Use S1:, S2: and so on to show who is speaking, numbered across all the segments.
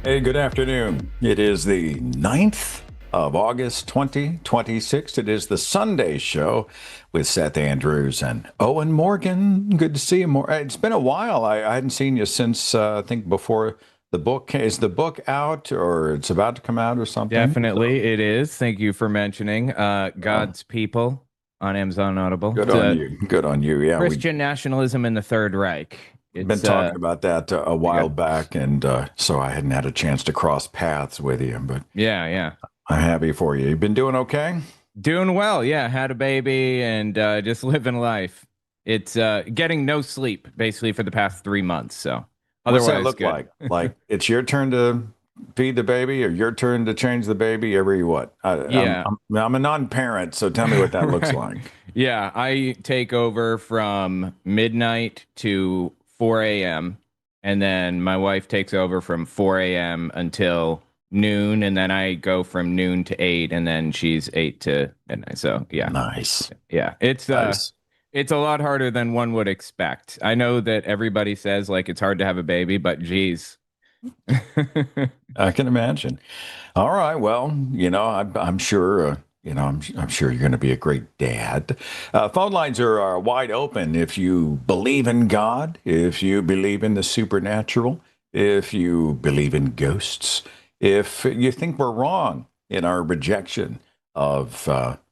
S1: Hey, good afternoon. It is the 9th of August, 2026. It is the Sunday show with Seth Andrews and Owen Morgan. Good to see you. It's been a while. I hadn't seen you since, I think, before the book. Is the book out or it's about to come out or something?
S2: Definitely, it is. Thank you for mentioning God's People on Amazon Audible.
S1: Good on you. Good on you. Yeah,
S2: Christian nationalism in the Third Reich.
S1: We've been talking about that a while back, and so I hadn't had a chance to cross paths with you, but
S2: yeah.
S1: I'm happy for you. You've been doing okay?
S2: Doing well, yeah. Had a baby and just living life. It's getting no sleep, basically, for the past 3 months, so
S1: What's that look
S2: good.
S1: like? Like, it's your turn to feed the baby or your turn to change the baby every what?
S2: Yeah.
S1: I'm a non-parent, so tell me what that looks like.
S2: Yeah, I take over from midnight to 4 a.m. and then my wife takes over from 4 a.m. until noon, and then I go from noon to 8, and then she's 8 to midnight. So yeah,
S1: Nice.
S2: yeah, it's
S1: Nice.
S2: it's a lot harder than one would expect. I know that everybody says like it's hard to have a baby, but geez.
S1: I can imagine. All right. Well, I'm sure. I'm sure you're going to be a great dad. Phone lines are wide open. If you believe in God, if you believe in the supernatural, if you believe in ghosts, if you think we're wrong in our rejection of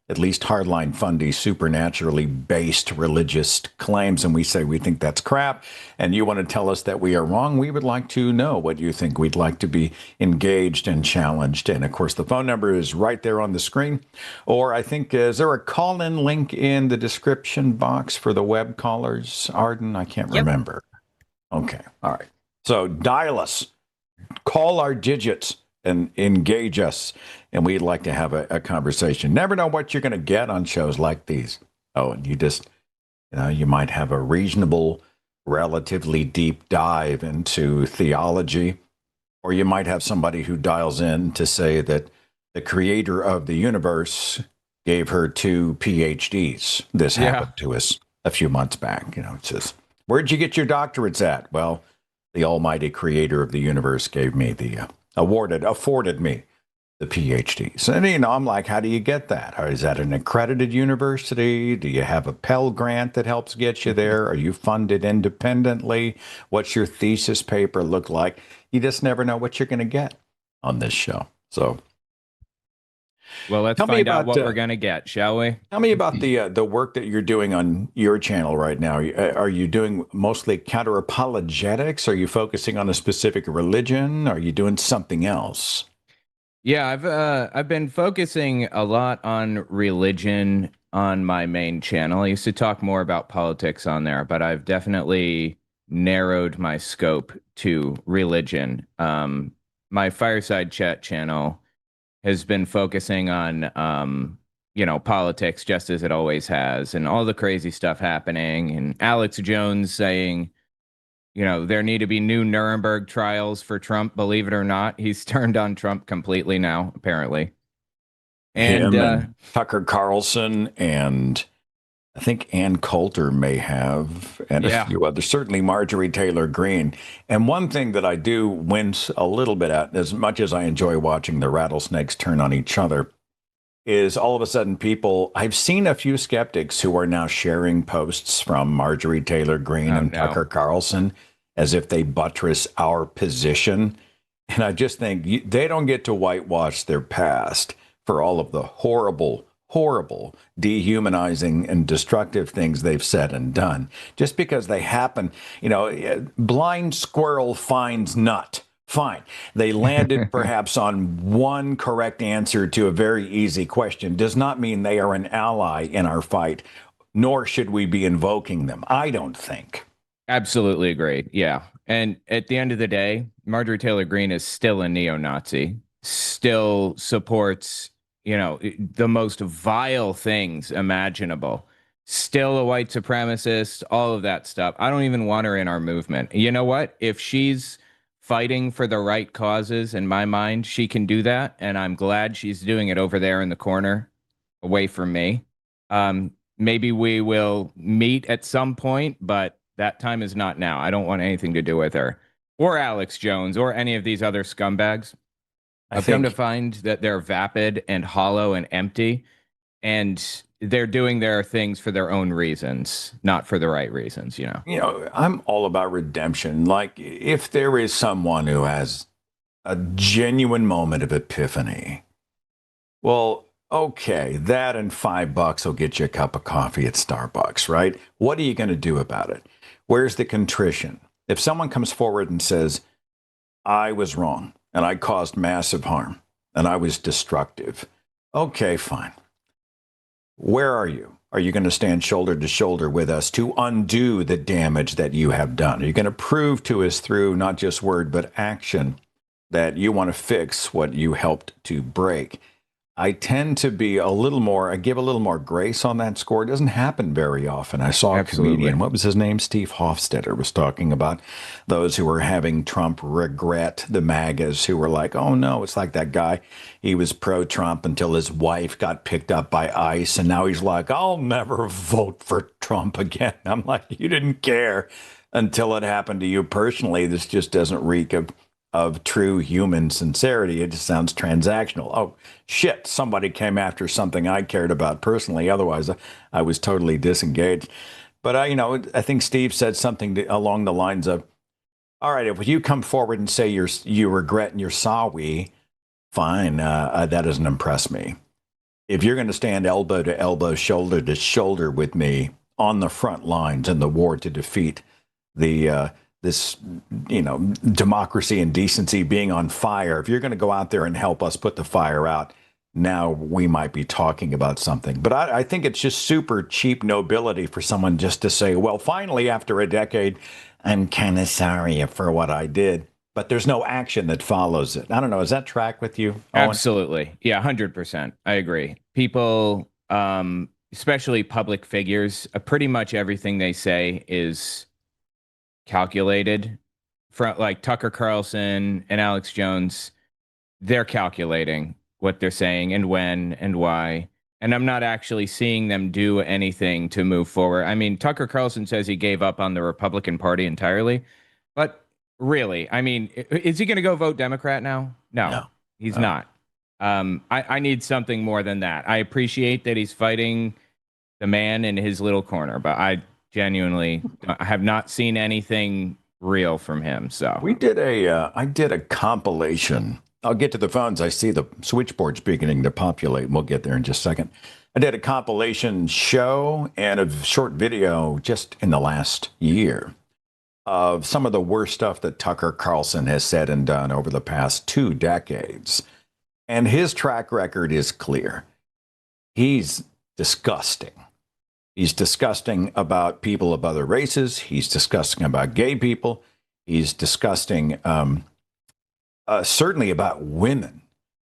S1: at least hardline fundy, supernaturally based religious claims, and we say we think that's crap, and you want to tell us that we are wrong, we would like to know what you think. We'd like to be engaged and challenged. And of course, the phone number is right there on the screen. Or I think, is there a call-in link in the description box for the web callers, Arden? I can't remember. Okay. All right. So dial us, call our digits, and engage us. And we'd like to have a conversation. Never know what you're going to get on shows like these. Oh, and you might have a reasonable, relatively deep dive into theology, or you might have somebody who dials in to say that the creator of the universe gave her 2 PhDs. This happened to us a few months back. It says, where'd you get your doctorates at? Well, the almighty creator of the universe gave me afforded me the PhDs. And, I'm like, how do you get that? Or is that an accredited university? Do you have a Pell Grant that helps get you there? Are you funded independently? What's your thesis paper look like? You just never know what you're going to get on this show. So,
S2: well, let's find out what we're going to get, shall we?
S1: Tell me about the work that you're doing on your channel right now. Are you doing mostly counter apologetics? Are you focusing on a specific religion? Are you doing something else?
S2: Yeah, I've been focusing a lot on religion on my main channel. I used to talk more about politics on there, but I've definitely narrowed my scope to religion. My Fireside Chat channel has been focusing on politics, just as it always has, and all the crazy stuff happening, and Alex Jones saying, there need to be new Nuremberg trials for Trump. Believe it or not, he's turned on Trump completely now, apparently.
S1: And Tucker Carlson, and I think Ann Coulter may have, and a few others, certainly Marjorie Taylor Greene. And one thing that I do wince a little bit at, as much as I enjoy watching the rattlesnakes turn on each other, is all of a sudden I've seen a few skeptics who are now sharing posts from Marjorie Taylor Greene and Tucker Carlson as if they buttress our position. And I just think they don't get to whitewash their past for all of the horrible, dehumanizing and destructive things they've said and done. Just because they happen, blind squirrel finds nut. Fine. They landed perhaps on one correct answer to a very easy question. Does not mean they are an ally in our fight nor should we be invoking them. I don't think.
S2: Absolutely agree. Yeah. And at the end of the day, Marjorie Taylor Greene is still a neo-Nazi, still supports, the most vile things imaginable, still a white supremacist, all of that stuff. I don't even want her in our movement. You know what? If she's fighting for the right causes, in my mind, she can do that. And I'm glad she's doing it over there in the corner away from me. Maybe we will meet at some point, but that time is not now. I don't want anything to do with her or Alex Jones or any of these other scumbags.
S1: I
S2: I've come to
S1: think,
S2: find that they're vapid and hollow and empty, and they're doing their things for their own reasons, not for the right reasons, you know?
S1: I'm all about redemption. Like, if there is someone who has a genuine moment of epiphany, well, okay, that and $5 will get you a cup of coffee at Starbucks, right? What are you going to do about it? Where's the contrition? If someone comes forward and says, I was wrong and I caused massive harm and I was destructive, okay, fine. Where are you? Are you going to stand shoulder to shoulder with us to undo the damage that you have done? Are you going to prove to us through not just word, but action that you want to fix what you helped to break? I tend to be I give a little more grace on that score. It doesn't happen very often. I saw a comedian, what was his name? Steve Hofstetter was talking about those who were having Trump regret, the MAGAs who were like, oh no, it's like that guy. He was pro-Trump until his wife got picked up by ICE. And now he's like, I'll never vote for Trump again. I'm like, you didn't care until it happened to you personally. This just doesn't reek of true human sincerity. It just sounds transactional. Oh, shit, somebody came after something I cared about personally. Otherwise, I was totally disengaged. But, I think Steve said something along the lines of, all right, if you come forward and say you regret and you're sorry, fine, that doesn't impress me. If you're going to stand elbow to elbow, shoulder to shoulder with me on the front lines in the war to defeat this, democracy and decency being on fire, if you're going to go out there and help us put the fire out, now we might be talking about something. But I think it's just super cheap nobility for someone just to say, well, finally, after a decade, I'm kind of sorry for what I did. But there's no action that follows it. I don't know. Does that track with you, Owen?
S2: Absolutely. Yeah, 100%. I agree. People, especially public figures, pretty much everything they say is calculated. From like Tucker Carlson and Alex Jones, they're calculating what they're saying and when and why. And I'm not actually seeing them do anything to move forward. I mean, Tucker Carlson says he gave up on the Republican Party entirely, but really, I mean, is he going to go vote Democrat now? No,
S1: No.
S2: he's not. I need something more than that. I appreciate that he's fighting the man in his little corner, but I genuinely have not seen anything real from him. So
S1: I did a compilation. I'll get to the phones. I see the switchboards beginning to populate. We'll get there in just a second. I did a compilation show and a short video just in the last year of some of the worst stuff that Tucker Carlson has said and done over the past 2 decades. And his track record is clear. He's disgusting. He's disgusting about people of other races. He's disgusting about gay people. He's disgusting, certainly about women.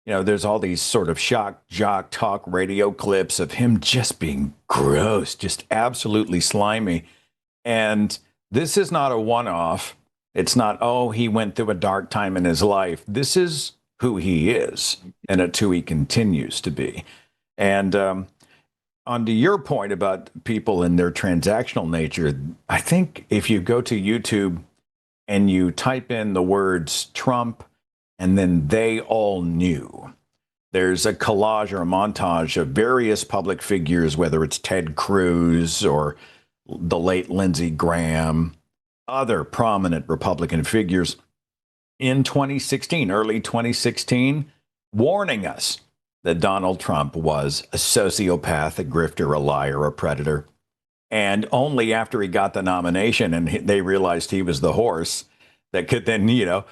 S1: There's all these sort of shock jock talk radio clips of him just being gross, just absolutely slimy. And this is not a one-off. It's not, oh, he went through a dark time in his life. This is who he is, and it's who he continues to be. And on to your point about people and their transactional nature, I think if you go to YouTube and you type in the words Trump and then they all knew, there's a collage or a montage of various public figures, whether it's Ted Cruz or the late Lindsey Graham, other prominent Republican figures in 2016, early 2016, warning us that Donald Trump was a sociopath, a grifter, a liar, a predator. And only after he got the nomination and they realized he was the horse that could then,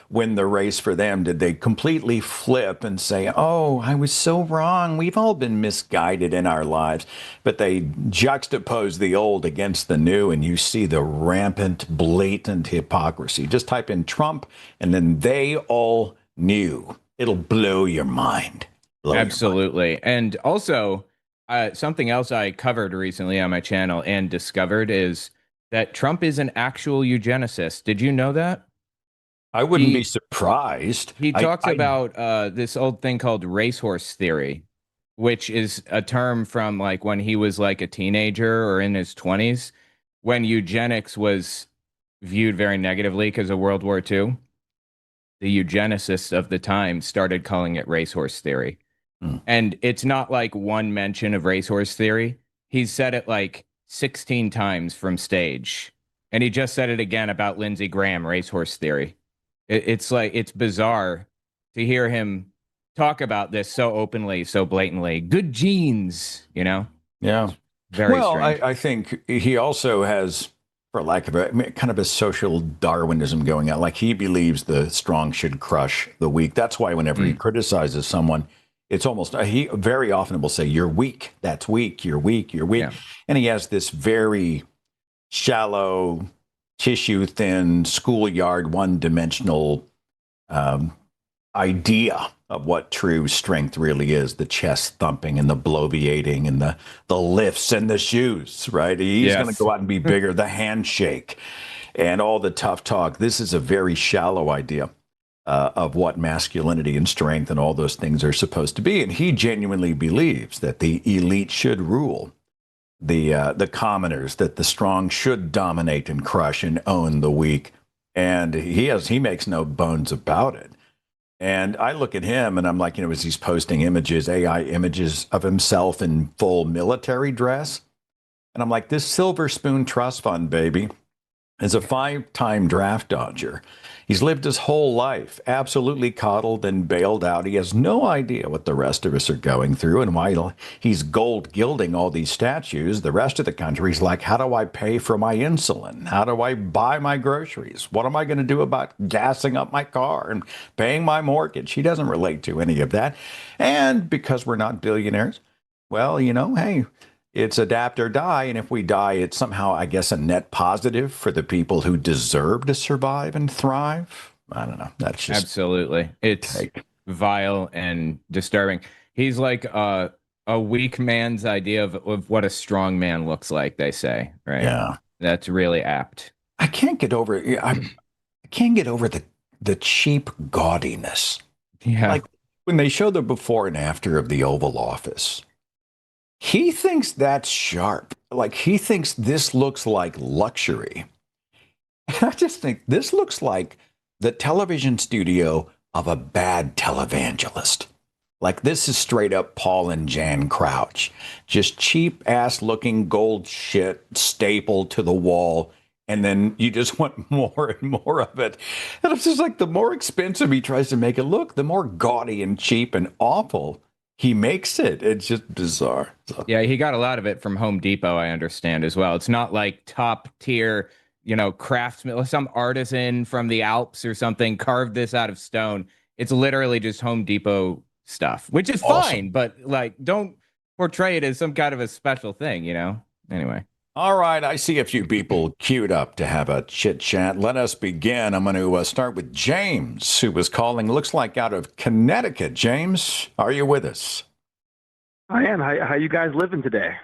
S1: win the race for them? Did they completely flip and say, oh, I was so wrong? We've all been misguided in our lives. But they juxtapose the old against the new, and you see the rampant, blatant hypocrisy. Just type in Trump, and then they all knew. It'll blow your mind. Blow your mind.
S2: Absolutely. And also, something else I covered recently on my channel and discovered is that Trump is an actual eugenicist. Did you know that?
S1: I wouldn't be
S2: He
S1: surprised.
S2: he
S1: I,
S2: talks
S1: I,
S2: about this old thing called racehorse theory, which is a term from like when he was like a teenager or in his 20s, when eugenics was viewed very negatively because of World War II. The eugenicists of the time started calling it racehorse theory.
S1: hmm,
S2: And it's not like one mention of racehorse theory. He's said it like 16 times from stage. And he just said it again about Lindsey Graham, racehorse theory. It's like, it's bizarre to hear him talk about this so openly, so blatantly. Good genes, you know?
S1: yeah.
S2: It's very
S1: Well,
S2: strange.
S1: I think he also has, for lack of a, I mean, kind of a social Darwinism going on. Like he believes the strong should crush the weak. That's why whenever he
S2: Mm,
S1: criticizes someone, it's almost, he very often will say, you're weak. That's weak. You're weak. You're weak.
S2: yeah.
S1: And he has this very shallow, tissue thin, schoolyard, one dimensional um, idea of what true strength really is, the chest thumping and the bloviating and the lifts and the shoes, right? He's going to
S2: Yes.
S1: go out and be bigger, the handshake and all the tough talk. This is a very shallow idea of what masculinity and strength and all those things are supposed to be. And he genuinely believes that the elite should rule the commoners, that the strong should dominate and crush and own the weak. And he makes no bones about it. And I look at him and I'm like, as he's posting images, AI images of himself in full military dress. And I'm like, this Silver Spoon Trust Fund, baby, is a 5-time draft dodger. He's lived his whole life absolutely coddled and bailed out. He has no idea what the rest of us are going through. And while he's gold gilding all these statues, the rest of the country's like, how do I pay for my insulin? How do I buy my groceries? What am I going to do about gassing up my car and paying my mortgage? He doesn't relate to any of that. And because we're not billionaires, well, hey, it's adapt or die. And if we die, it's somehow, I guess, a net positive for the people who deserve to survive and thrive. I don't know. That's just
S2: Absolutely. It's
S1: take.
S2: vile and disturbing. He's like a weak man's idea of what a strong man looks like, they say, right?
S1: Yeah.
S2: That's really apt.
S1: I can't get over it. I can't get over the cheap gaudiness.
S2: Yeah.
S1: Like when they show the before and after of the Oval Office, he thinks that's sharp. Like he thinks this looks like luxury. And I just think this looks like the television studio of a bad televangelist. Like this is straight up Paul and Jan Crouch. Just cheap ass looking gold shit stapled to the wall. And then you just want more and more of it. And it's just like the more expensive he tries to make it look, the more gaudy and cheap and awful he makes it. It's just bizarre. So,
S2: Yeah, he got a lot of it from Home Depot, I understand as well. It's not like top tier, craftsman, some artisan from the Alps or something carved this out of stone. It's literally just Home Depot stuff, which is
S1: awesome.
S2: fine, but like don't portray it as some kind of a special thing, you know? Anyway.
S1: All right, I see a few people queued up to have a chit chat. Let us begin. I'm going to start with James, who was calling, looks like out of Connecticut. James, are you with us?
S3: I am. How you guys living today?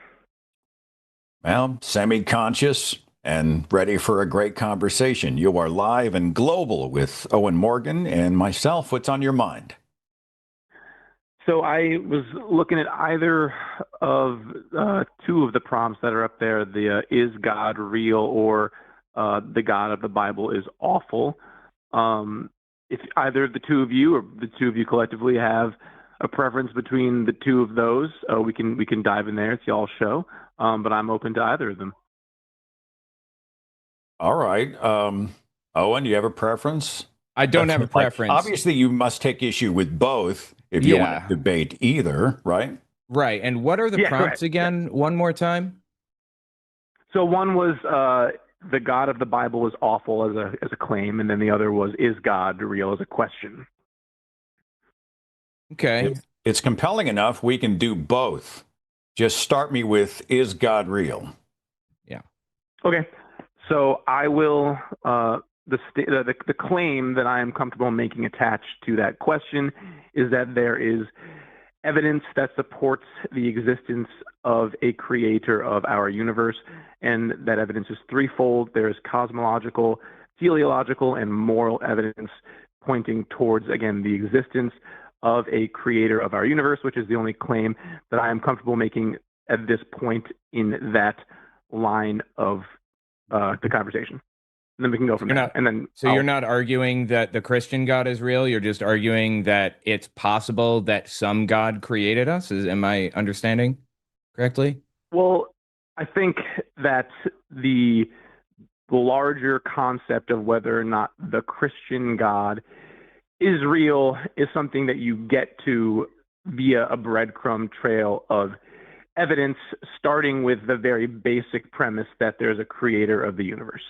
S1: Well, semi conscious and ready for a great conversation. You are live and global with Owen Morgan and myself. What's on your mind?
S3: So I was looking at either of two of the prompts that are up there: the "Is God real?" or "The God of the Bible is awful." If either the two of you or the two of you collectively have a preference between the two of those, we can dive in there. It's y'all's show, but I'm open to either of them.
S1: All right. Owen, do you have a preference?
S2: I don't have a
S1: Like,
S2: preference.
S1: obviously, you must take issue with both if you want to
S2: Yeah.
S1: debate either, right?
S2: Right. And what are the
S3: Yeah, correct.
S2: prompts
S3: Yeah.
S2: again? One more time?
S3: So one was the God of the Bible is awful as a claim, and then the other was, is God real, as a question.
S2: Okay.
S1: It's compelling enough. We can do both. Just start me with, is God real?
S2: Yeah.
S3: Okay. So I will, the claim that I am comfortable making attached to that question is that there is evidence that supports the existence of a creator of our universe, and that evidence is threefold. There is cosmological, teleological, and moral evidence pointing towards, again, the existence of a creator of our universe, which is the only claim that I am comfortable making at this point in that line of the conversation. And then we can go from there. And then
S2: you're not arguing that the Christian God is real. You're just arguing that it's possible that some God created us. Am I understanding correctly?
S3: Well, I think that the larger concept of whether or not the Christian God is real is something that you get to via a breadcrumb trail of evidence, starting with the very basic premise that there's a creator of the universe.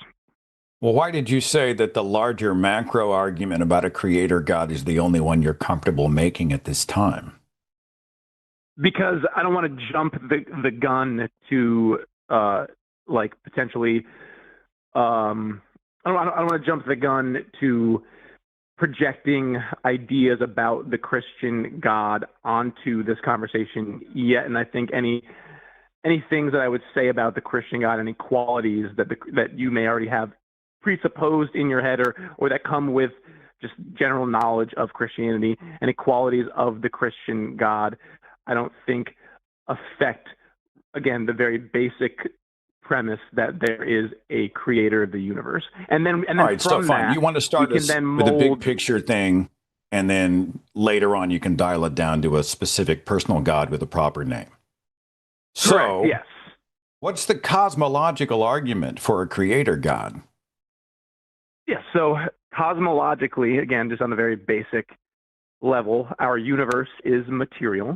S1: Well, why did you say that the larger macro argument about a creator God is the only one you're comfortable making at this time?
S3: Because I don't want to jump the gun to like potentially I don't want to jump the gun to projecting ideas about the Christian God onto this conversation yet. And I think any things that I would say about the Christian God, any qualities that you may already have presupposed in your head, or that come with just general knowledge of Christianity, any qualities of the Christian God, I don't think affect, again, the very basic premise that there is a creator of the universe. And then
S1: all right, so fine. You want to start us with a big picture thing, and then later on you can dial it down to a specific personal God with a proper name. So,
S3: correct, yes.
S1: What's the cosmological argument for a creator God?
S3: Yeah, so cosmologically, again, just on the very basic level, our universe is material,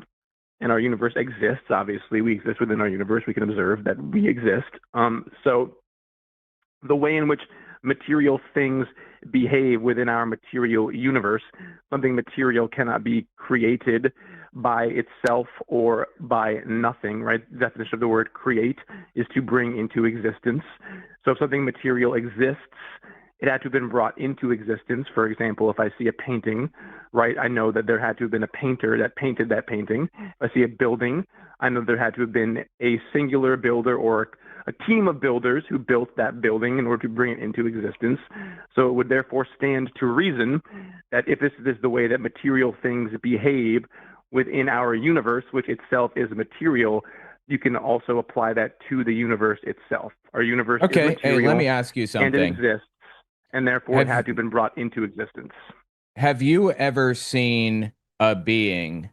S3: and our universe exists. Obviously, we exist within our universe. We can observe that we exist. So the way in which material things behave within our material universe, something material cannot be created by itself or by nothing, right? The definition of the word create is to bring into existence. So if something material exists, it had to have been brought into existence. For example, if I see a painting, right, I know that there had to have been a painter that painted that painting. If I see a building, I know there had to have been a singular builder or a team of builders who built that building in order to bring it into existence. So it would therefore stand to reason that if this is the way that material things behave within our universe, which itself is material, you can also apply that to the universe itself. Our universe is material.
S2: Okay, let me ask you something.
S3: And it exists, and therefore it had to have been brought into existence.
S2: Have you ever seen a being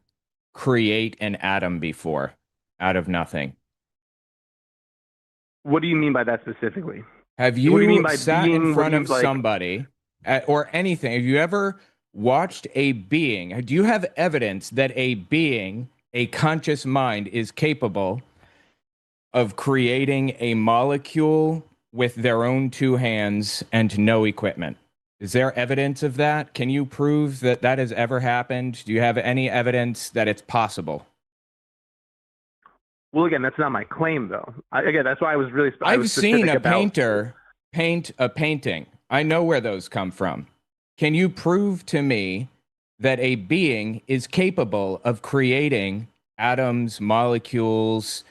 S2: create an atom before out of nothing?
S3: What do you mean by that specifically?
S2: Have you
S3: what do you mean by
S2: sat
S3: being,
S2: in front of
S3: like,
S2: somebody or anything? Have you ever watched a being? Do you have evidence that a being, a conscious mind, is capable of creating a molecule with their own two hands and no equipment? Is there evidence of that? Can you prove that that has ever happened? Do you have any evidence that it's possible?
S3: Well, again, that's not my claim, though. Again, that's why I was really.
S2: I've seen a painter paint a painting. I know where those come from. Can you prove to me that a being is capable of creating atoms, molecules,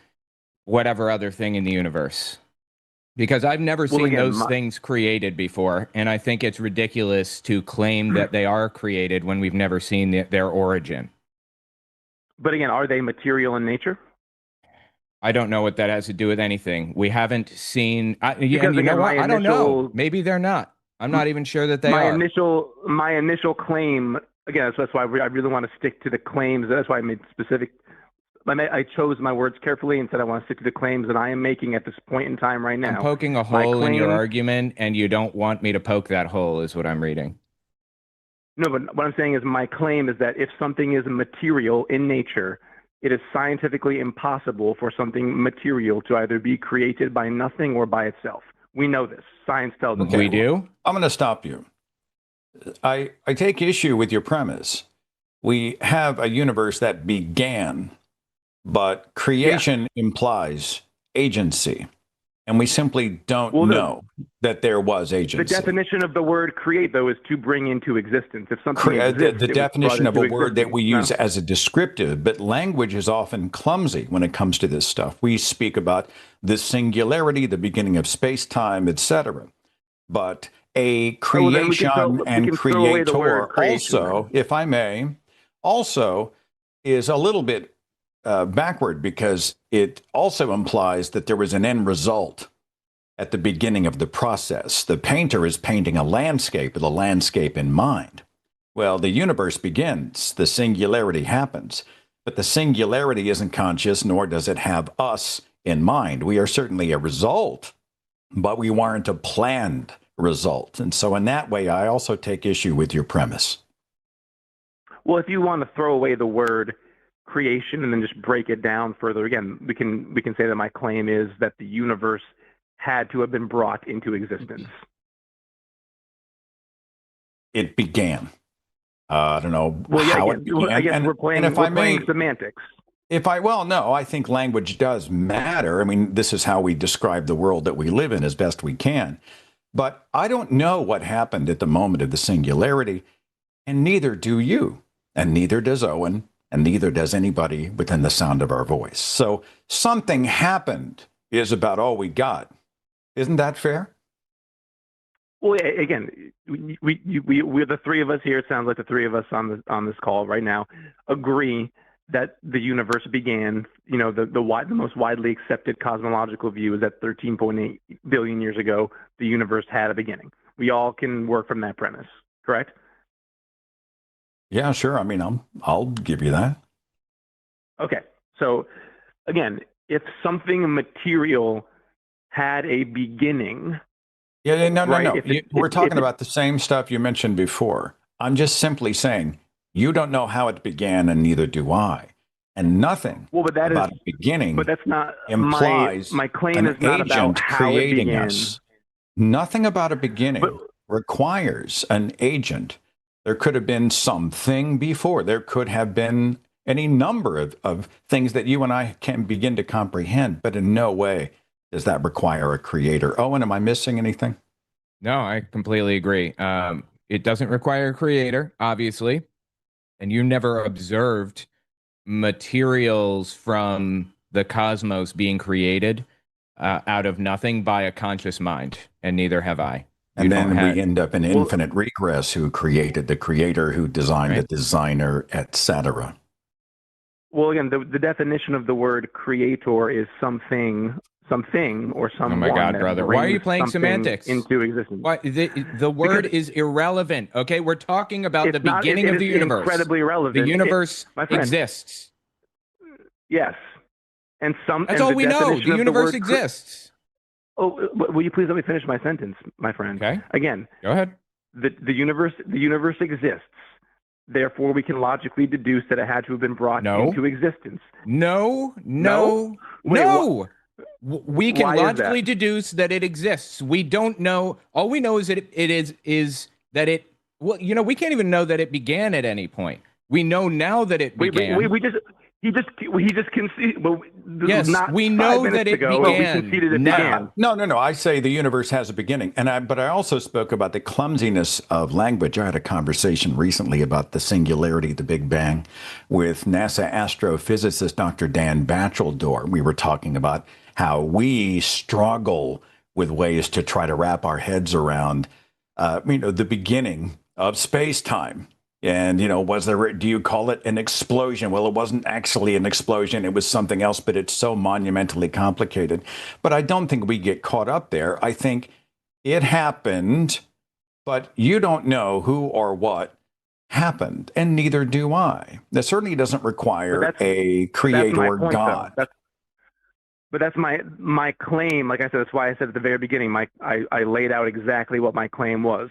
S2: whatever other thing in the universe? Because I've never seen those things created before, and I think it's ridiculous to claim that they are created when we've never seen their origin.
S3: But again, are they material in nature?
S2: I don't know what that has to do with anything. We haven't seen. And
S3: Because,
S2: you know
S3: again,
S2: what? I don't know. Maybe they're not. I'm not even sure that they are.
S3: My initial claim, again, that's why I really want to stick to the claims. That's why I made specific. I chose my words carefully and said I want to stick to the claims that I am making at this point in time right now.
S2: I'm poking a hole in your argument, and you don't want me to poke that hole, is what I'm reading.
S3: No, but what I'm saying is my claim is that if something is material in nature, it is scientifically impossible for something material to either be created by nothing or by itself. We know this. Science tells us
S1: Okay.
S2: We do.
S1: I'm going to stop you. I take issue with your premise. We have a universe that began, but creation implies agency. And we simply don't
S3: Well,
S1: know that there was
S3: the
S1: agency.
S3: definition of the word create, though, is to bring into existence. If something exists,
S1: The
S3: it was
S1: definition
S3: brought
S1: of a
S3: into
S1: word that
S3: existence.
S1: we use
S3: No.
S1: as a descriptive, but language is often clumsy when it comes to this stuff. We speak about the singularity, the beginning of space-time, etc. But a
S3: Well, then we can
S1: creation and
S3: throw away the word
S1: creator
S3: creation.
S1: also,
S3: Then.
S1: if I may, also is a little bit backward, because it also implies that there was an end result at the beginning of the process. The painter is painting a landscape with a landscape in mind. Well, the universe begins, the singularity happens, but the singularity isn't conscious, nor does it have us in mind. We are certainly a result, but we weren't a planned result. And so in that way, I also take issue with your premise.
S3: Well, if you want to throw away the word creation and then just break it down further, again, we can say that my claim is that the universe had to have been brought into existence.
S1: It began. I don't know
S3: Well, yeah,
S1: how
S3: again,
S1: it began.
S3: I guess we're playing semantics.
S1: No, I think language does matter. I mean, this is how we describe the world that we live in as best we can. But I don't know what happened at the moment of the singularity, and neither do you, and neither does Owen, and neither does anybody within the sound of our voice. So something happened is about all we got. Isn't that fair?
S3: Well, again, we're the three of us here. It sounds like the three of us on this call right now agree that the universe began. You know, the most widely accepted cosmological view is that 13.8 billion years ago, the universe had a beginning. We all can work from that premise, correct?
S1: Yeah, sure. I mean, I'll give you that.
S3: Okay. So, again, if something material had a beginning.
S1: Yeah, no.
S3: Right?
S1: We're talking about the same stuff you mentioned before. I'm just simply saying you don't know how it began, and neither do I. And nothing about a beginning
S3: but that's not
S1: implies
S3: my claim
S1: an
S3: is not about
S1: agent
S3: how it
S1: creating
S3: began.
S1: us. Nothing about a beginning
S3: But,
S1: requires an agent. There could have been something before. There could have been any number of things that you and I can begin to comprehend, but in no way does that require a creator. Owen, am I missing anything?
S2: No, I completely agree. It doesn't require a creator, obviously, and you never observed materials from the cosmos being created out of nothing by a conscious mind, and neither have I.
S1: And then we end up in infinite regress. Who created the creator, who designed the designer, etc.
S3: Well, again, the definition of the word creator is something or someone.
S2: Oh my God, brother! Why are you playing semantics
S3: into existence?
S2: Why the word is irrelevant? Okay, we're talking about the beginning of the universe.
S3: Incredibly relevant.
S2: The universe exists.
S3: Yes, and
S2: that's all we know. The universe exists.
S3: Oh, will you please let me finish my sentence, my friend?
S2: Okay.
S3: Again,
S2: go ahead.
S3: The universe exists. Therefore, we can logically deduce that it had to have been brought into existence.
S2: No. We can logically deduce that it exists. We don't know. All we know is that is that it. Well, you know, we can't even know that it began at any point. We know now that it began.
S3: He just conceded. Well,
S2: yes, we know that it began.
S3: We conceded it began.
S1: No. I say the universe has a beginning, but I also spoke about the clumsiness of language. I had a conversation recently about the singularity, the Big Bang, with NASA astrophysicist Dr. Dan Batcheldor. We were talking about how we struggle with ways to try to wrap our heads around, the beginning of space-time. And, do you call it an explosion? Well, it wasn't actually an explosion. It was something else, but it's so monumentally complicated. But I don't think we get caught up there. I think it happened, but you don't know who or what happened, and neither do I. That certainly doesn't require a creator God.
S3: But that's my claim. Like I said, that's why I said at the very beginning, I laid out exactly what my claim was.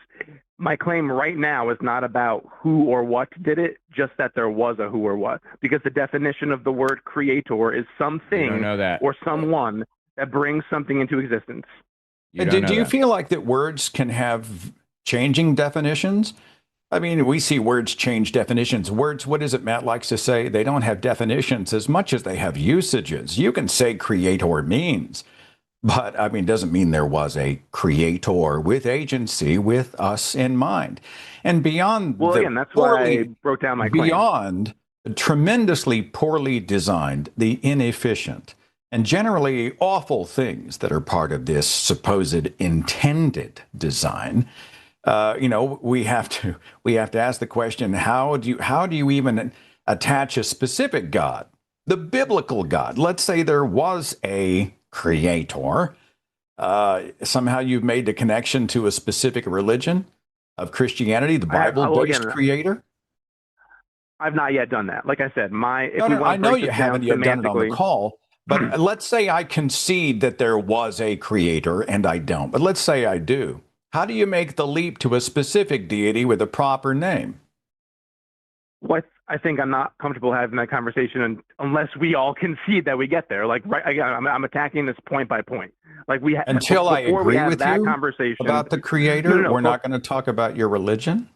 S3: My claim right now is not about who or what did it, just that there was a who or what. Because the definition of the word creator is something or someone that brings something into existence.
S2: You don't
S1: Do
S2: know
S1: you
S2: that.
S1: feel like that words can have changing definitions? I mean, we see words change definitions. Words, what is it Matt likes to say? They don't have definitions as much as they have usages. You can say creator means, but I mean, doesn't mean there was a creator with agency with us in mind. And beyond
S3: Well,
S1: the
S3: again, that's why I
S1: poorly,
S3: wrote down my claim.
S1: beyond tremendously poorly designed, the inefficient, and generally awful things that are part of this supposed intended design, we have to ask the question: how do you even attach a specific God, the biblical God? Let's say there was a creator. Somehow you've made the connection to a specific religion of Christianity, the
S3: Well,
S1: Bible-based
S3: again,
S1: creator.
S3: I've not yet done that. Like I said, if
S1: No,
S3: we
S1: no,
S3: want
S1: I
S3: to
S1: know
S3: break
S1: you
S3: this down
S1: haven't yet done it on the
S3: semantically,
S1: call, but let's say I concede that there was a creator and I don't. But let's say I do. How do you make the leap to a specific deity with a proper name?
S3: what I think I'm not comfortable having that conversation unless we all concede that we get there. Like, right, again, I'm attacking this point by point. Like
S1: Until I
S3: before we
S1: agree
S3: have
S1: with
S3: that
S1: you
S3: conversation.
S1: about the
S3: No,
S1: creator,
S3: no,
S1: we're
S3: no.
S1: not going to talk about your religion.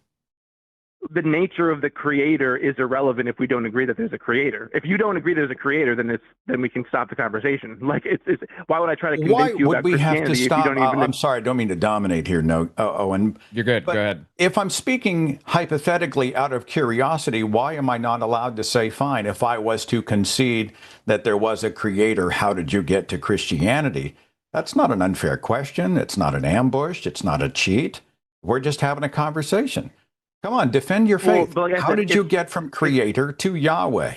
S3: The nature of the creator is irrelevant if we don't agree that there's a creator. If you don't agree there's a creator, then we can stop the conversation. Like it's why would I try to
S1: Why
S3: convince you
S1: would
S3: about
S1: we have to
S3: Christianity if you
S1: stop?
S3: don't even?
S1: I'm sorry, I don't mean to dominate here, no, Owen.
S2: You're good.
S1: But
S2: Go ahead.
S1: if I'm speaking hypothetically out of curiosity, why am I not allowed to say, fine, if I was to concede that there was a creator, how did you get to Christianity? That's not an unfair question. It's not an ambush. It's not a cheat. We're just having a conversation. Come on, defend your
S3: Well,
S1: faith.
S3: but like I
S1: How
S3: said,
S1: did you get from creator to Yahweh?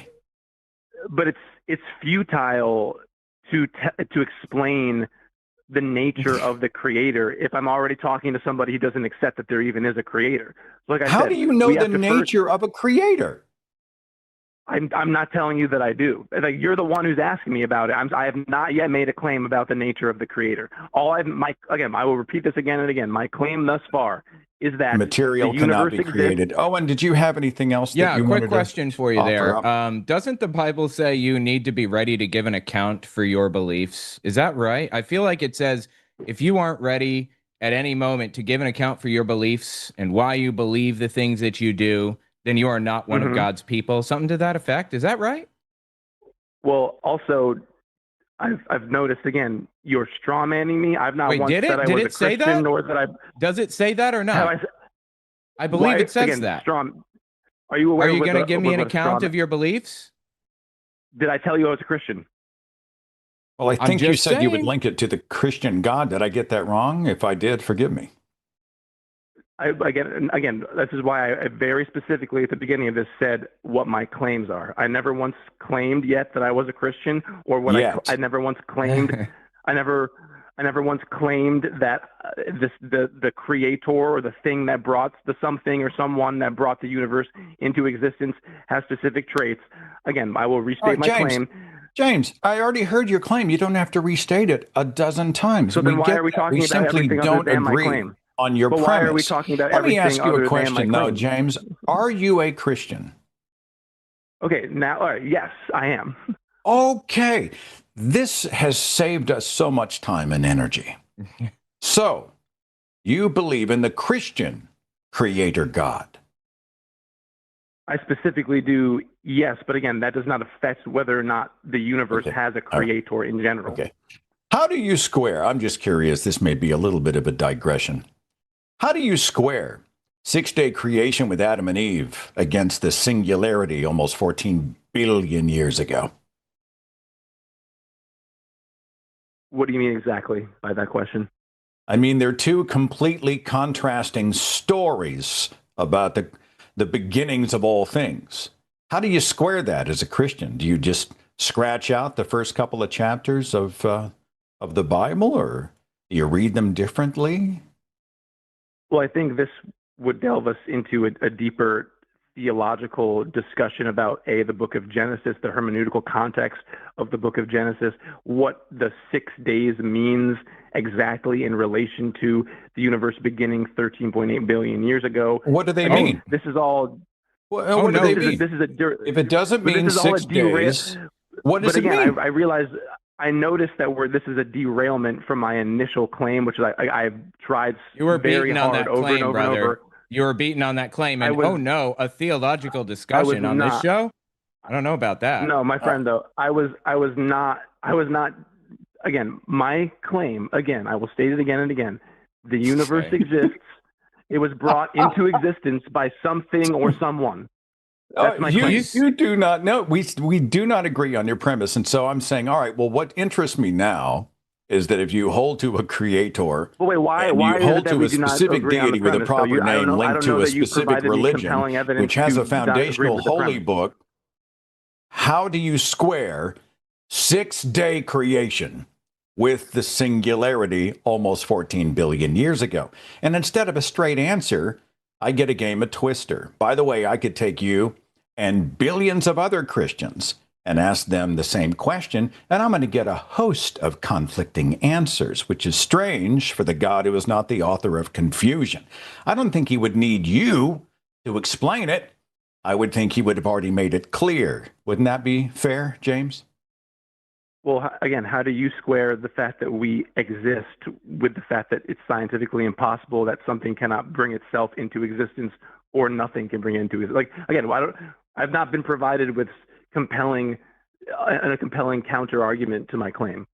S3: but it's futile to explain the nature of the creator if I'm already talking to somebody who doesn't accept that there even is a creator. Like I
S1: How
S3: said,
S1: do you know
S3: we
S1: the
S3: have to
S1: nature of a creator?
S3: I'm not telling you that I do. Like, you're the one who's asking me about it. I have not yet made a claim about the nature of the creator. Again, I will repeat this again and again. My claim thus far is that
S1: Material
S3: the
S1: cannot
S3: universe
S1: be
S3: exists.
S1: created. Owen, did you have anything else that
S2: Yeah,
S1: you
S2: quick
S1: wanted
S2: question
S1: to
S2: for you
S1: offer
S2: there.
S1: up?
S2: Doesn't the Bible say you need to be ready to give an account for your beliefs? Is that right? I feel like it says if you aren't ready at any moment to give an account for your beliefs and why you believe the things that you do, then you are not one of
S3: Mhm.
S2: God's people. Something to that effect. Is that right?
S3: Well, also, I've noticed again, you're straw manning me. I've not
S2: Wait,
S3: once
S2: did
S3: said
S2: it?
S3: I
S2: Did
S3: was a
S2: it say
S3: Christian,
S2: that?
S3: nor that I
S2: Does it say that or
S3: have
S2: not?
S3: I.
S2: I believe
S3: Why,
S2: it says
S3: again,
S2: that.
S3: straw. Are you aware
S2: Are
S3: of
S2: you
S3: what
S2: going to give me an
S3: what a straw
S2: account of your beliefs?
S3: Did I tell you I was a Christian?
S1: Well, I
S2: I'm
S1: think you
S2: just
S1: said you would
S2: saying.
S1: link it to the Christian God. Did I get that wrong? If I did, forgive me.
S3: Again, this is why I very specifically at the beginning of this said what my claims are. I never once claimed yet that I was a Christian, or what
S1: Yet.
S3: I never once claimed. I never once claimed that the creator or the thing that brought the something or someone that brought the universe into existence has specific traits. Again, I will
S1: All
S3: restate
S1: right,
S3: my claim.
S1: James, I already heard your claim. You don't have to restate it a dozen times.
S3: So
S1: We
S3: then why
S1: get
S3: are we
S1: that. We
S3: talking about
S1: simply
S3: everything other
S1: don't
S3: than my
S1: agree
S3: claim?
S1: on your
S3: But why are we
S1: premise.
S3: talking about
S1: Let me
S3: everything
S1: ask you a
S3: other than my
S1: question, though,
S3: claim?
S1: James. Are you a Christian?
S3: Okay, now, all right, yes, I am.
S1: Okay. This has saved us so much time and energy. So, you believe in the Christian creator God.
S3: I specifically do, yes, but again, that does not affect whether or not the universe
S1: Okay.
S3: has a
S1: All right.
S3: creator in general.
S1: Okay. How do you square? I'm just curious. This may be a little bit of a digression. How do you square six-day creation with Adam and Eve against the singularity almost 14 billion years ago?
S3: What do you mean exactly by that question?
S1: I mean, they're two completely contrasting stories about the beginnings of all things. How do you square that as a Christian? Do you just scratch out the first couple of chapters of the Bible, or do you read them differently?
S3: Well, I think this would delve us into a deeper theological discussion about the book of Genesis, the hermeneutical context of the book of Genesis, what the 6 days means exactly in relation to the universe beginning 13.8 billion years ago.
S1: What do they mean?
S3: This is all.
S1: What do they mean?
S3: This is
S1: if it doesn't
S3: but this
S1: mean
S3: is all a
S1: 6 days, what does
S3: But
S1: it
S3: again,
S1: mean?
S3: I realize I noticed that this is a derailment from my initial claim, which is I've tried
S2: You were
S3: very
S2: beaten on
S3: hard
S2: that
S3: over
S2: claim,
S3: and over
S2: brother.
S3: and over.
S2: You were beaten on that claim, and oh no, a theological discussion on this show? I don't know about that.
S3: No, my friend, though, I was not. Again, my claim. Again, I will state it again and again. The universe exists. It was brought into existence by something or someone. That's my claim.
S1: You do not know. We do not agree on your premise, and so I'm saying, all right. Well, what interests me now is that if you hold to a creator,
S3: but wait, why
S1: you
S3: is
S1: hold
S3: it that
S1: to
S3: we
S1: a
S3: do not
S1: specific
S3: agree on the
S1: deity with a
S3: premise?
S1: proper
S3: I
S1: name
S3: don't
S1: linked
S3: know
S1: to a
S3: that you
S1: specific
S3: provided me
S1: religion,
S3: compelling evidence
S1: which has
S3: to
S1: a foundational
S3: agree with the
S1: holy
S3: premise.
S1: book, how do you square 6-day creation with the singularity almost 14 billion years ago? And instead of a straight answer, I get a game of Twister. By the way, I could take you and billions of other Christians and ask them the same question, and I'm going to get a host of conflicting answers, which is strange for the God who is not the author of confusion. I don't think he would need you to explain it. I would think he would have already made it clear. Wouldn't that be fair, James?
S3: Well, again, how do you square the fact that we exist with the fact that it's scientifically impossible that something cannot bring itself into existence or nothing can bring it into existence? Like, again, I've not been provided with a compelling counter argument to my claim.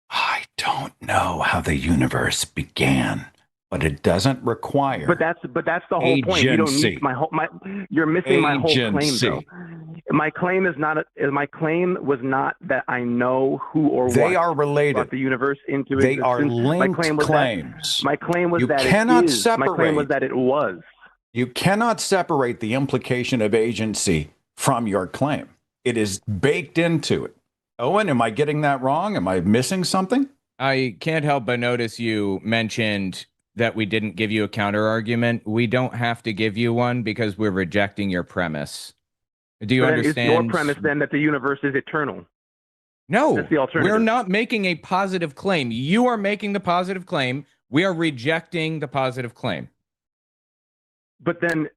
S1: I don't know how the universe began, but it doesn't require.
S3: But that's the whole point. You don't need you're missing my whole claim, though. My claim is not. My claim was not that I know who or
S1: they
S3: what
S1: are related.
S3: Brought the universe into
S1: they
S3: existence.
S1: are linked
S3: claims. My claim was
S1: you
S3: that
S1: cannot
S3: it is.
S1: Separate.
S3: My claim was that it was.
S1: You cannot separate the implication of agency from your claim. It is baked into it. Owen, am I getting that wrong? Am I missing something?
S2: I can't help but notice you mentioned that we didn't give you a counter argument. We don't have to give you one because we're rejecting your premise. Do you understand?
S3: Is your premise then that the universe is eternal?
S2: No,
S3: that's the alternative.
S2: We're not making a positive claim. You are making the positive claim. We are rejecting the positive claim.
S3: But then,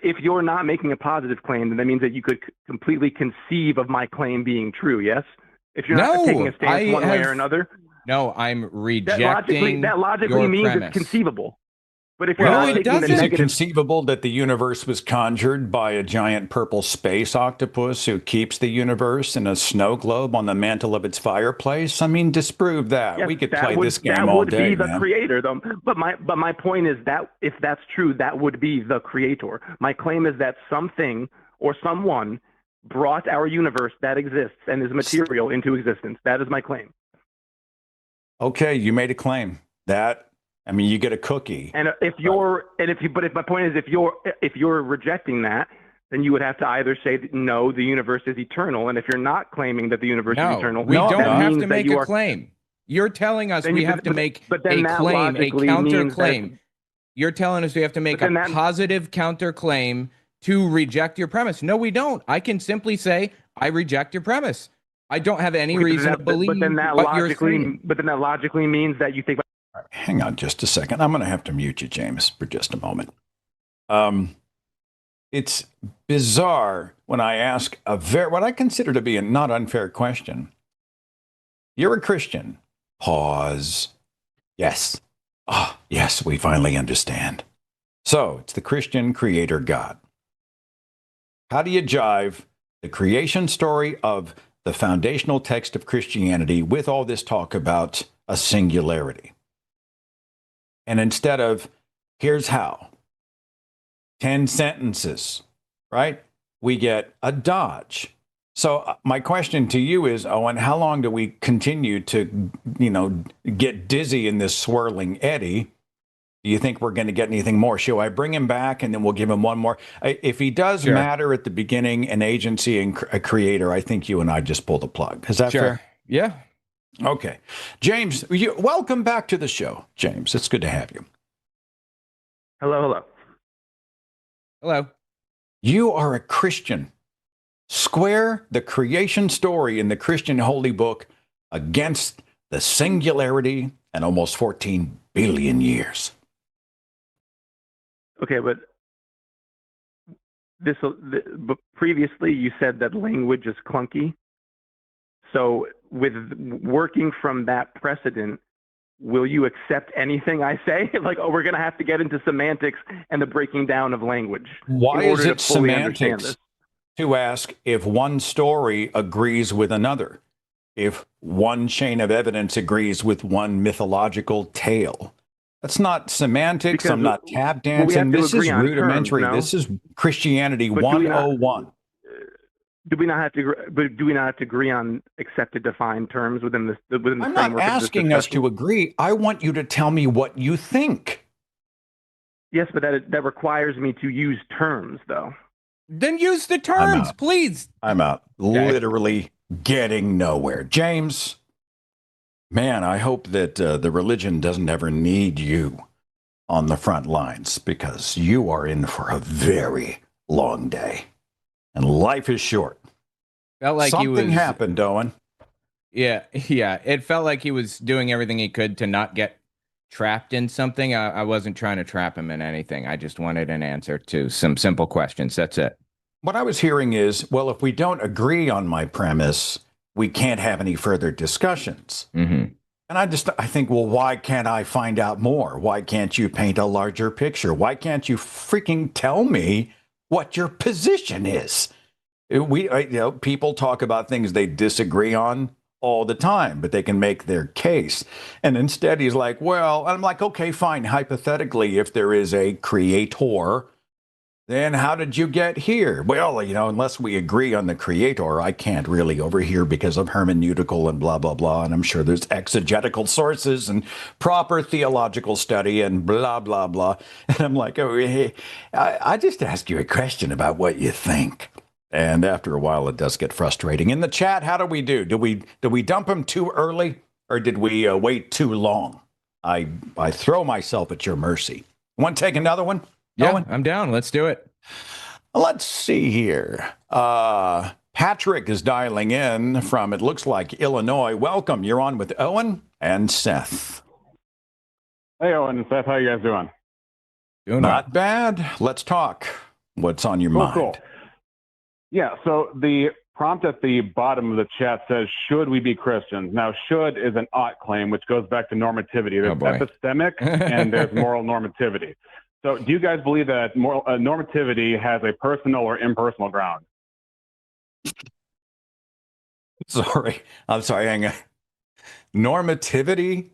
S3: if you're not making a positive claim, then that means that you could completely conceive of my claim being true, yes? If you're not taking a stance one way or another?
S2: No, I'm rejecting
S3: that logically means
S2: premise.
S3: It's conceivable. But if
S2: you're not taking
S1: is it conceivable that the universe was conjured by a giant purple space octopus who keeps the universe in a snow globe on the mantle of its fireplace? I mean, disprove that.
S3: Yes,
S1: we could play this game
S3: that
S1: all
S3: would
S1: day,
S3: be the
S1: man.
S3: creator, though. But my point is that if that's true, that would be the creator. My claim is that something or someone brought our universe that exists and is material into existence. That is my claim.
S1: Okay, you made a claim. I mean, you get a cookie.
S3: And if my point is, if you're rejecting that, then you would have to either say no, the universe is eternal, and if you're not claiming that the universe is eternal,
S2: we don't have to make a claim. You're telling us we have to make a claim, a counterclaim. You're telling us we have to make a positive counterclaim to reject your premise. No, we don't. I can simply say I reject your premise. I don't have any reason to believe what you're saying.
S3: But then that logically means that you think.
S1: Right, hang on just a second. I'm going to have to mute you, James, for just a moment. It's bizarre when I ask what I consider to be a not unfair question. You're a Christian. Pause. Yes. Ah, yes, we finally understand. So it's the Christian creator God. How do you jive the creation story of the foundational text of Christianity with all this talk about a singularity? And instead of, here's how, 10 sentences, right? We get a dodge. So my question to you is, Owen, how long do we continue to, get dizzy in this swirling eddy? Do you think we're going to get anything more? Shall I bring him back and then we'll give him one more? If he does matter at the beginning, an agency and a creator, I think you and I just pull the plug. Is that fair?
S2: Yeah.
S1: Okay. James, welcome back to the show, James. It's good to have you.
S3: Hello.
S1: You are a Christian. Square the creation story in the Christian Holy Book against the singularity and almost 14 billion years.
S3: Okay, but previously you said that language is clunky. So with working from that precedent, will you accept anything I say? Like, oh, we're going to have to get into semantics and the breaking down of language.
S1: Why is it
S3: to fully understand
S1: semantics
S3: this.
S1: to ask if one story agrees with another? If one chain of evidence agrees with one mythological tale? That's not semantics.
S3: Because
S1: I'm not tap
S3: well, we have
S1: dancing.
S3: to
S1: This is
S3: agree on terms,
S1: rudimentary.
S3: no?
S1: This is Christianity
S3: But do we not?
S1: 101.
S3: Do we not have to? But do we not have to agree on accepted defined terms within the
S1: I'm not
S3: framework of this
S1: asking us
S3: discussion?
S1: to agree. I want you to tell me what you think.
S3: Yes, but that requires me to use terms, though.
S2: Then use the
S1: I'm
S2: terms,
S1: out.
S2: please.
S1: I'm out.
S2: Okay.
S1: Literally getting nowhere. James, man, I hope that the religion doesn't ever need you on the front lines, because you are in for a very long day. And life is short.
S2: Felt like
S1: Something
S2: he was
S1: happened, Owen.
S2: Yeah, it felt like he was doing everything he could to not get trapped in something. I wasn't trying to trap him in anything. I just wanted an answer to some simple questions. That's it.
S1: What I was hearing is, well, if we don't agree on my premise, we can't have any further discussions.
S2: Mm-hmm.
S1: And I think, well, why can't I find out more? Why can't you paint a larger picture? Why can't you freaking tell me what your position is? People talk about things they disagree on all the time, but they can make their case. And instead he's like, well, I'm like, okay, fine. Hypothetically, if there is a creator, then how did you get here? Well, unless we agree on the creator, I can't really over here because of hermeneutical and blah, blah, blah. And I'm sure there's exegetical sources and proper theological study and blah, blah, blah. And I'm like, oh, hey, I just asked you a question about what you think. And after a while, it does get frustrating. In the chat, how do we do? Did we dump him too early, or did we wait too long? I throw myself at your mercy. Want to take another one?
S2: Yeah,
S1: Owen?
S2: I'm down. Let's do it.
S1: Let's see here. Patrick is dialing in from, it looks like, Illinois. Welcome. You're on with Owen and Seth.
S4: Hey, Owen and Seth. How you guys doing?
S2: Doing well.
S1: Not bad. Let's talk. What's on your mind?
S4: Cool. Yeah, so the prompt at the bottom of the chat says, should we be Christians? Now, should is an ought claim, which goes back to normativity. There's epistemic and there's moral normativity. So do you guys believe that moral normativity has a personal or impersonal ground?
S1: I'm sorry. Hang on. Normativity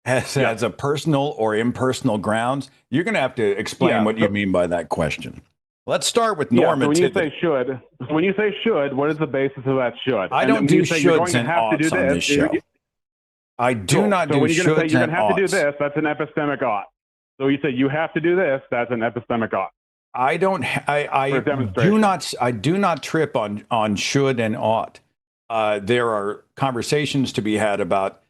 S1: has a personal or impersonal grounds. You're going to have to explain what you mean by that question. Let's start with normativity.
S4: So when you say should, what is the basis of that should?
S1: I don't do shoulds and oughts on this show. I do not do shoulds and oughts.
S4: So when you're going to say you're going to have to do this, that's an epistemic ought. So you say you have to do this, that's an epistemic ought.
S1: I do not trip on should and ought. There are conversations to be had about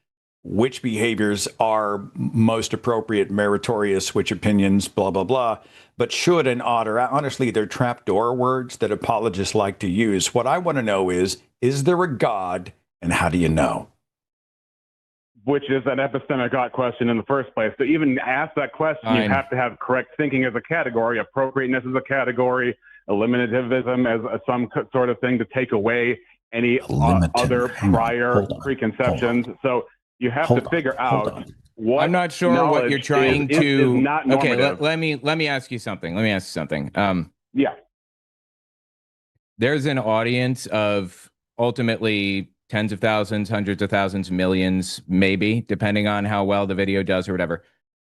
S1: which behaviors are most appropriate, meritorious, which opinions, blah, blah, blah. But should and ought are, honestly, they're trapdoor words that apologists like to use. What I want to know is there a God, and how do you know?
S4: Which is an epistemic ought question in the first place. To even ask that question, you have to have correct thinking as a category, appropriateness as a category, eliminativism as some sort of thing to take away any other prior preconceptions. So you have to figure out what.
S2: I'm not sure what you're trying to.
S4: Is not
S2: okay, let me ask you something.
S4: Yeah.
S2: There's an audience of ultimately tens of thousands, hundreds of thousands, millions, maybe, depending on how well the video does or whatever.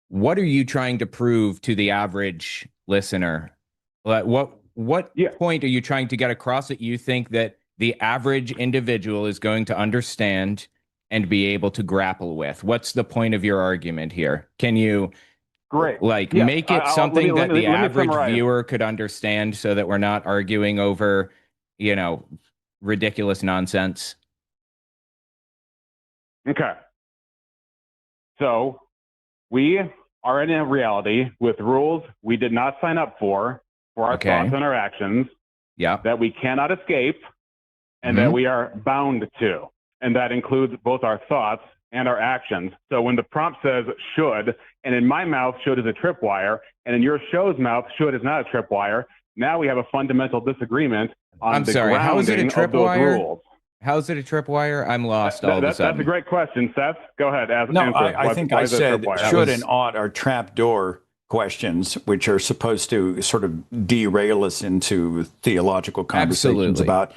S2: What are you trying to prove to the average listener? What point are you trying to get across that you think that the average individual is going to understand and be able to grapple with? What's the point of your argument here? Can you make it something that the average viewer could understand so that we're not arguing over, ridiculous nonsense?
S4: Okay. So we are in a reality with rules we did not sign up for our thoughts and our actions that we cannot escape and that we are bound to. And that includes both our thoughts and our actions. So when the prompt says should, and in my mouth, should is a tripwire, and in your show's mouth, should is not a tripwire, now we have a fundamental disagreement on the grounding of those rules.
S2: How's it a tripwire? I'm lost all of a sudden.
S4: That's a great question, Seth. Go ahead.
S1: I think I said should and ought are trapdoor questions, which are supposed to sort of derail us into theological conversations about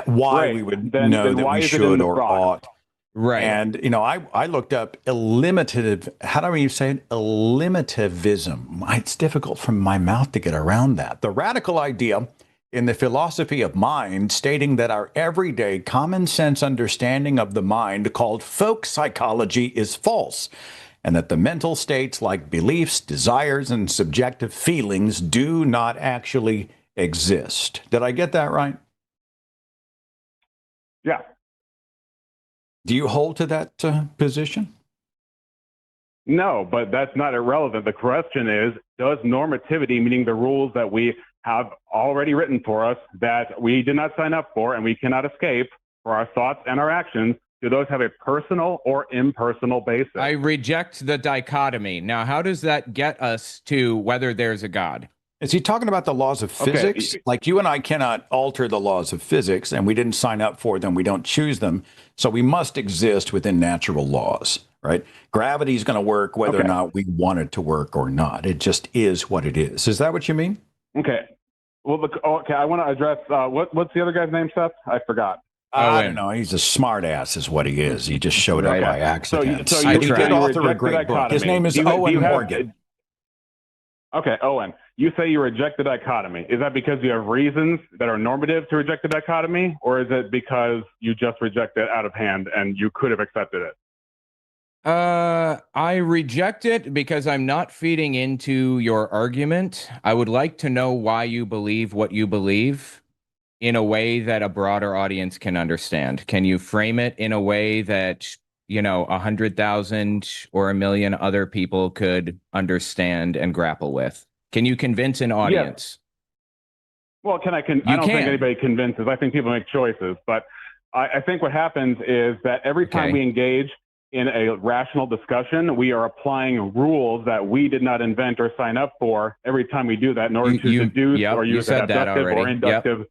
S1: why we would know that we should or ought.
S2: Right.
S1: And, you know, I looked up eliminative, how do you say it? Eliminativism. It's difficult from my mouth to get around that. The radical idea in the philosophy of mind stating that our everyday common sense understanding of the mind called folk psychology is false, and that the mental states like beliefs, desires, and subjective feelings do not actually exist. Did I get that right?
S4: Yeah.
S1: Do you hold to that position?
S4: No, but that's not irrelevant. The question is, does normativity, meaning the rules that we have already written for us that we did not sign up for and we cannot escape for our thoughts and our actions, do those have a personal or impersonal basis?
S2: I reject the dichotomy. Now, how does that get us to whether there's a God?
S1: Is he talking about the laws of physics? Okay. Like you and I cannot alter the laws of physics, and we didn't sign up for them. We don't choose them. So we must exist within natural laws, right? Gravity is going to work whether or not we want it to work or not. It just is what it is. Is that what you mean?
S4: Okay. Well, I want to address, what's the other guy's name, Seth? I forgot.
S1: I don't know. He's a smart ass is what he is. He just showed up by accident.
S4: So you did author a great book.
S1: His name is Owen Morgan.
S4: Okay, Owen, you say you reject the dichotomy. Is that because you have reasons that are normative to reject the dichotomy, or is it because you just reject it out of hand and you could have accepted it?
S2: I reject it because I'm not feeding into your argument. I would like to know why you believe what you believe in a way that a broader audience can understand. Can you frame it in a way that, you know, 100,000 or 1 million other people could understand and grapple with? Can you convince an audience?
S4: Yeah. Well, I don't think anybody convinces. I think people make choices. But I think what happens is that every time we engage in a rational discussion, we are applying rules that we did not invent or sign up for every time we do that in order to deduce or use abductive or inductive. Yep.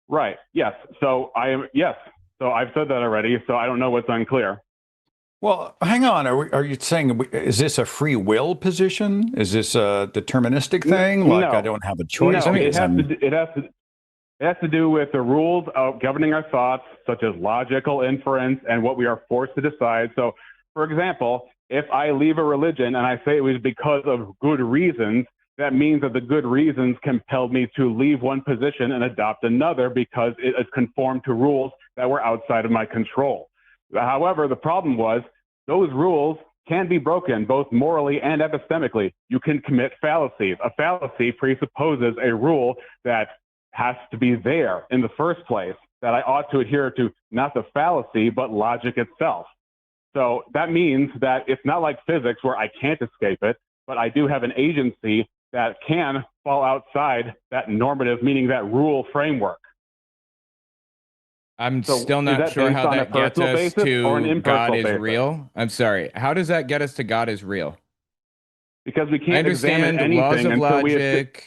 S4: Right. Yes. So So I've said that already. So I don't know what's unclear.
S1: Well, hang on. Are you saying, is this a free will position? Is this a deterministic thing? Like I don't have a choice?
S4: No, it has to do with the rules of governing our thoughts, such as logical inference and what we are forced to decide. So, for example, if I leave a religion and I say it was because of good reasons, that means that the good reasons compelled me to leave one position and adopt another because it is conformed to rules that were outside of my control. However, the problem was those rules can be broken both morally and epistemically. You can commit fallacies. A fallacy presupposes a rule that has to be there in the first place, that I ought to adhere to, not the fallacy, but logic itself. So that means that it's not like physics where I can't escape it, but I do have an agency that can fall outside that normative, meaning that rule framework.
S2: I'm still not sure how that gets us to God is real. I'm sorry. How does that get us to God is real?
S4: Because we can't examine anything
S2: laws of logic,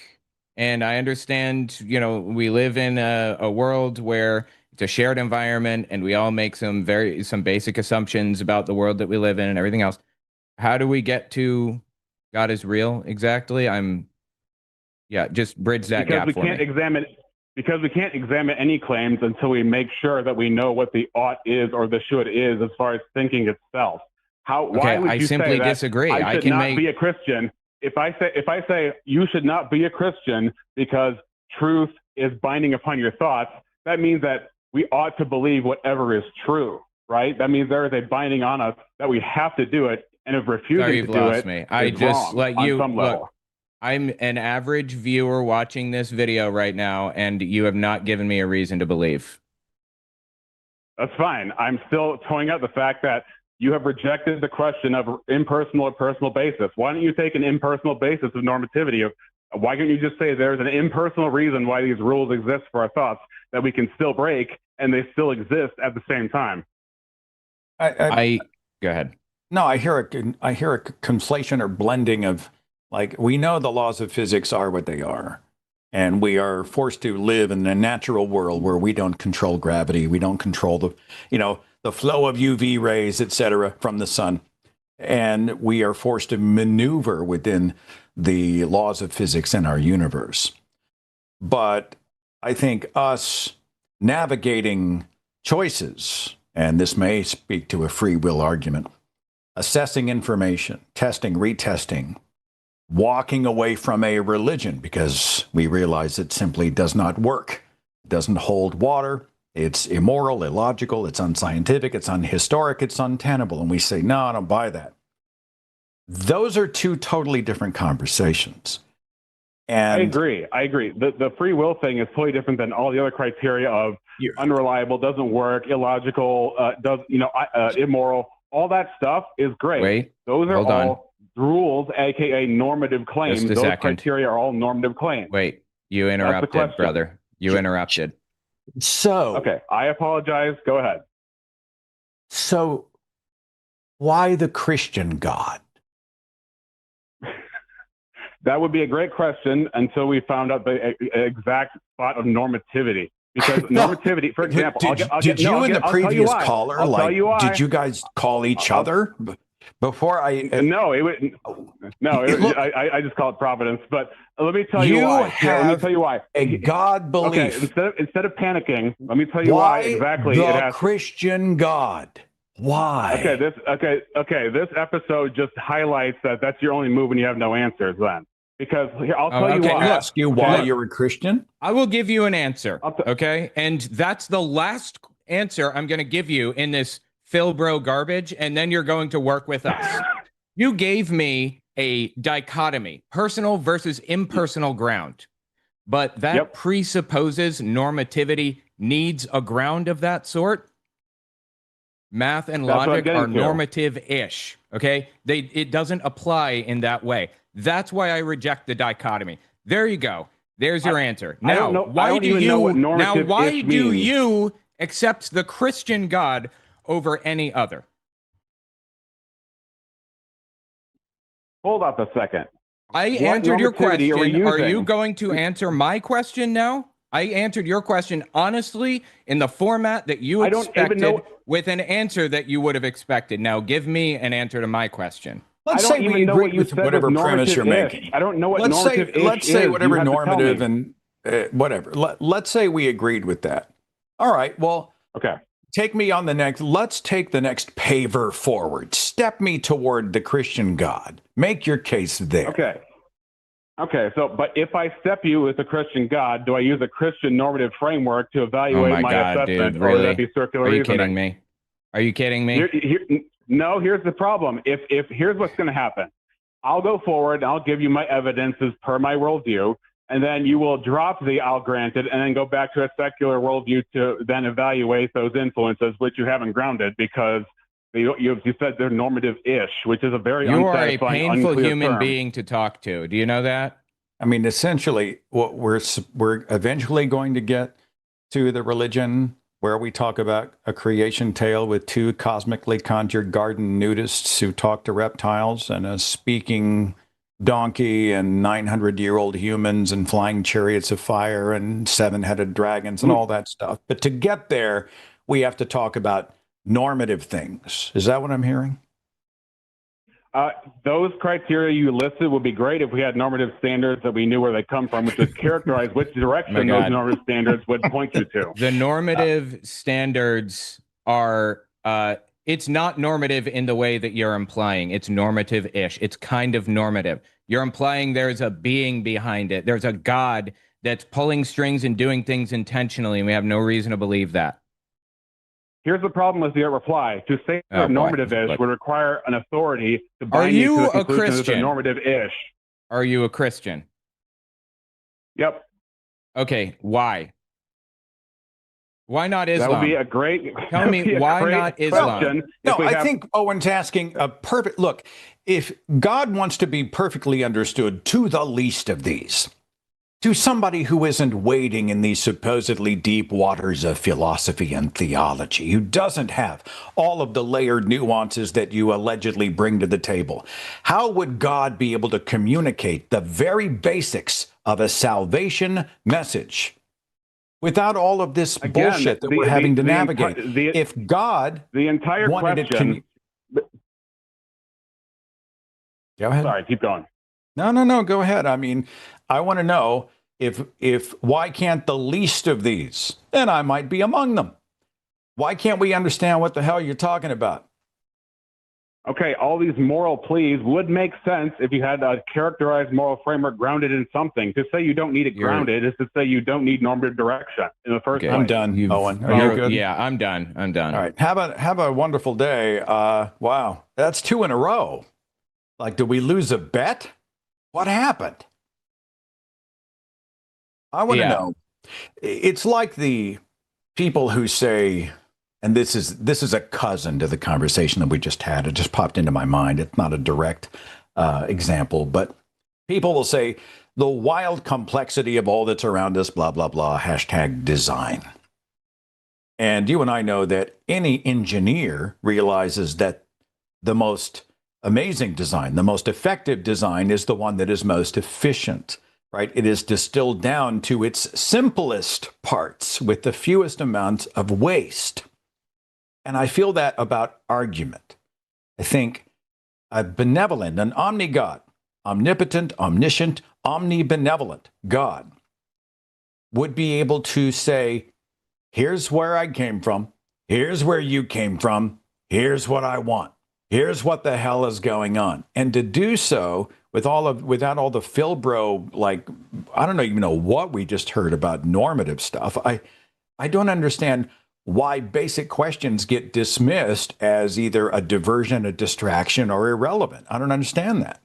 S2: and I understand, you know, we live in a world where it's a shared environment, and we all make some basic assumptions about the world that we live in and everything else. How do we get to God is real exactly? Just bridge that gap for me.
S4: Because we can't examine any claims until we make sure that we know what the ought is or the should is as far as thinking itself. Why would you
S2: simply
S4: say that
S2: disagree.
S4: I should not be a Christian? If I say you should not be a Christian because truth is binding upon your thoughts, that means that we ought to believe whatever is true, right? That means there is a binding on us that we have to do it, and if refusing to do it,
S2: I just let you look. I'm an average viewer watching this video right now, and you have not given me a reason to believe.
S4: That's fine. I'm still throwing out the fact that you have rejected the question of impersonal or personal basis. Why don't you take an impersonal basis of normativity? Why can't you just say there's an impersonal reason why these rules exist for our thoughts that we can still break and they still exist at the same time?
S2: Go ahead.
S1: No, I hear a conflation or blending of, like, we know the laws of physics are what they are. And we are forced to live in a natural world where we don't control gravity. We don't control the flow of UV rays, et cetera, from the sun. And we are forced to maneuver within the laws of physics in our universe. But I think us navigating choices, and this may speak to a free will argument, assessing information, testing, retesting, walking away from a religion because we realize it simply does not work, doesn't hold water, it's immoral, illogical, it's unscientific, it's unhistoric, it's untenable. And we say, no, I don't buy that. Those are two totally different conversations. And
S4: I agree. The free will thing is totally different than all the other criteria of unreliable, doesn't work, illogical, immoral. All that stuff is great.
S2: Wait,
S4: those are all rules, aka normative claims. Those criteria are all normative claims.
S2: Wait, you interrupted, brother. You interrupted.
S1: So
S4: okay, I apologize. Go ahead.
S1: So why the Christian God?
S4: That would be a great question until we found out the exact spot of normativity. Because normativity, for example,
S1: did you and the previous caller, did you guys call each other before I?
S4: No, I just call it providence. But let me tell you why. Let me tell you why.
S1: A God belief.
S4: Okay, instead of panicking, let me tell you why exactly.
S1: The Christian God. Why?
S4: Okay. This episode just highlights that that's your only move when you have no answers. Then. Because I'll tell you why.
S1: I'll ask you why you're a Christian.
S2: I will give you an answer. Okay. And that's the last answer I'm going to give you in this Phil Bro garbage. And then you're going to work with us. You gave me a dichotomy, personal versus impersonal ground. But that presupposes normativity needs a ground of that sort. Math and logic are normative-ish. Okay. It doesn't apply in that way. That's why I reject the dichotomy. There you go. There's your answer. Now, why do you accept the Christian God over any other?
S4: Hold up a second.
S2: I answered your question. Are you going to answer my question now? I answered your question honestly in the format that you expected with an answer that you would have expected. Now give me an answer to my question.
S1: Let's say we agree with whatever premise you're making.
S4: I don't know what normative is.
S1: Let's say whatever normative and whatever. Let's say we agreed with that. All right. Well,
S4: okay.
S1: Take me on the next. Let's take the next paver forward. Step me toward the Christian God. Make your case there.
S4: Okay. So, but if I step you with the Christian God, do I use a Christian normative framework to evaluate my assessment,
S2: dude, really?
S4: Or would that be circular reasoning?
S2: Are you kidding me?
S4: No, here's the problem. If here's what's going to happen. I'll go forward and I'll give you my evidences per my worldview, and then you will drop the I'll grant it and then go back to a secular worldview to then evaluate those influences, which you haven't grounded because you said they're normative-ish, which is a very unsatisfying,
S2: you are a painful human being to talk to. Do you know that?
S1: I mean, essentially, what we're eventually going to get to the religion where we talk about a creation tale with two cosmically conjured garden nudists who talk to reptiles and a speaking donkey and 900-year-old humans and flying chariots of fire and seven-headed dragons and all that stuff. But to get there, we have to talk about normative things. Is that what I'm hearing?
S4: Those criteria you listed would be great if we had normative standards that we knew where they come from, which would characterize which direction those normative standards would point you to.
S2: The normative standards are, it's not normative in the way that you're implying. It's normative-ish. It's kind of normative. You're implying there's a being behind it. There's a God that's pulling strings and doing things intentionally, and we have no reason to believe that.
S4: Here's the problem with your reply. To say normative-ish would require an authority to bind you to the conclusion that they're normative-ish.
S2: Are you a Christian?
S4: Yep.
S2: Okay, why? Why not Islam?
S4: That would be a great...
S2: Tell me, why not Islam?
S1: No, I think Owen's asking a perfect... Look, if God wants to be perfectly understood to the least of these, to somebody who isn't wading in these supposedly deep waters of philosophy and theology, who doesn't have all of the layered nuances that you allegedly bring to the table? How would God be able to communicate the very basics of a salvation message without all of this bullshit that we're having to navigate? If God
S4: the entire
S1: wanted
S4: question,
S1: go ahead.
S4: Sorry, keep going.
S1: No, go ahead. I mean, I want to know if why can't the least of these, and I might be among them, why can't we understand what the hell you're talking about?
S4: Okay, all these moral pleas would make sense if you had a characterized moral framework grounded in something. To say you don't need it grounded is to say you don't need normative direction in the first place.
S1: I'm done, Owen. Are you good?
S2: Yeah, I'm done. All
S1: right, have a wonderful day. Wow, that's 2 in a row. Like, did we lose a bet? What happened? I want to know. It's like the people who say, and this is a cousin to the conversation that we just had. It just popped into my mind. It's not a direct example, but people will say the wild complexity of all that's around us, blah, blah, blah, #design. And you and I know that any engineer realizes that the most amazing design, the most effective design is the one that is most efficient, right? It is distilled down to its simplest parts with the fewest amounts of waste. And I feel that about argument. I think a benevolent, an omni-God, omnipotent, omniscient, omnibenevolent God would be able to say, here's where I came from, here's where you came from, here's what I want. Here's what the hell is going on. And to do so without all the Philbro, like, I don't even know what we just heard about normative stuff. I don't understand why basic questions get dismissed as either a diversion, a distraction, or irrelevant. I don't understand that.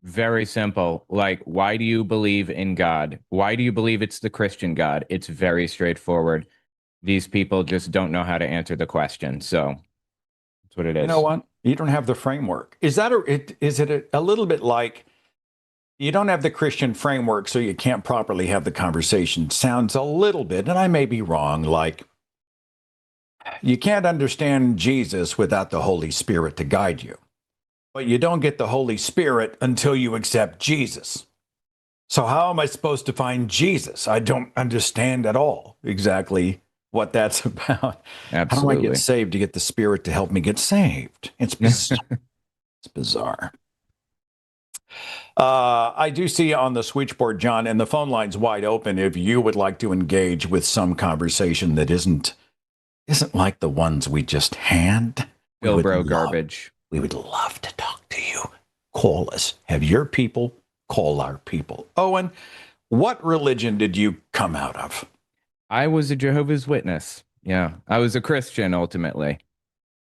S2: Very simple. Like, why do you believe in God? Why do you believe it's the Christian God? It's very straightforward. These people just don't know how to answer the question. So that's what it is.
S1: You know what? You don't have the framework. Is it a little bit like you don't have the Christian framework, so you can't properly have the conversation? Sounds a little bit, and I may be wrong, like you can't understand Jesus without the Holy Spirit to guide you. But you don't get the Holy Spirit until you accept Jesus. So how am I supposed to find Jesus? I don't understand at all exactly what that's about.
S2: Absolutely.
S1: How do I get saved to get the Spirit to help me get saved? It's bizarre. It's bizarre. I do see on the switchboard, John, and the phone line's wide open if you would like to engage with some conversation that isn't like the ones we just had.
S2: Philbro garbage.
S1: We would love to talk to you. Call us. Have your people call our people. Owen, what religion did you come out of?
S2: I was a Jehovah's Witness. Yeah, I was a Christian ultimately.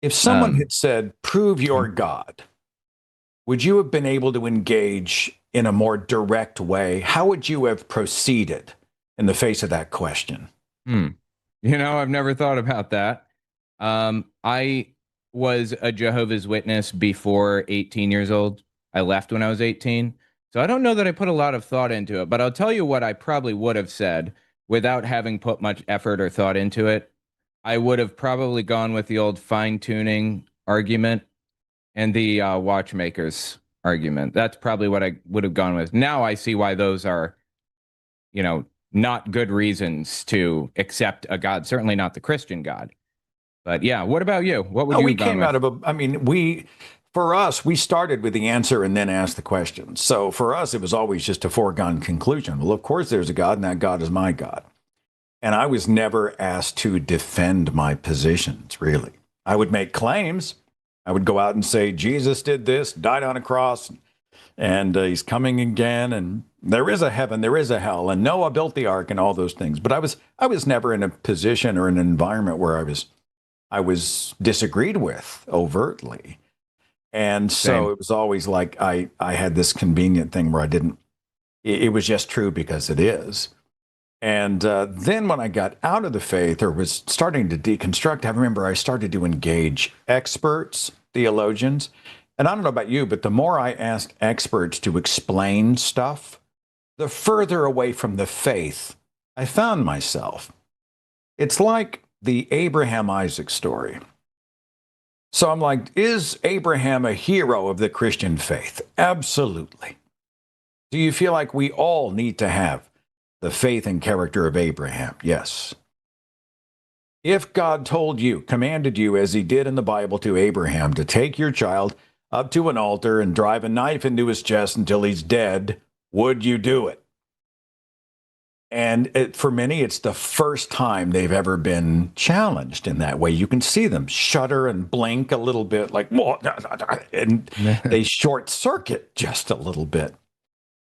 S1: If someone had said, prove your God, would you have been able to engage in a more direct way? How would you have proceeded in the face of that question?
S2: You know, I've never thought about that. I was a Jehovah's Witness before 18 years old. I left when I was 18. So I don't know that I put a lot of thought into it, but I'll tell you what I probably would have said without having put much effort or thought into it. I would have probably gone with the old fine-tuning argument and the watchmakers argument. That's probably what I would have gone with. Now I see why those are, not good reasons to accept a God, certainly not the Christian God. But yeah, what about you? What would you have gone with?
S1: For us, we started with the answer and then asked the question. So for us, it was always just a foregone conclusion. Well, of course there's a God, and that God is my God. And I was never asked to defend my positions, really. I would make claims. I would go out and say, Jesus did this, died on a cross, and he's coming again, and there is a heaven, there is a hell, and Noah built the ark and all those things. But I was never in a position or an environment where I was disagreed with overtly. And so it was always like I had this convenient thing where it was just true because it is. And then when I got out of the faith or was starting to deconstruct, I remember I started to engage experts, theologians. And I don't know about you, but the more I asked experts to explain stuff, the further away from the faith I found myself. It's like the Abraham Isaac story. So I'm like, is Abraham a hero of the Christian faith? Absolutely. Do you feel like we all need to have the faith and character of Abraham? Yes. If God told you, commanded you, as he did in the Bible to Abraham, to take your child up to an altar and drive a knife into his chest until he's dead, would you do it? And for many, it's the first time they've ever been challenged in that way. You can see them shudder and blink a little bit, like, and they short circuit just a little bit.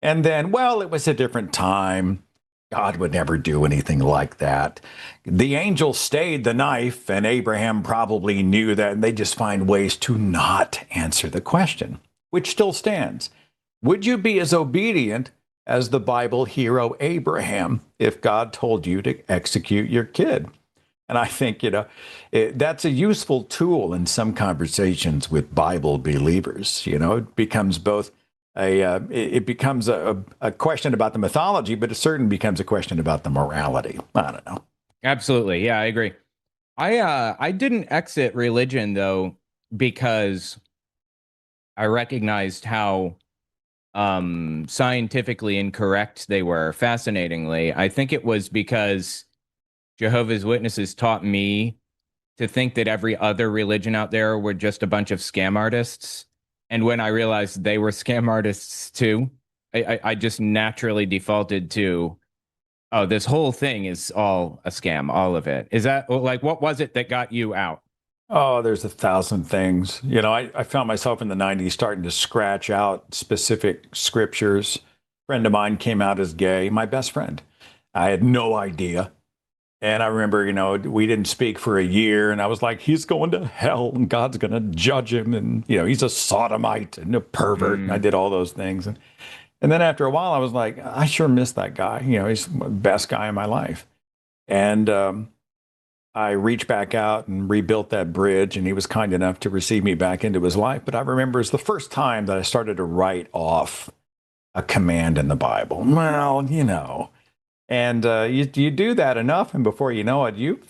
S1: And then, well, it was a different time. God would never do anything like that. The angel stayed the knife, and Abraham probably knew that, and they just find ways to not answer the question, which still stands. Would you be as obedient as the Bible hero Abraham if God told you to execute your kid? And I think, that's a useful tool in some conversations with Bible believers. It becomes both it becomes a question about the mythology, but it certainly becomes a question about the morality. I don't know.
S2: Absolutely. Yeah, I agree. I didn't exit religion, though, because I recognized how scientifically incorrect they were. Fascinatingly, I think it was because Jehovah's Witnesses taught me to think that every other religion out there were just a bunch of scam artists. And when I realized they were scam artists too, I just naturally defaulted to, oh, this whole thing is all a scam, all of it. Is that like, what was it that got you out?
S1: Oh, there's 1,000 things. I found myself in the 90s starting to scratch out specific scriptures. A friend of mine came out as gay, my best friend. I had no idea. And I remember, we didn't speak for a year, and I was like, he's going to hell, and God's going to judge him, and, he's a sodomite and a pervert, and I did all those things. And then after a while, I was like, I sure miss that guy. He's the best guy in my life. And I reached back out and rebuilt that bridge, and he was kind enough to receive me back into his life. But I remember it's the first time that I started to write off a command in the Bible. Well, and you do that enough, and before you know it, you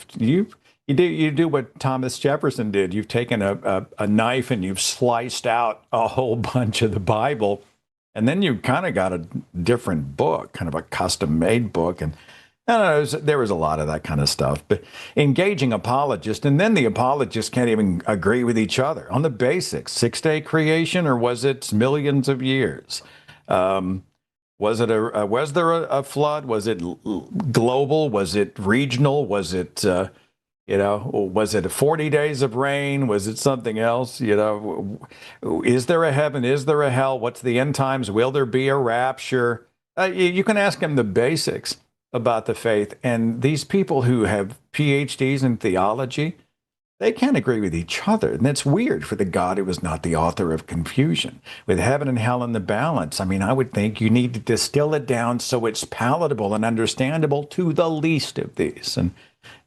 S1: do what Thomas Jefferson did. You've taken a knife and you've sliced out a whole bunch of the Bible, and then you kind of got a different book, kind of a custom-made book. And I don't know, there was a lot of that kind of stuff. But engaging apologists, and then the apologists can't even agree with each other on the basics: 6-day creation, or was it millions of years? Was there a flood? Was it global? Was it regional? Was it was it 40 days of rain? Was it something else? Is there a heaven? Is there a hell? What's the end times? Will there be a rapture? You can ask them the basics about the faith, and these people who have PhDs in theology, they can't agree with each other. And that's weird for the God who was not the author of confusion. With heaven and hell in the balance, I would think you need to distill it down so it's palatable and understandable to the least of these.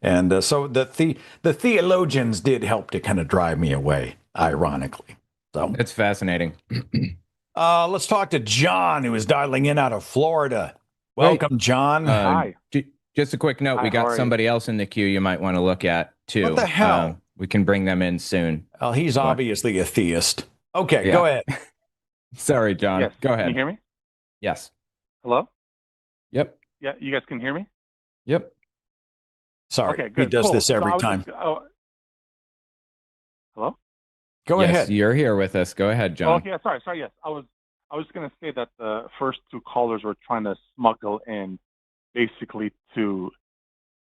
S1: And so the theologians did help to kind of drive me away, ironically. So
S2: it's fascinating.
S1: Let's talk to John, who is dialing in out of Florida. Welcome, John.
S3: Hi.
S2: Just a quick note, we got somebody else in the queue you might want to look at, too.
S1: What the hell?
S2: We can bring them in soon.
S1: Well, he's obviously a theist. Okay, yeah. Go ahead.
S2: Sorry, John.
S3: Yes.
S2: Go ahead.
S3: Can you hear me?
S2: Yes.
S3: Hello?
S2: Yep.
S3: Yeah, you guys can hear me?
S2: Yep.
S1: Sorry,
S3: okay, good.
S1: He does this every time.
S3: Hello?
S1: Go ahead.
S2: You're here with us. Go ahead, John.
S3: Oh, okay, sorry. Yes, I was going to say that the first two callers were trying to smuggle in basically to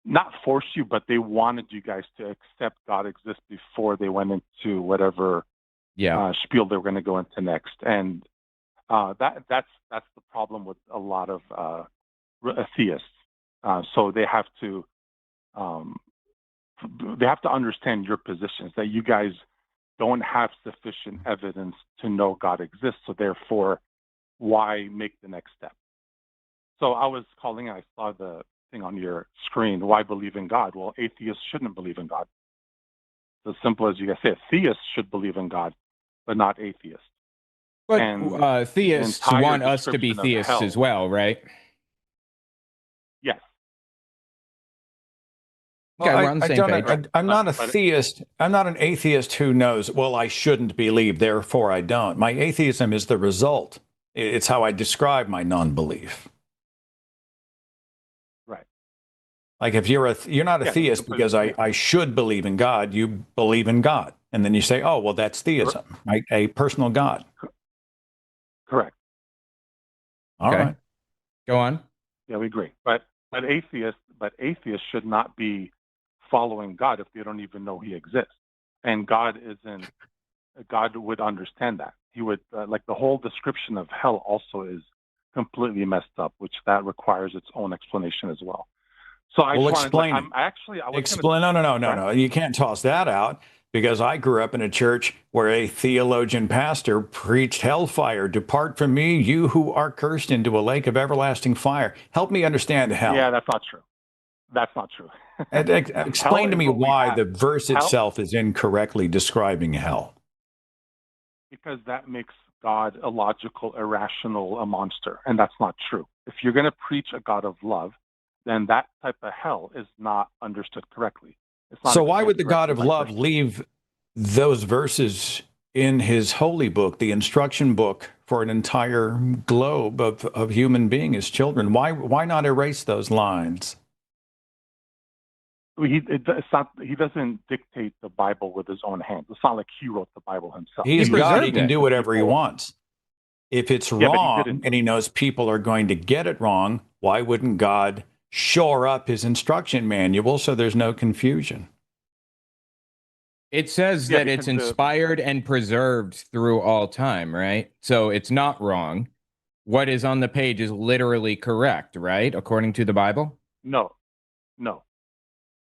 S3: not force you, but they wanted you guys to accept God exists before they went into whatever spiel they were going to go into next. And that's the problem with a lot of theists. So they have to understand your positions, that you guys don't have sufficient evidence to know God exists. So therefore, why make the next step? So I was calling, I saw the thing on your screen, why believe in God? Well, atheists shouldn't believe in God. It's as simple as you guys say, theists should believe in God, but not atheists.
S2: But theists want us to be theists as well, right?
S3: Yes.
S2: Okay, we're on the same page.
S1: I'm not a theist. I'm not an atheist who knows, well, I shouldn't believe, therefore I don't. My atheism is the result. It's how I describe my non-belief.
S3: Right.
S1: Like if you're not a theist because I should believe in God, you believe in God. And then you say, oh, well, that's theism, right? A personal God.
S3: Correct.
S1: All right.
S2: Go on.
S3: Yeah, we agree. But atheists should not be following God if they don't even know he exists. And God would understand that. He would, like the whole description of hell also is completely messed up, which that requires its own explanation as well. So I
S1: explain it. No. You can't toss that out, because I grew up in a church where a theologian pastor preached hellfire. Depart from me, you who are cursed, into a lake of everlasting fire. Help me understand hell.
S3: Yeah, that's not true. That's not true.
S1: Explain to me why the verse itself is incorrectly describing hell.
S3: Because that makes God illogical, irrational, a monster, and that's not true. If you're going to preach a God of love, then that type of hell is not understood correctly.
S1: So why would the God of love leave those verses in his holy book, the instruction book for an entire globe of human being, his children? Why not erase those lines?
S3: He doesn't dictate the Bible with his own hands. It's not like he wrote the Bible himself.
S1: He's God. He can do whatever he wants. If it's wrong and he knows people are going to get it wrong, why wouldn't God shore up his instruction manual so there's no confusion?
S2: It says that it's inspired and preserved through all time, right? So it's not wrong. What is on the page is literally correct, right? According to the Bible?
S3: No.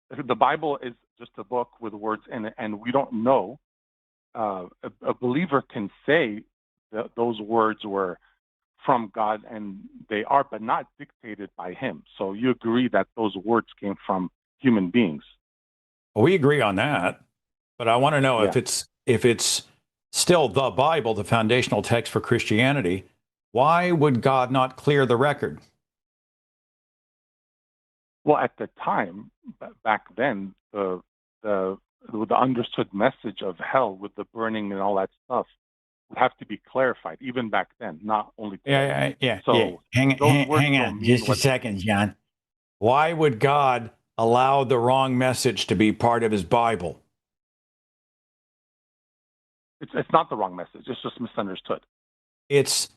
S3: The Bible is just a book with words in it, and we don't know. A believer can say that those words were from God, and they are, but not dictated by him. So you agree that those words came from human beings?
S1: Well, we agree on that, but I want to know if it's still the Bible, the foundational text for Christianity. Why would God not clear the record?
S3: Well, at the time, back then, the understood message of hell with the burning and all that stuff would have to be clarified, even back then, not only today.
S1: Yeah. Hang on just a second, John. Why would God allow the wrong message to be part of his Bible?
S3: It's not the wrong message. It's just misunderstood.
S1: It's,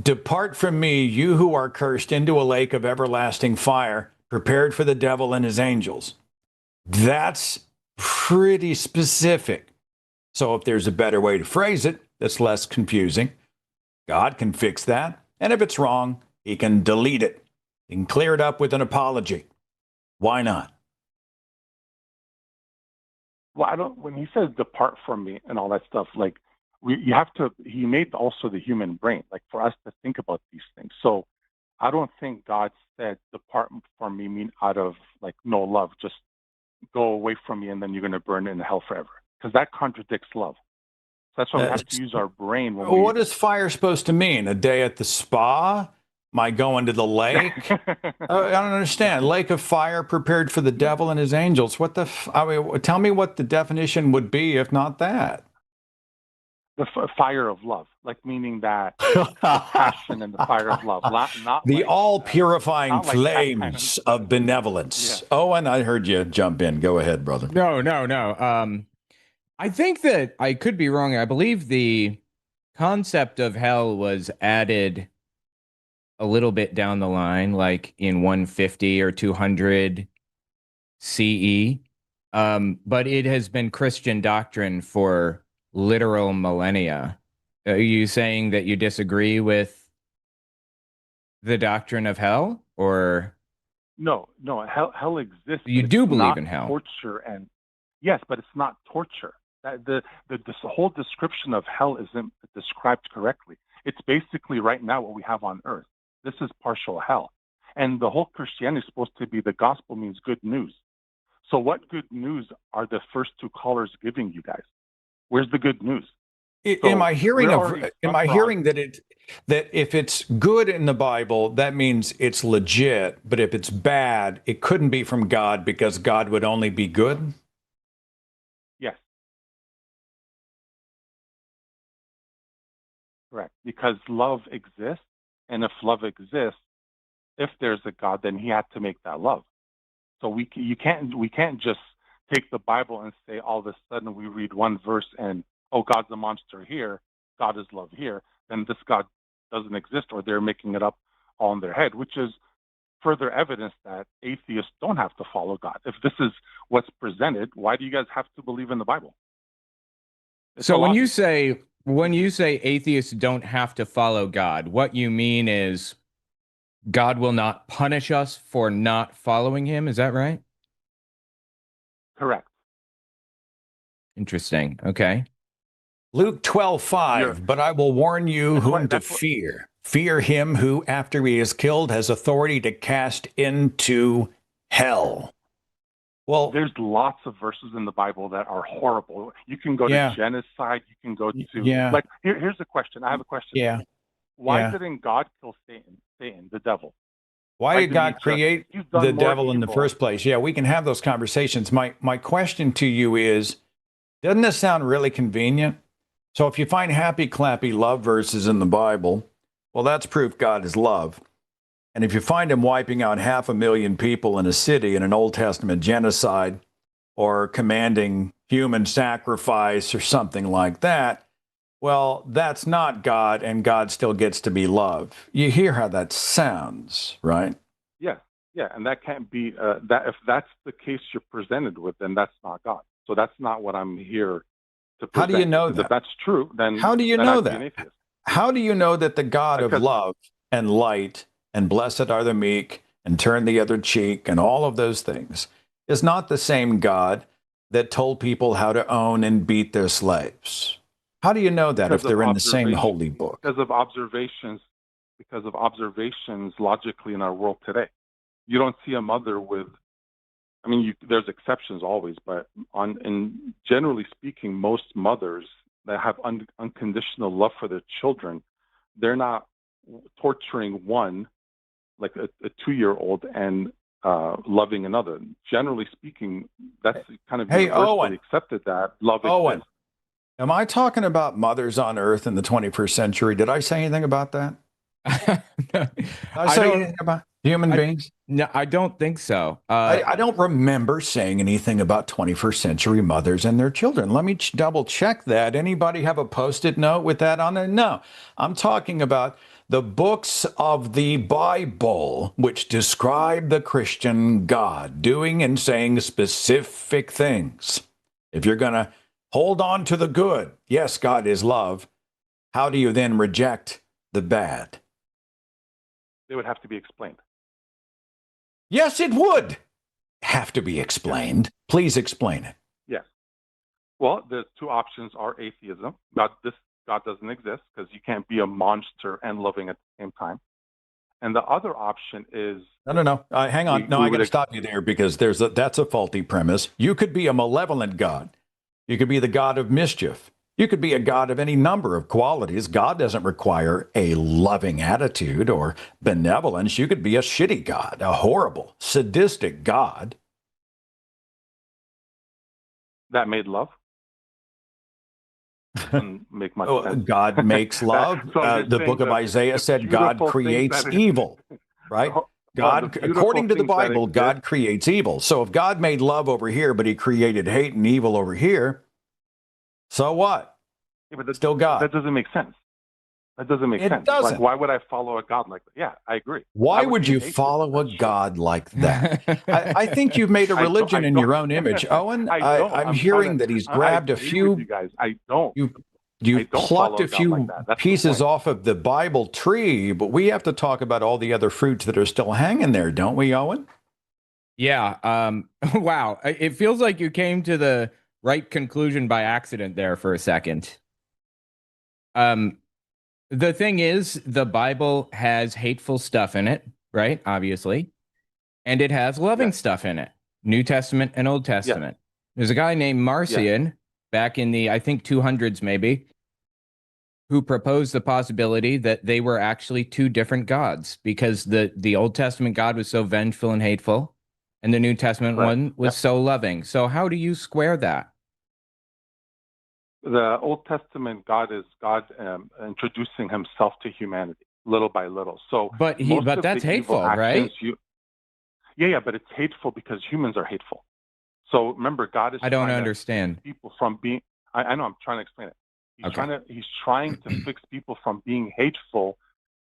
S1: depart from me, you who are cursed, into a lake of everlasting fire, prepared for the devil and his angels. That's pretty specific. So if there's a better way to phrase it that's less confusing, God can fix that. And if it's wrong, he can delete it. He can clear it up with an apology. Why not?
S3: Well, when he says depart from me and all that stuff, like he made also the human brain, like for us to think about these things. So I don't think God said depart from me mean out of like no love, just go away from me and then you're going to burn in hell forever, because that contradicts love. So that's why we have to use our brain.
S1: What is fire supposed to mean? A day at the spa? Am I going to the lake? I don't understand. Lake of fire prepared for the devil and his angels. What the? Tell me what the definition would be if not that.
S3: The fire of love, like meaning that passion and the fire of love, not
S1: the all-purifying flames of benevolence. Yeah. Owen, I heard you jump in. Go ahead, brother.
S2: No. I think that I could be wrong. I believe the concept of hell was added a little bit down the line, like in 150 or 200 CE. But it has been Christian doctrine for literal millennia. Are you saying that you disagree with the doctrine of hell, or?
S3: No, hell exists.
S2: You do believe in hell.
S3: Torture and yes, but it's not torture. The whole description of hell isn't described correctly. It's basically right now what we have on earth. This is partial hell. And the whole Christianity is supposed to be the gospel means good news. So what good news are the first two callers giving you guys? Where's the good news?
S1: Am I hearing
S4: wrong.
S1: that if it's good in the Bible, that means it's legit, but if it's bad, it couldn't be from God because God would only be good?
S5: Yes. Correct. Because love exists, and if love exists, if there's a God, then he had to make that love. So we can't just take the Bible and say all of a sudden we read one verse and, oh, God's a monster here, God is love here, then this God doesn't exist, or they're making it up all in their head, which is further evidence that atheists don't have to follow God. If this is what's presented, why do you guys have to believe in the Bible?
S2: So when you say atheists don't have to follow God, what you mean is God will not punish us for not following him. Is that right?
S5: Correct.
S2: Interesting. Okay.
S1: Luke 12:5, but I will warn you whom to fear. Fear him who, after he is killed, has authority to cast into hell. Well,
S5: there's lots of verses in the Bible that are horrible. You can go to genocide. You can go to like. Here's a question. I have a question.
S1: Yeah.
S5: Why didn't God kill Satan, the devil?
S1: Why did God create the devil in the first place? Yeah, we can have those conversations. My question to you is, doesn't this sound really convenient? So if you find happy, clappy love verses in the Bible, well, that's proof God is love. And if you find him wiping out 500,000 people in a city in an Old Testament genocide, or commanding human sacrifice or something like that, well, that's not God, and God still gets to be love. You hear how that sounds, right?
S5: Yeah, and that can't be that. If that's the case you're presented with, then that's not God. So that's not what I'm here to present.
S1: How do you know that?
S5: If that's true, then
S1: how do you know that? How do you know that the God of love and light and blessed are the meek and turn the other cheek and all of those things is not the same God that told people how to own and beat their slaves? How do you know that if they're in the same holy book?
S5: Because of observations logically in our world today. You don't see a mother with, I mean, there's exceptions always, but generally speaking, most mothers that have unconditional love for their children, they're not torturing one, like a 2-year-old, and loving another. Generally speaking, that's kind of universally accepted that love exists.
S1: Am I talking about mothers on earth in the 21st century? Did I say anything about that? Did I say anything about human beings?
S2: No, I don't think so.
S1: I don't remember saying anything about 21st century mothers and their children. Let me double check that. Anybody have a Post-it note with that on it? No, I'm talking about the books of the Bible, which describe the Christian God doing and saying specific things. If you're going to hold on to the good, yes, God is love, how do you then reject the bad?
S5: They would have to be explained.
S1: Yes, it would have to be explained. Please explain it.
S5: Yes. Well, the two options are atheism. God doesn't exist because you can't be a monster and loving at the same time. And the other option is...
S1: No. Hang on. I got to stop you there because that's a faulty premise. You could be a malevolent God. You could be the God of mischief. You could be a God of any number of qualities. God doesn't require a loving attitude or benevolence. You could be a shitty God, a horrible, sadistic God.
S5: That made love? Doesn't make much sense.
S1: God makes love. The book of Isaiah said God creates evil, right? God, according to the Bible, God creates evil. So if God made love over here, but he created hate and evil over here, so what?
S5: Yeah, but
S1: still God.
S5: That doesn't make sense. That doesn't make sense.
S1: Doesn't.
S5: Like, why would I follow a God like that? Yeah, I agree.
S1: Why would you follow a God like that? I think you've made a religion in your own image, Owen. I'm hearing that he's grabbed a few.
S5: You guys, I don't.
S1: You plucked a few pieces off of the Bible tree, but we have to talk about all the other fruits that are still hanging there, don't we, Owen?
S2: Yeah. Wow. It feels like you came to the right conclusion by accident there for a second. The thing is, the Bible has hateful stuff in it, right? Obviously. And it has loving stuff in it. New Testament and Old Testament. There's a guy named Marcion back in the, I think, 200s maybe. who proposed the possibility that they were actually two different gods, because the Old Testament God was so vengeful and hateful, and the New Testament one was so loving. So how do you square that?
S5: The Old Testament God is God introducing himself to humanity little by little. So,
S2: but that's hateful, right?
S5: But it's hateful because humans are hateful. So remember, God is.
S2: I don't understand
S5: people from being. I know. I'm trying to explain it. He's trying to fix people from being hateful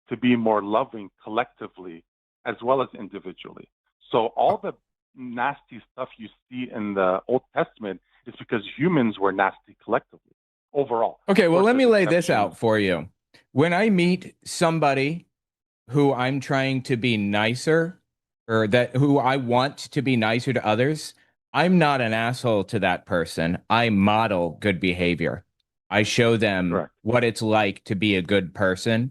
S5: to be more loving collectively as well as individually. So all the nasty stuff you see in the Old Testament is because humans were nasty collectively overall.
S2: Okay, well, let me lay this out for you. When I meet somebody who I'm trying to be nicer, or who I want to be nicer to others, I'm not an asshole to that person. I model good behavior. I show them what it's like to be a good person.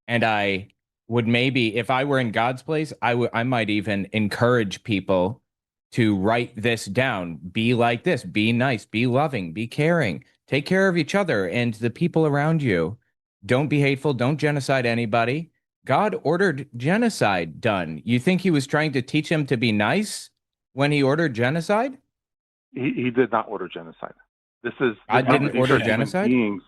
S2: And I would maybe, if I were in God's place, I might even encourage people to write this down. Be like this, be nice, be loving, be caring, take care of each other and the people around you. Don't be hateful, don't genocide anybody. God ordered genocide done. You think he was trying to teach him to be nice when he ordered genocide?
S5: He did not order genocide.
S2: I didn't order genocide?
S5: Beings.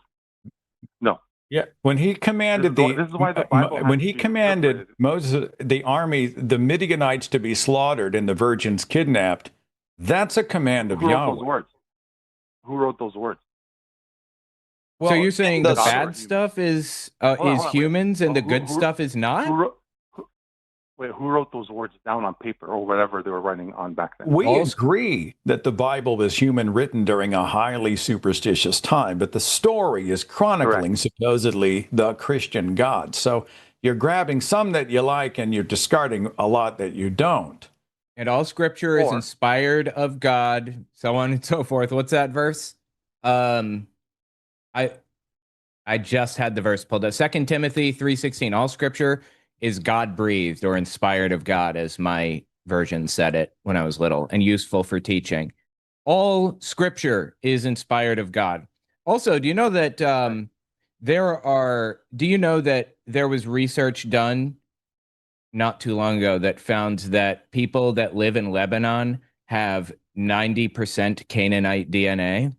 S5: No.
S1: Yeah, when he commanded
S5: this is why the Bible
S1: when he commanded Moses, the army, the Midianites to be slaughtered and the virgins kidnapped, that's a command of Yahweh.
S5: Those words? Who wrote those words?
S2: Well, so you're saying the bad stuff is humans and the good stuff is not?
S5: Who wrote those words down on paper or whatever they were writing on back then?
S1: We agree that the Bible was human written during a highly superstitious time, but the story is chronicling supposedly the Christian God. So you're grabbing some that you like and you're discarding a lot that you don't.
S2: And all scripture is inspired of God, so on and so forth. What's that verse? I just had the verse pulled up. 2 Timothy 3:16. All scripture is God-breathed or inspired of God, as my version said it when I was little, and useful for teaching. All scripture is inspired of God. Also, do you know that there was research done not too long ago that found that people that live in Lebanon have 90% Canaanite DNA,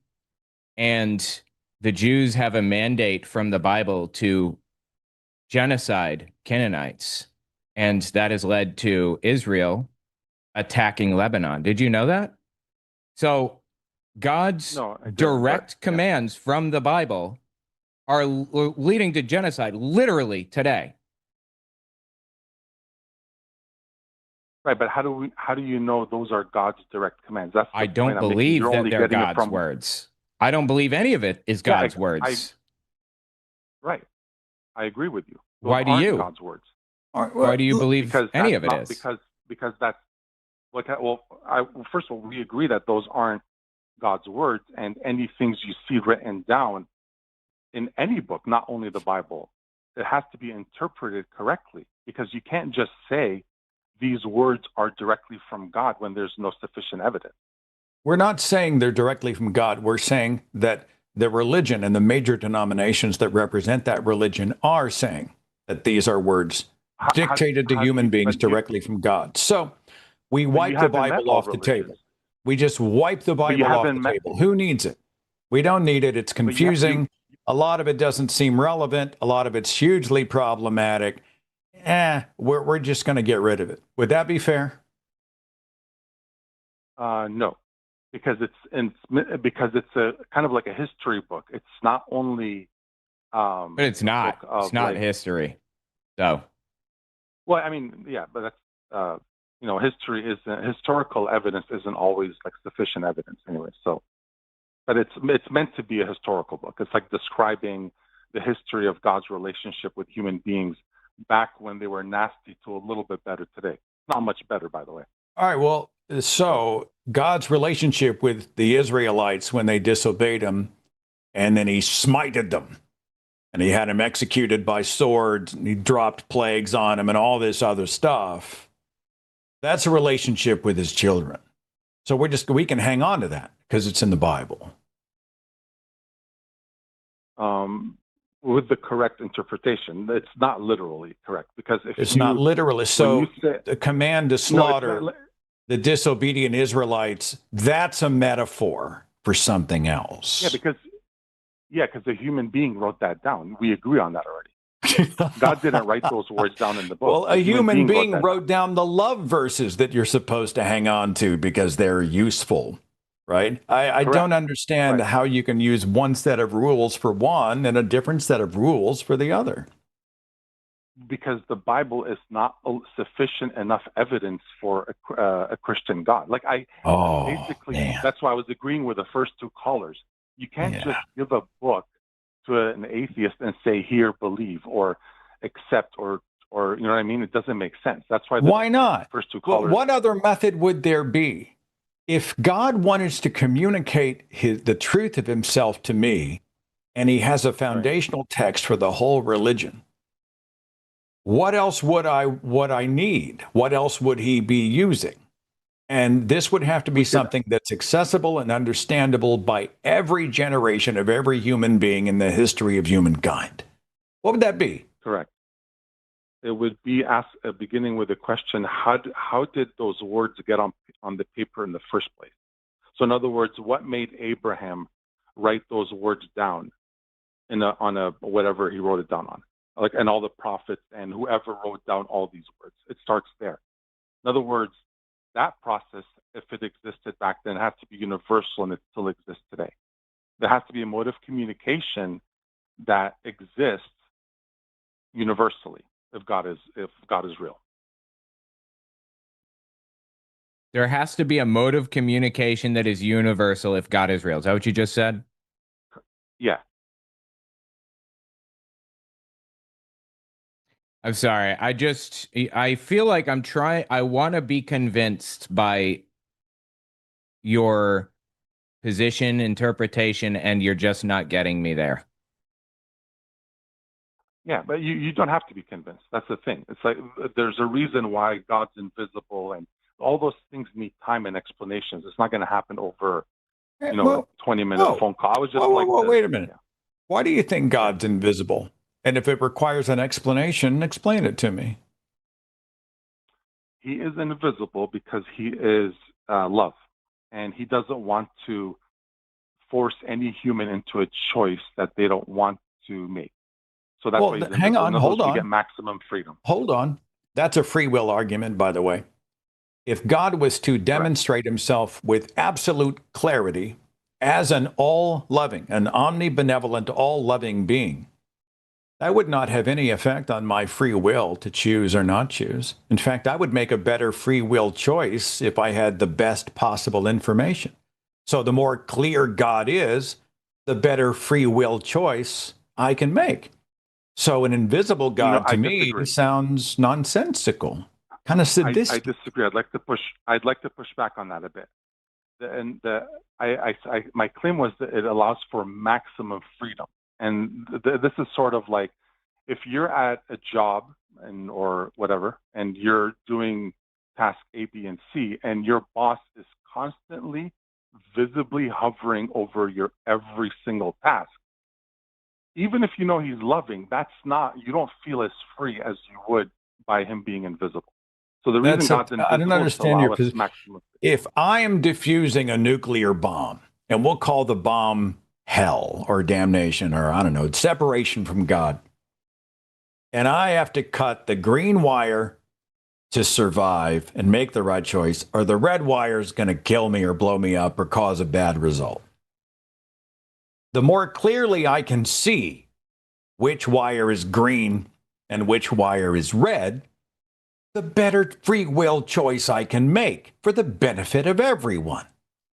S2: and the Jews have a mandate from the Bible to genocide Canaanites, and that has led to Israel attacking Lebanon. Did you know that? So God's direct commands from the Bible are leading to genocide literally today.
S5: Right, but how do you know those are God's direct commands?
S2: I don't believe that they're God's words. I don't believe any of it is God's words.
S5: Right. I agree with you. Those
S2: Why do you?
S5: God's words.
S2: Why do you believe any of it is?
S5: Because that's first of all, we agree that those aren't God's words, and any things you see written down in any book, not only the Bible, it has to be interpreted correctly, because you can't just say these words are directly from God when there's no sufficient evidence.
S1: We're not saying they're directly from God. We're saying that the religion and the major denominations that represent that religion are saying that these are words dictated to human beings directly from God. So we wipe the Bible off the table. We just wipe the Bible off the table. Who needs it? We don't need it. It's confusing. A lot of it doesn't seem relevant. A lot of it's hugely problematic. We're just going to get rid of it. Would that be fair?
S5: No, because it's a kind of like a history book. It's not only.
S2: But it's not. It's not history. So.
S5: Well, I mean, yeah, but that's history isn't historical evidence isn't always like sufficient evidence anyway. So, but it's meant to be a historical book. It's like describing the history of God's relationship with human beings back when they were nasty to a little bit better today. Not much better, by the way.
S1: All right. Well, so God's relationship with the Israelites when they disobeyed him, and then he smited them, and he had them executed by swords, and he dropped plagues on them and all this other stuff. That's a relationship with his children. So we can hang on to that because it's in the Bible.
S5: with the correct interpretation. It's not literally correct, because if
S1: it's not literally. So the command to slaughter the disobedient Israelites, that's a metaphor for something else.
S5: Yeah, because a human being wrote that down. We agree on that already. God didn't write those words down in the book.
S1: Well, a human being wrote down the love verses that you're supposed to hang on to because they're useful, right? I don't understand how you can use one set of rules for one and a different set of rules for the other.
S5: Because the Bible is not sufficient enough evidence for a Christian God. Like that's why I was agreeing with the first two callers. You can't just give a book to an atheist and say, here, believe, or accept, or you know what I mean? It doesn't make sense. That's why.
S1: Why not?
S5: First two callers.
S1: What other method would there be? If God wanted to communicate the truth of himself to me, and he has a foundational text for the whole religion, what else would I need? What else would he be using? And this would have to be something that's accessible and understandable by every generation of every human being in the history of humankind. What would that be?
S5: Correct. It would be beginning with the question, how did those words get on the paper in the first place? So in other words, what made Abraham write those words down on a whatever he wrote it down on? And all the prophets and whoever wrote down all these words. It starts there. In other words, that process, if it existed back then, has to be universal, and it still exists today. There has to be a mode of communication that exists universally if God is real.
S2: There has to be a mode of communication that is universal if God is real. Is that what you just said?
S5: Yeah.
S2: I'm sorry. I feel like I want to be convinced by your position, interpretation, and you're just not getting me there.
S5: Yeah, but you don't have to be convinced. That's the thing. It's like there's a reason why God's invisible, and all those things need time and explanations. It's not going to happen over, a 20-minute phone call. I was just
S1: wait a minute. Yeah. Why do you think God's invisible? And if it requires an explanation, explain it to me.
S5: He is invisible because he is love, and he doesn't want to force any human into a choice that they don't want to make. So that's why he's invisible.
S1: Hang on, hold on.
S5: You get maximum freedom.
S1: Hold on. That's a free will argument, by the way. If God was to demonstrate himself with absolute clarity as an all-loving, an omnibenevolent, all-loving being, that would not have any effect on my free will to choose or not choose. In fact, I would make a better free will choice if I had the best possible information. So the more clear God is, the better free will choice I can make. So an invisible God to me sounds nonsensical, kind of sadistic.
S5: I disagree. I'd like to push back on that a bit. My claim was that it allows for maximum freedom. And this is sort of like if you're at a job or whatever, and you're doing task A, B, and C, and your boss is constantly visibly hovering over your every single task. Even if you know he's loving, you don't feel as free as you would by him being invisible. So the reason God's invisible,
S1: I don't understand your position. If I am diffusing a nuclear bomb, and we'll call the bomb hell or damnation or, I don't know, separation from God, and I have to cut the green wire to survive and make the right choice, or the red wire is going to kill me or blow me up or cause a bad result. The more clearly I can see which wire is green and which wire is red, the better free will choice I can make for the benefit of everyone.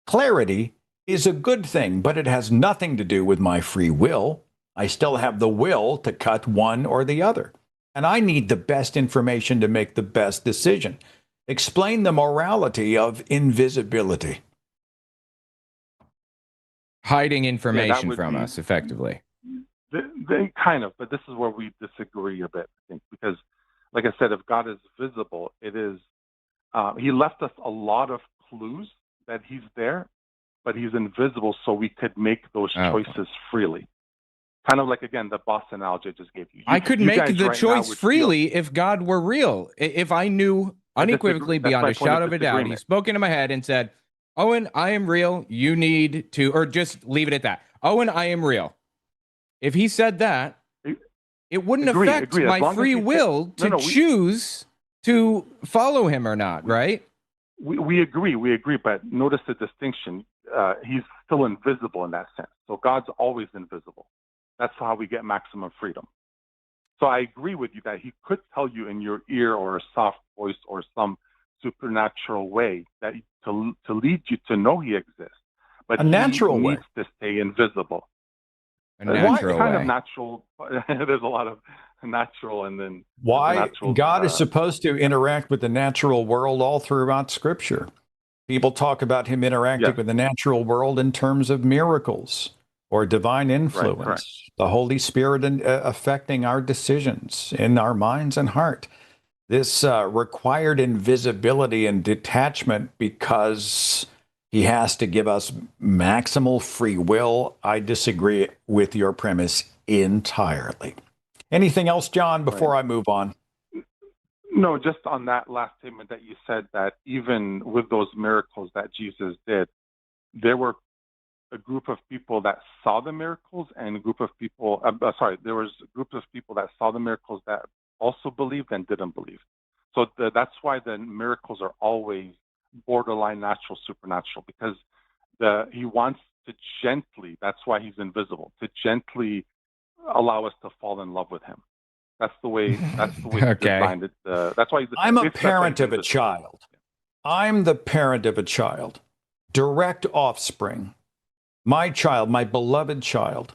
S1: Clarity is a good thing, but it has nothing to do with my free will. I still have the will to cut one or the other. And I need the best information to make the best decision. Explain the morality of invisibility.
S2: Hiding information from us, effectively.
S5: Kind of, but this is where we disagree a bit, I think, because, like I said, if God is visible, it is. He left us a lot of clues that he's there, but he's invisible, so we could make those choices freely. kind of like, again, the bus analogy I just gave you.
S2: I could make the choice freely if God were real. If I knew unequivocally beyond a shadow of a doubt, he spoke into my head and said, Owen, I am real. You need to, or just leave it at that. Owen, I am real. If he said that, it wouldn't affect my free will to choose to follow him or not, right?
S5: We agree, but notice the distinction. He's still invisible in that sense. So God's always invisible. That's how we get maximum freedom. So I agree with you that he could tell you in your ear or a soft voice or some supernatural way that to lead you to know he exists. But
S1: a natural
S5: he
S1: way
S5: needs to stay invisible.
S2: A natural
S5: kind
S2: way.
S5: of natural. There's a lot of natural and then
S1: why God is supposed to interact with the natural world all throughout Scripture. People talk about him interacting with the natural world in terms of miracles or divine influence, the Holy Spirit affecting our decisions in our minds and heart. This required invisibility and detachment because he has to give us maximal free will. I disagree with your premise entirely. Anything else, John, before I move on?
S5: No, just on that last statement that you said, that even with those miracles that Jesus did, there were a group of people that saw the miracles and a group of people, there was a group of people that saw the miracles that also believed and didn't believe. So that's why the miracles are always borderline natural, supernatural, because he wants to gently, that's why he's invisible, to gently allow us to fall in love with him. That's the way he designed it. That's why
S1: I'm a parent of a child. I'm the parent of a child. Direct offspring. My child, my beloved child.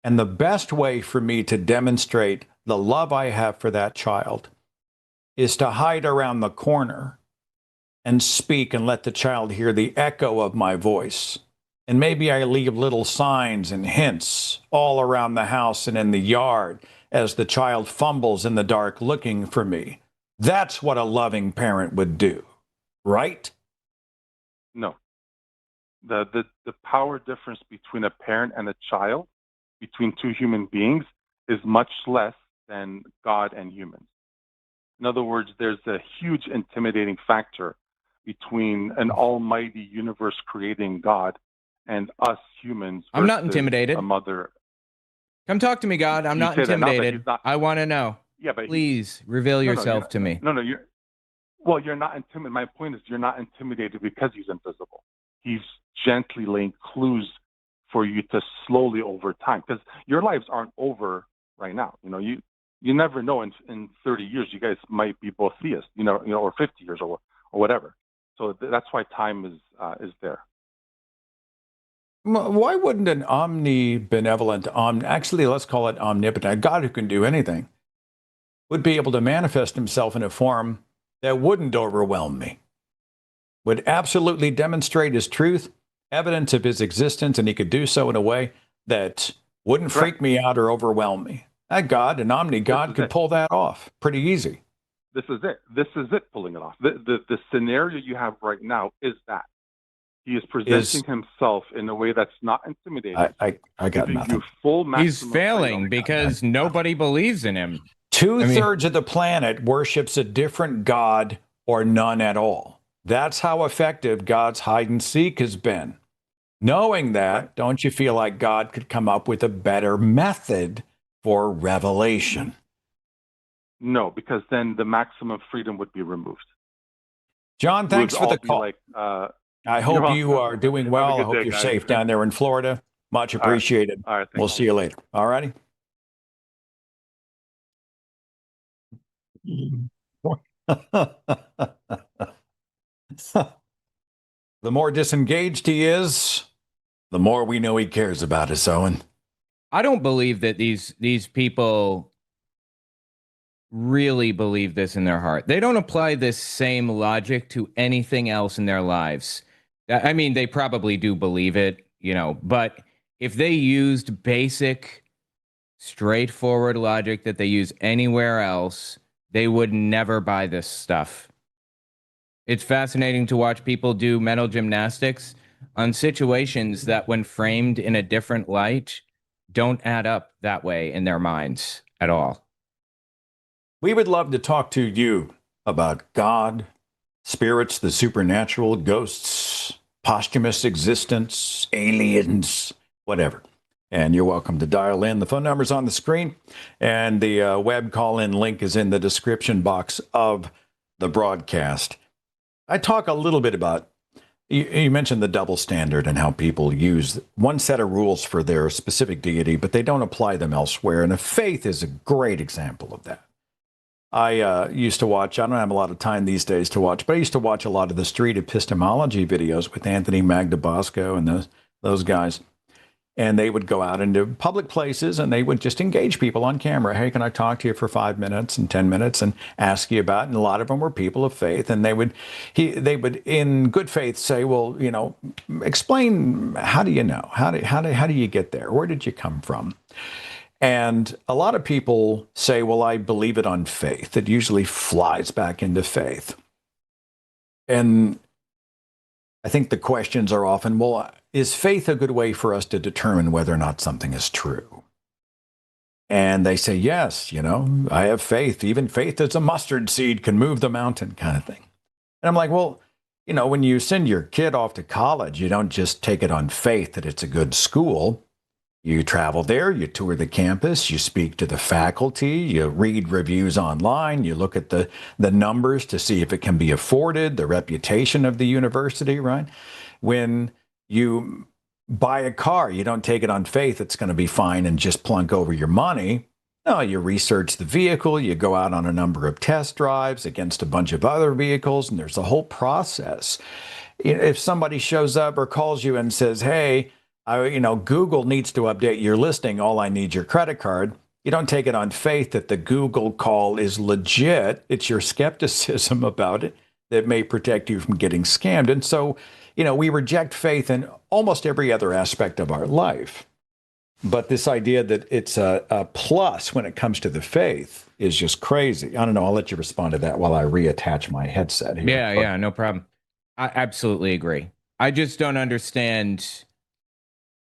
S1: And the best way for me to demonstrate the love I have for that child is to hide around the corner and speak and let the child hear the echo of my voice. And maybe I leave little signs and hints all around the house and in the yard as the child fumbles in the dark looking for me. That's what a loving parent would do, right?
S5: No. The power difference between a parent and a child, between two human beings, is much less than God and humans. In other words, there's a huge intimidating factor between an almighty universe creating God and us humans.
S2: I'm not intimidated.
S5: A mother.
S2: Come talk to me, God. I'm not intimidated. I want to know.
S5: Yeah, but
S2: please reveal yourself to me.
S5: No, you're not intimidated. My point is, you're not intimidated because he's invisible. He's gently laying clues for you to slowly over time, because your lives aren't over right now. You never know. In 30 years, you guys might be both theists, or 50 years or whatever. So that's why time is there.
S1: Why wouldn't an omnibenevolent, actually let's call it omnipotent, a God who can do anything, would be able to manifest himself in a form that wouldn't overwhelm me, would absolutely demonstrate his truth, evidence of his existence, and he could do so in a way that wouldn't freak me out or overwhelm me. That God, an omni-God, could pull that off pretty easy.
S5: This is it, pulling it off. The scenario you have right now is that he is presenting himself in a way that's not intimidating.
S1: I got nothing.
S2: He's failing because nobody believes in him.
S1: Two-thirds of the planet worships a different God or none at all. That's how effective God's hide and seek has been. Knowing that, don't you feel like God could come up with a better method for revelation?
S5: No, because then the maximum freedom would be removed.
S1: John, thanks for the call. I hope you are doing well. I hope you're safe down there in Florida. Much appreciated.
S5: All right,
S1: we'll see you later. All righty. The more disengaged he is, the more we know he cares about us, Owen.
S2: I don't believe that these people really believe this in their heart. They don't apply this same logic to anything else in their lives. I mean, they probably do believe it, but if they used basic, straightforward logic that they use anywhere else, they would never buy this stuff. It's fascinating to watch people do mental gymnastics on situations that, when framed in a different light, don't add up that way in their minds at all.
S1: We would love to talk to you about God, spirits, the supernatural, ghosts, posthumous existence, aliens, whatever. And you're welcome to dial in. The phone number's on the screen, and the web call-in link is in the description box of the broadcast. I talk a little bit about, you mentioned the double standard and how people use one set of rules for their specific deity, but they don't apply them elsewhere. And a faith is a great example of that. I used to watch, I don't have a lot of time these days to watch, but I used to watch a lot of the street epistemology videos with Anthony Magdabosco and those guys. And they would go out into public places and they would just engage people on camera. Hey, can I talk to you for 5 minutes and 10 minutes and ask you about it? And a lot of them were people of faith. And they would in good faith say, well, you know, explain, how do you know? How do you get there? Where did you come from? And a lot of people say, well, I believe it on faith. It usually flies back into faith. And I think the questions are often, well, is faith a good way for us to determine whether or not something is true? And they say, yes, you know, I have faith. Even faith as a mustard seed can move the mountain, kind of thing. And I'm like, well, you know, when you send your kid off to college, you don't just take it on faith that it's a good school. You travel there, you tour the campus, you speak to the faculty, you read reviews online, you look at the numbers to see if it can be afforded, the reputation of the university, right? When you buy a car, you don't take it on faith it's going to be fine and just plunk over your money. No, you research the vehicle, you go out on a number of test drives against a bunch of other vehicles, and there's a whole process. If somebody shows up or calls you and says, hey, Google needs to update your listing, all I need your credit card. You don't take it on faith that the Google call is legit. It's your skepticism about it that may protect you from getting scammed. And so, we reject faith in almost every other aspect of our life. But this idea that it's a plus when it comes to the faith is just crazy. I don't know. I'll let you respond to that while I reattach my headset here.
S2: Yeah, no problem. I absolutely agree. I just don't understand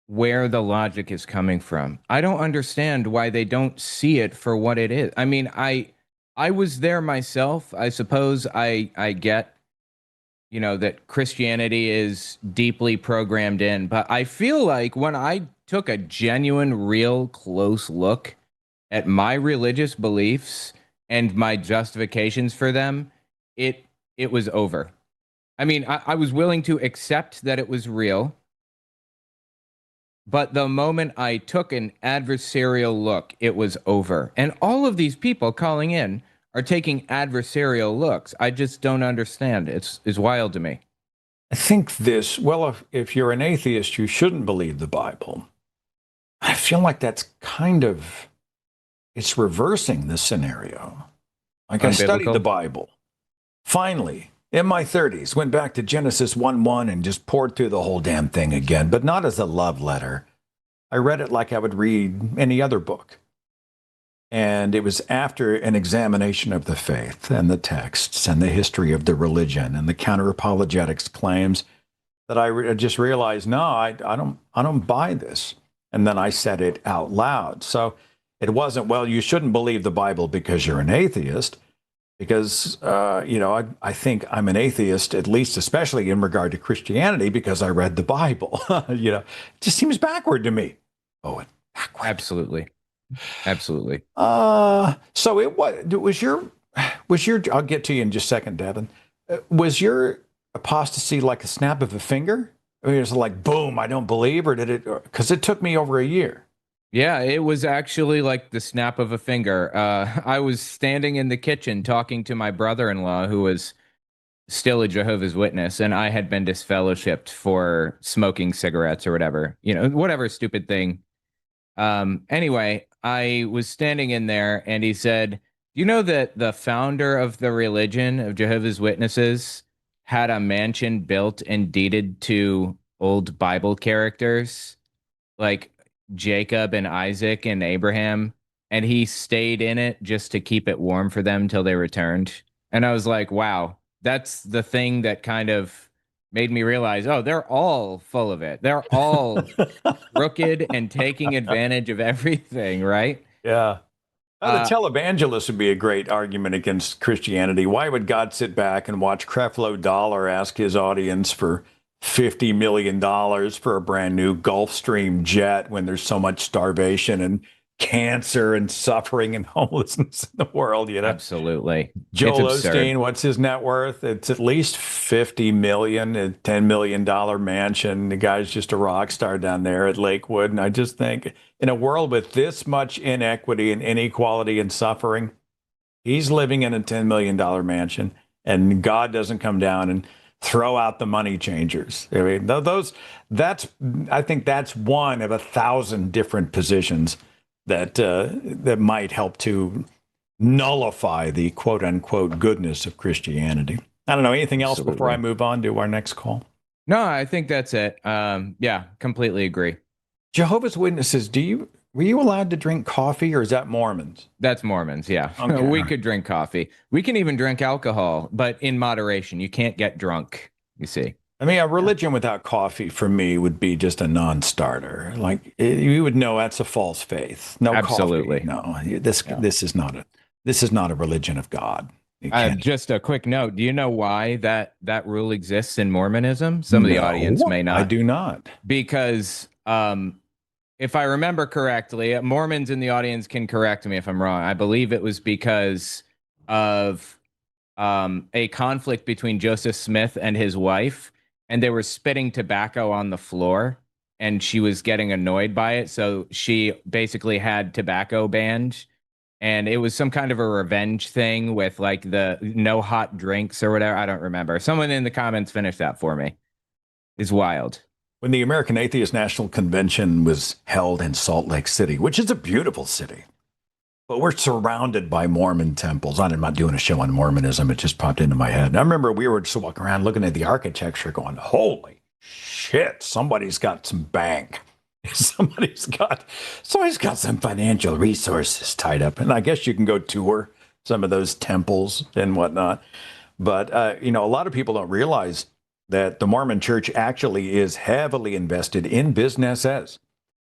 S2: where the logic is coming from. I don't understand why they don't see it for what it is. I mean, I was there myself. I suppose I get, that Christianity is deeply programmed in, but I feel like when I took a genuine, real close look at my religious beliefs and my justifications for them, it was over. I mean, I was willing to accept that it was real. But the moment I took an adversarial look, it was over. And all of these people calling in are taking adversarial looks. I just don't understand. It's wild to me.
S1: I think if you're an atheist, you shouldn't believe the Bible. I feel like that's it's reversing the scenario. Like, I studied the Bible. Finally, in my 30s, went back to Genesis 1:1 and just poured through the whole damn thing again, but not as a love letter. I read it like I would read any other book. And it was after an examination of the faith and the texts and the history of the religion and the counter-apologetics claims that I just realized, no, I don't buy this. And then I said it out loud. So it wasn't, well, you shouldn't believe the Bible because you're an atheist. Because, I think I'm an atheist, at least especially in regard to Christianity, because I read the Bible. It just seems backward to me. Owen, backward.
S2: Absolutely.
S1: So it was your, I'll get to you in just a second, Devin. Was your apostasy like a snap of a finger? I mean, it was like, boom, I don't believe, or did it, because it took me over a year.
S2: Yeah, it was actually like the snap of a finger. I was standing in the kitchen talking to my brother-in-law, who was still a Jehovah's Witness, and I had been disfellowshipped for smoking cigarettes or whatever, whatever stupid thing. Anyway, I was standing in there, and he said, "You know that the founder of the religion of Jehovah's Witnesses had a mansion built and deeded to old Bible characters, like Jacob and Isaac and Abraham, and he stayed in it just to keep it warm for them till they returned." And I was like, wow, that's the thing that kind of made me realize, oh, they're all full of it. They're all crooked and taking advantage of everything, right?
S1: Yeah. The televangelist would be a great argument against Christianity. Why would God sit back and watch Creflo Dollar ask his audience for $50 million for a brand new Gulfstream jet when there's so much starvation and cancer and suffering and homelessness in the world, you know?
S2: Absolutely.
S1: Joel Osteen, what's his net worth? It's at least 50 million, a $10 million mansion. The guy's just a rock star down there at Lakewood. And I just think in a world with this much inequity and inequality and suffering, he's living in a $10 million mansion, and God doesn't come down and throw out the money changers. I mean, I think that's one of 1,000 different positions that that might help to nullify the quote unquote goodness of Christianity. I don't know. Anything else before I move on to our next call?
S2: No, I think that's it. Yeah, completely agree.
S1: Jehovah's Witnesses, were you allowed to drink coffee, or is that Mormons?
S2: That's Mormons, yeah. Okay, we could drink coffee. We can even drink alcohol, but in moderation. You can't get drunk, you see.
S1: I mean, a religion without coffee for me would be just a non-starter. Like you would know that's a false faith. No
S2: Absolutely.
S1: Coffee. No, this is not a religion of God.
S2: Just a quick note. Do you know why that rule exists in Mormonism? Some of the audience may not.
S1: I do not.
S2: Because if I remember correctly, Mormons in the audience can correct me if I'm wrong. I believe it was because of a conflict between Joseph Smith and his wife, and they were spitting tobacco on the floor, and she was getting annoyed by it. So she basically had tobacco banned, and it was some kind of a revenge thing with like the no hot drinks or whatever. I don't remember. Someone in the comments finished that for me. It's wild.
S1: When the American Atheist National Convention was held in Salt Lake City, which is a beautiful city, but we're surrounded by Mormon temples. I'm not doing a show on Mormonism. It just popped into my head. And I remember we were just walking around looking at the architecture going, holy shit, somebody's got some bank. Somebody's got some financial resources tied up. And I guess you can go tour some of those temples and whatnot. But, a lot of people don't realize that the Mormon church actually is heavily invested in businesses.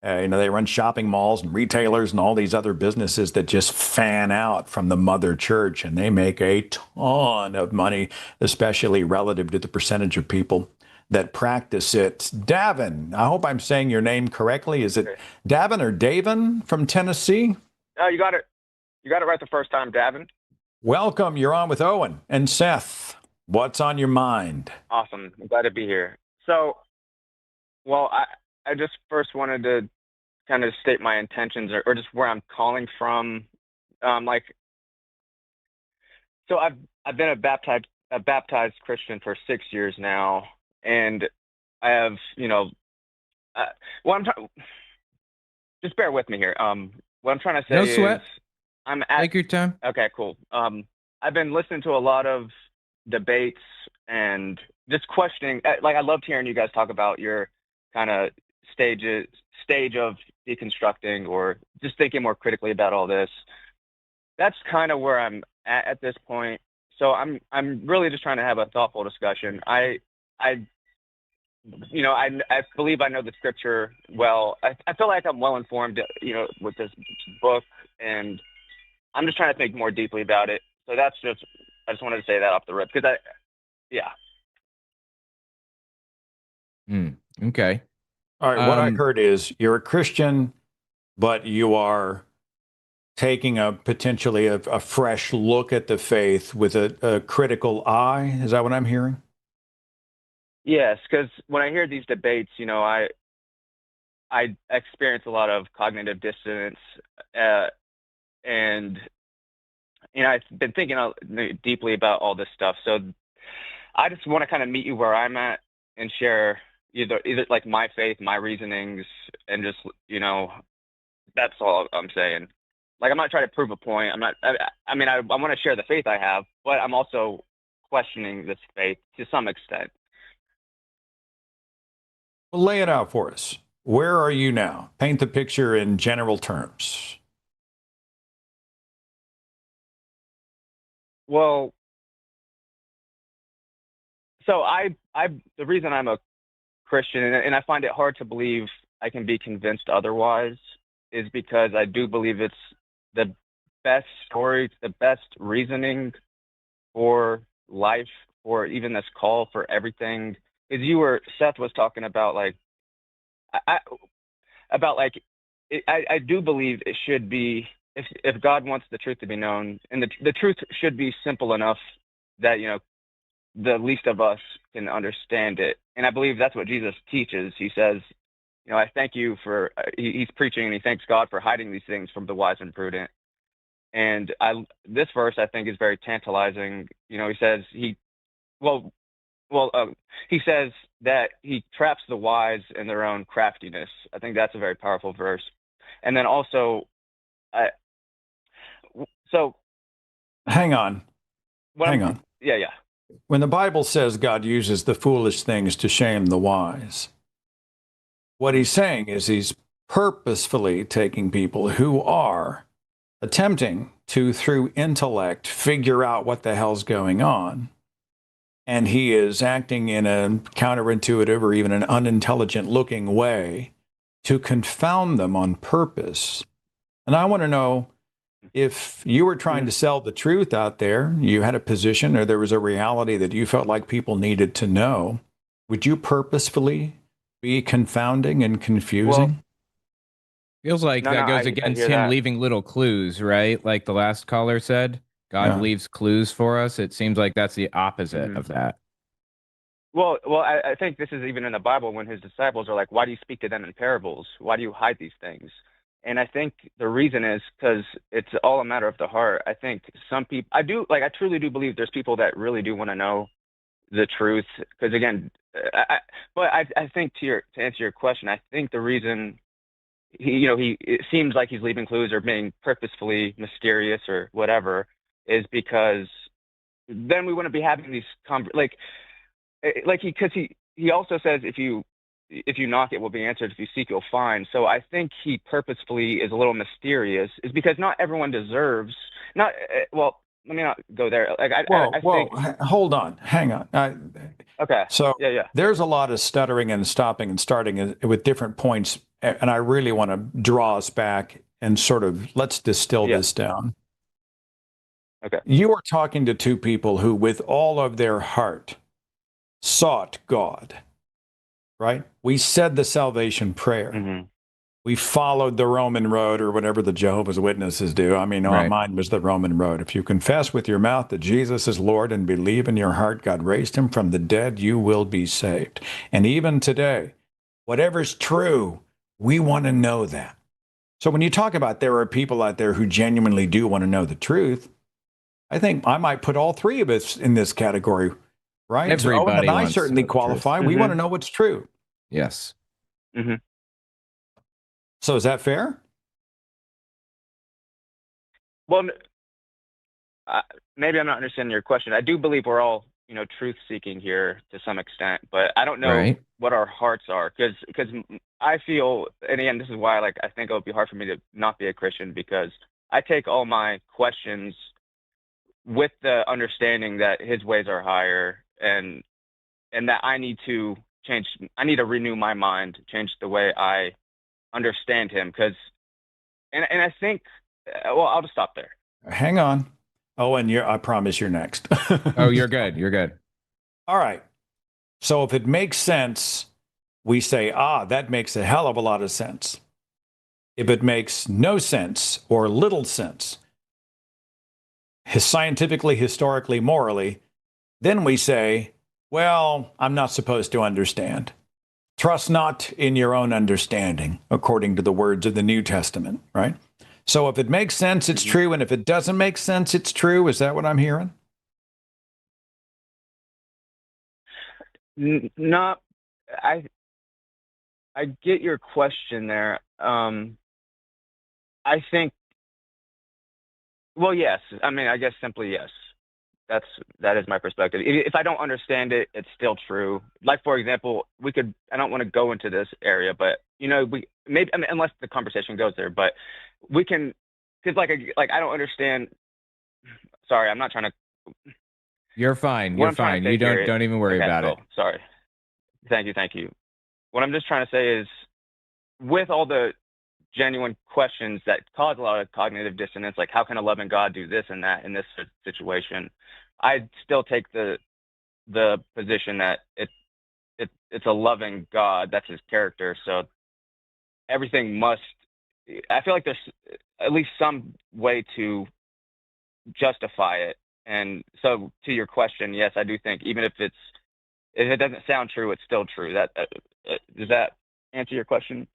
S1: They run shopping malls and retailers and all these other businesses that just fan out from the mother church, and they make a ton of money, especially relative to the percentage of people that practice it. Davin, I hope I'm saying your name correctly. Is it Davin or Davin from Tennessee?
S6: No, you got it. You got it right the first time, Davin.
S1: Welcome. You're on with Owen and Seth. What's on your mind?
S6: Awesome. I'm glad to be here. So, well, I just first wanted to kind of state my intentions or just where I'm calling from. So I've been a baptized Christian for 6 years now, and I have, just bear with me here. What I'm trying to say
S2: no sweat.
S6: Is
S2: take your time.
S6: Okay, cool. I've been listening to a lot of debates and just questioning. Like I loved hearing you guys talk about your kind of stage of deconstructing or just thinking more critically about all this. That's kind of where I'm at this point. So I'm really just trying to have a thoughtful discussion. I believe I know the scripture well. I feel like I'm well informed, with this book, and I'm just trying to think more deeply about it. So I just wanted to say that off the rip because
S2: Okay.
S1: All right. What I heard is you're a Christian, but you are taking potentially a fresh look at the faith with a critical eye. Is that what I'm hearing?
S6: Yes, because when I hear these debates, I experience a lot of cognitive dissonance, and I've been thinking deeply about all this stuff. So I just want to kind of meet you where I'm at and share either like my faith, my reasonings, and just that's all I'm saying. Like I'm not trying to prove a point. I want to share the faith I have, but I'm also questioning this faith to some extent.
S1: Well, lay it out for us. Where are you now? Paint the picture in general terms.
S6: Well, So the reason I'm a Christian, and I find it hard to believe I can be convinced otherwise, is because I do believe it's the best story, the best reasoning for life, for even this call, for everything. Because Seth was talking about like, I about like, I do believe it should be, if God wants the truth to be known, and the truth should be simple enough that the least of us can understand it. And I believe that's what Jesus teaches. He says, I thank you for, he's preaching and he thanks God for hiding these things from the wise and prudent. And this verse I think is very tantalizing. He says he says that he traps the wise in their own craftiness. I think that's a very powerful verse. And then also,
S1: hang on.
S6: Yeah.
S1: When the Bible says God uses the foolish things to shame the wise, what he's saying is he's purposefully taking people who are attempting to, through intellect, figure out what the hell's going on. And he is acting in a counterintuitive or even an unintelligent looking way to confound them on purpose. And I want to know, if you were trying to sell the truth out there, you had a position or there was a reality that you felt like people needed to know, would you purposefully be confounding and confusing?
S2: Well, feels like that goes against him leaving little clues, right? Like the last caller said, God leaves clues for us. It seems like that's the opposite of that.
S6: Well, I think this is even in the Bible when his disciples are like, why do you speak to them in parables? Why do you hide these things? And I think the reason is because it's all a matter of the heart. I think some people, I truly do believe there's people that really do want to know the truth. Because again, I think to answer your question, I think the reason it seems like he's leaving clues or being purposefully mysterious or whatever is because then we wouldn't be having these because he also says if you knock, it will be answered. If you seek, you'll find. So I think he purposefully is a little mysterious, is because not everyone deserves. Let me not go there. I think.
S1: Hold on, hang on.
S6: Okay.
S1: So
S6: yeah,
S1: there's a lot of stuttering and stopping and starting with different points, and I really want to draw us back and sort of let's distill this down.
S6: Okay.
S1: You are talking to two people who, with all of their heart, sought God. Right? We said the salvation prayer.
S6: Mm-hmm.
S1: We followed the Roman road, or whatever the Jehovah's Witnesses do. I mean, mine was the Roman road. If you confess with your mouth that Jesus is Lord and believe in your heart God raised him from the dead, you will be saved. And even today, whatever's true, we want to know that. So when you talk about there are people out there who genuinely do want to know the truth, I think I might put all three of us in this category. Right?
S2: Everybody
S1: Owen and I
S2: wants
S1: certainly qualify. We want to know what's true.
S2: Yes.
S6: Mm-hmm.
S1: So is that fair?
S6: Well, maybe I'm not understanding your question. I do believe we're all, truth seeking here to some extent, but I don't know what our hearts are because I feel, and again, this is why I think it would be hard for me to not be a Christian, because I take all my questions with the understanding that his ways are higher and that I need to change. I need to renew my mind, change the way I understand him. And I think, I'll just stop there.
S1: Hang on. Owen, I promise you're next.
S2: Oh, you're good. You're good.
S1: All right. So if it makes sense, we say, that makes a hell of a lot of sense. If it makes no sense or little sense, scientifically, historically, morally, then we say, well, I'm not supposed to understand. Trust not in your own understanding, according to the words of the New Testament, right? So if it makes sense, it's true. And if it doesn't make sense, it's true. Is that what I'm hearing?
S6: No, I get your question there. I think, well, yes. I mean, I guess simply yes. That is my perspective. If I don't understand it, it's still true. Like, for example, I don't want to go into this area, but unless the conversation goes there, but we can, because I don't understand. Sorry, I'm not trying to.
S2: You're fine.
S6: What
S2: You're
S6: I'm trying
S2: fine.
S6: to say
S2: You
S6: here,
S2: don't even worry
S6: okay,
S2: about
S6: cool.
S2: it.
S6: Sorry. Thank you. What I'm just trying to say is, with all the genuine questions that cause a lot of cognitive dissonance, like how can a loving God do this and that in this situation, I still take the position that it's a loving God. That's his character. So everything must. I feel like there's at least some way to justify it. And so, to your question, yes, I do think even if it doesn't sound true, it's still true. That does that answer your question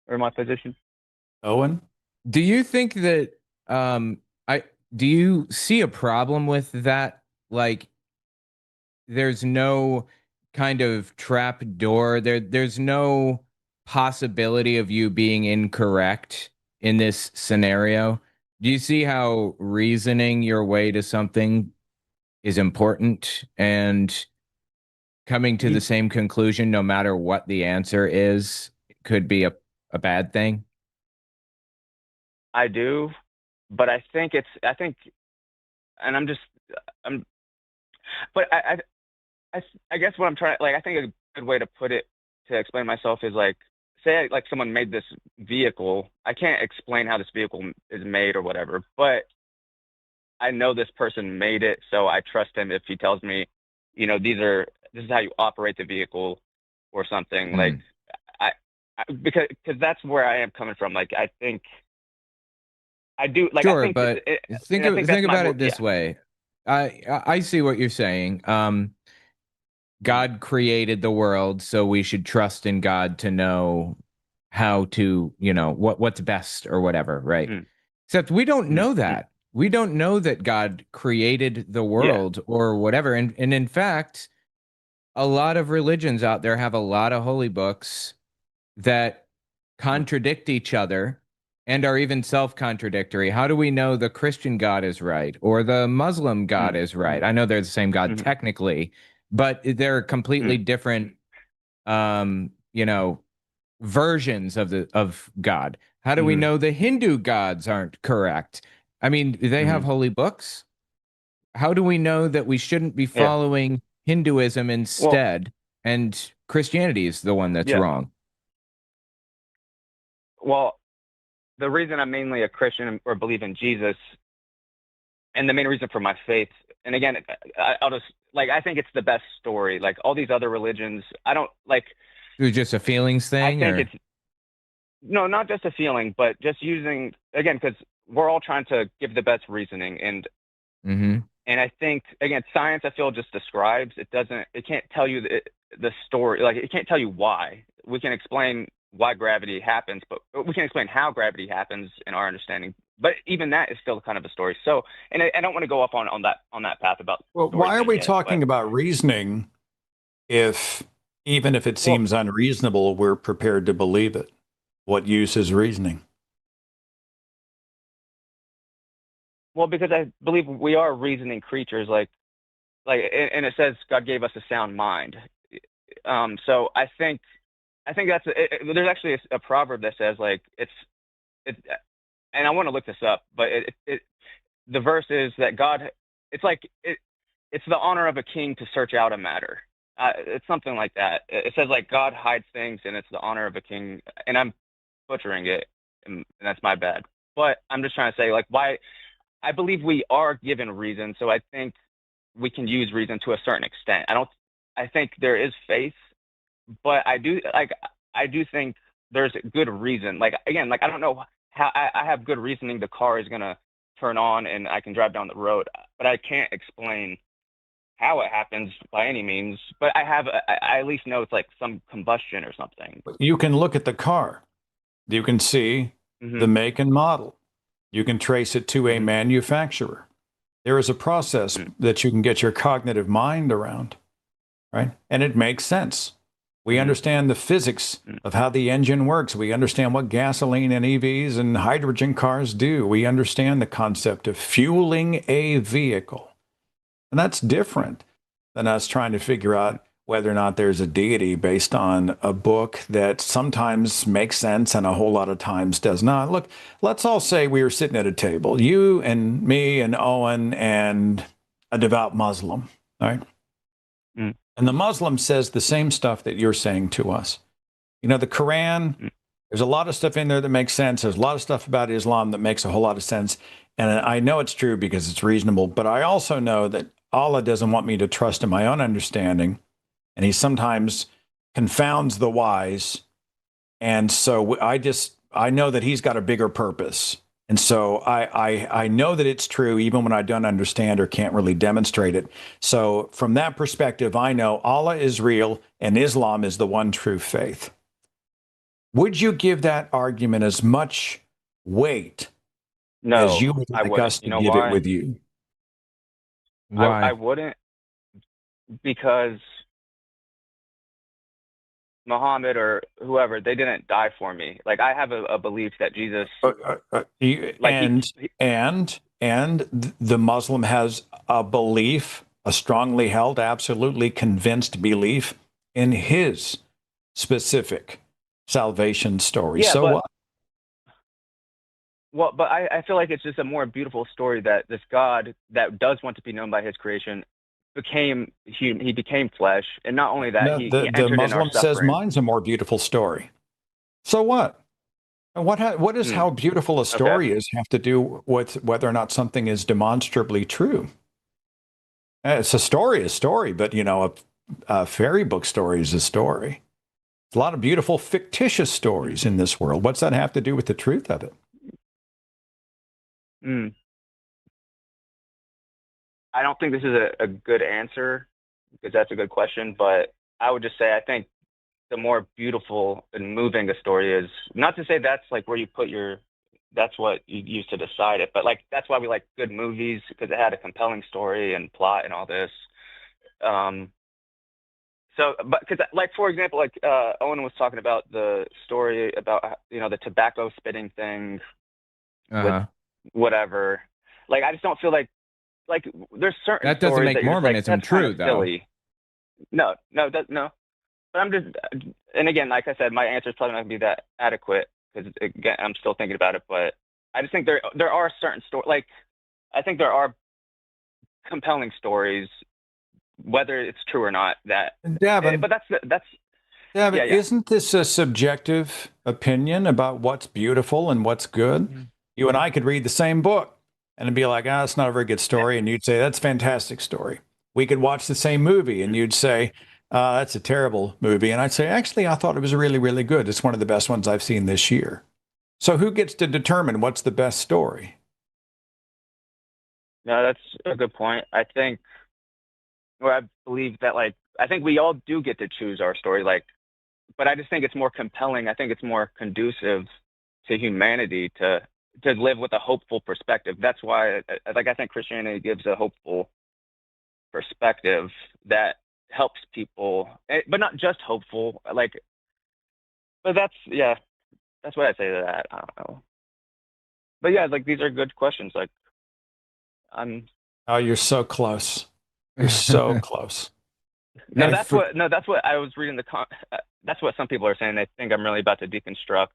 S6: or my position?
S1: Owen?
S2: Do you think that I do you see a problem with that? Like there's no kind of trap door. There's no possibility of you being incorrect in this scenario. Do you see how reasoning your way to something is important and coming to the same conclusion no matter what the answer is could be a bad thing?
S6: I do, but I think and I'm, but I guess what I'm trying, like, I think a good way to put it, to explain myself, is like, say like someone made this vehicle. I can't explain how this vehicle is made or whatever, but I know this person made it, so I trust him if he tells me, this is how you operate the vehicle or something. Like, because that's where I am coming from. Like, I think I do. Like,
S2: sure,
S6: I think
S2: but think about it this way. I see what you're saying. God created the world, so we should trust in God to know how to, what's best or whatever, right? Except we don't know that. We don't know that God created the world or whatever. And in fact, a lot of religions out there have a lot of holy books that contradict each other and are even self-contradictory. How do we know the Christian God is right or the Muslim God is right? I know they're the same God technically, but they're completely different versions of God. How do we know the Hindu gods aren't correct? I mean, they have holy books. How do we know that we shouldn't be following Hinduism instead and Christianity is the one that's wrong?
S6: Well, the reason I'm mainly a Christian or believe in Jesus, and the main reason for my faith, and again, I'll just, like, I think it's the best story. Like all these other religions, I don't like.
S2: It was just a feelings thing?
S6: I think it's, no, not just a feeling, but just using, again, because we're all trying to give the best reasoning. And and I think, again, science, I feel, just describes. It can't tell you the story. Like, it can't tell you why. We can explain why gravity happens, but we can explain how gravity happens in our understanding. But even that is still kind of a story. So, and I don't want to go off on that path about.
S1: Well, why are we talking about reasoning if, even if it seems unreasonable, we're prepared to believe it? What use is reasoning?
S6: Well, because I believe we are reasoning creatures, and it says God gave us a sound mind. So I think that's there's actually a proverb that says, like, it's and I want to look this up, but the verse is that God, it's the honor of a king to search out a matter. It's something like that. It says, like, God hides things, and it's the honor of a king. And I'm butchering it, and that's my bad. But I'm just trying to say, like, why I believe we are given reason. So I think we can use reason to a certain extent. I think there is faith, but I do think there's good reason. Like, again, like, I don't know how I have good reasoning the car is gonna turn on and I can drive down the road, but I can't explain how it happens by any means. But I at least know it's like some combustion or something.
S1: You can look at the car. You can see the make and model. You can trace it to a manufacturer. There is a process that you can get your cognitive mind around, right? And it makes sense. We understand the physics of how the engine works. We understand what gasoline and EVs and hydrogen cars do. We understand the concept of fueling a vehicle. And that's different than us trying to figure out whether or not there's a deity based on a book that sometimes makes sense and a whole lot of times does not. Look, let's all say we were sitting at a table, you and me and Owen and a devout Muslim, All right.
S6: Mm.
S1: And the Muslim says the same stuff that you're saying to us. You know, the Quran, there's a lot of stuff in there that makes sense. There's a lot of stuff about Islam that makes a whole lot of sense. And I know it's true because it's reasonable, but I also know that Allah doesn't want me to trust in my own understanding. And he sometimes confounds the wise. And so I know that he's got a bigger purpose. And so I know that it's true even when I don't understand or can't really demonstrate it. So from that perspective, I know Allah is real and Islam is the one true faith. Would you give that argument as much weight as you would like us to give it with you?
S2: Why?
S6: I wouldn't, because Muhammad or whoever, they didn't die for me. Like, I have a belief that Jesus,
S1: and the Muslim has a belief, a strongly held, absolutely convinced belief in his specific salvation story.
S6: Yeah,
S1: so
S6: but,
S1: what?
S6: Well, but I feel like it's just a more beautiful story that this God that does want to be known by his creation he became flesh, and not only that, he
S1: the
S6: entered
S1: Muslim
S6: in our
S1: says
S6: suffering.
S1: mine's a more beautiful story. So what? And what does how beautiful a story is have to do with whether or not something is demonstrably true? It's a story, but you know, a fairy book story is a story. There's a lot of beautiful fictitious stories in this world. What's that have to do with the truth of it?
S6: I don't think this is a good answer, because that's a good question, but I would just say I think the more beautiful and moving a story is, not to say that's like where you put that's what you use to decide it, but like that's why we like good movies, because it had a compelling story and plot and all this. So, but because like, for example, like Owen was talking about the story about, you know, the tobacco spitting thing with whatever. Like, I just don't feel like there's certain
S2: that doesn't
S6: stories
S2: make
S6: that
S2: Mormonism
S6: like,
S2: true, though.
S6: Silly. No. But I'm just, and again, like I said, my answer is probably not going to be that adequate, because again, I'm still thinking about it. But I just think there are certain stories, like I think there are compelling stories, whether it's true or not.
S1: Davin,
S6: but that's
S1: Davin, isn't this a subjective opinion about what's beautiful and what's good? You and I could read the same book and be like, it's not a very good story. And you'd say, that's a fantastic story. We could watch the same movie and you'd say, that's a terrible movie. And I'd say, actually, I thought it was really, really good. It's one of the best ones I've seen this year. So who gets to determine what's the best story?
S6: No, that's a good point. I think, or I believe that, like, I think we all do get to choose our story, like, but I just think it's more compelling. I think it's more conducive to humanity to live with a hopeful perspective. That's why, like, I think Christianity gives a hopeful perspective that helps people, but not just hopeful. Like, but that's what I say to that. I don't know. But yeah, like, these are good questions. Like,
S1: oh, you're so close. You're so close.
S6: That's what I was reading that's what some people are saying. They think I'm really about to deconstruct,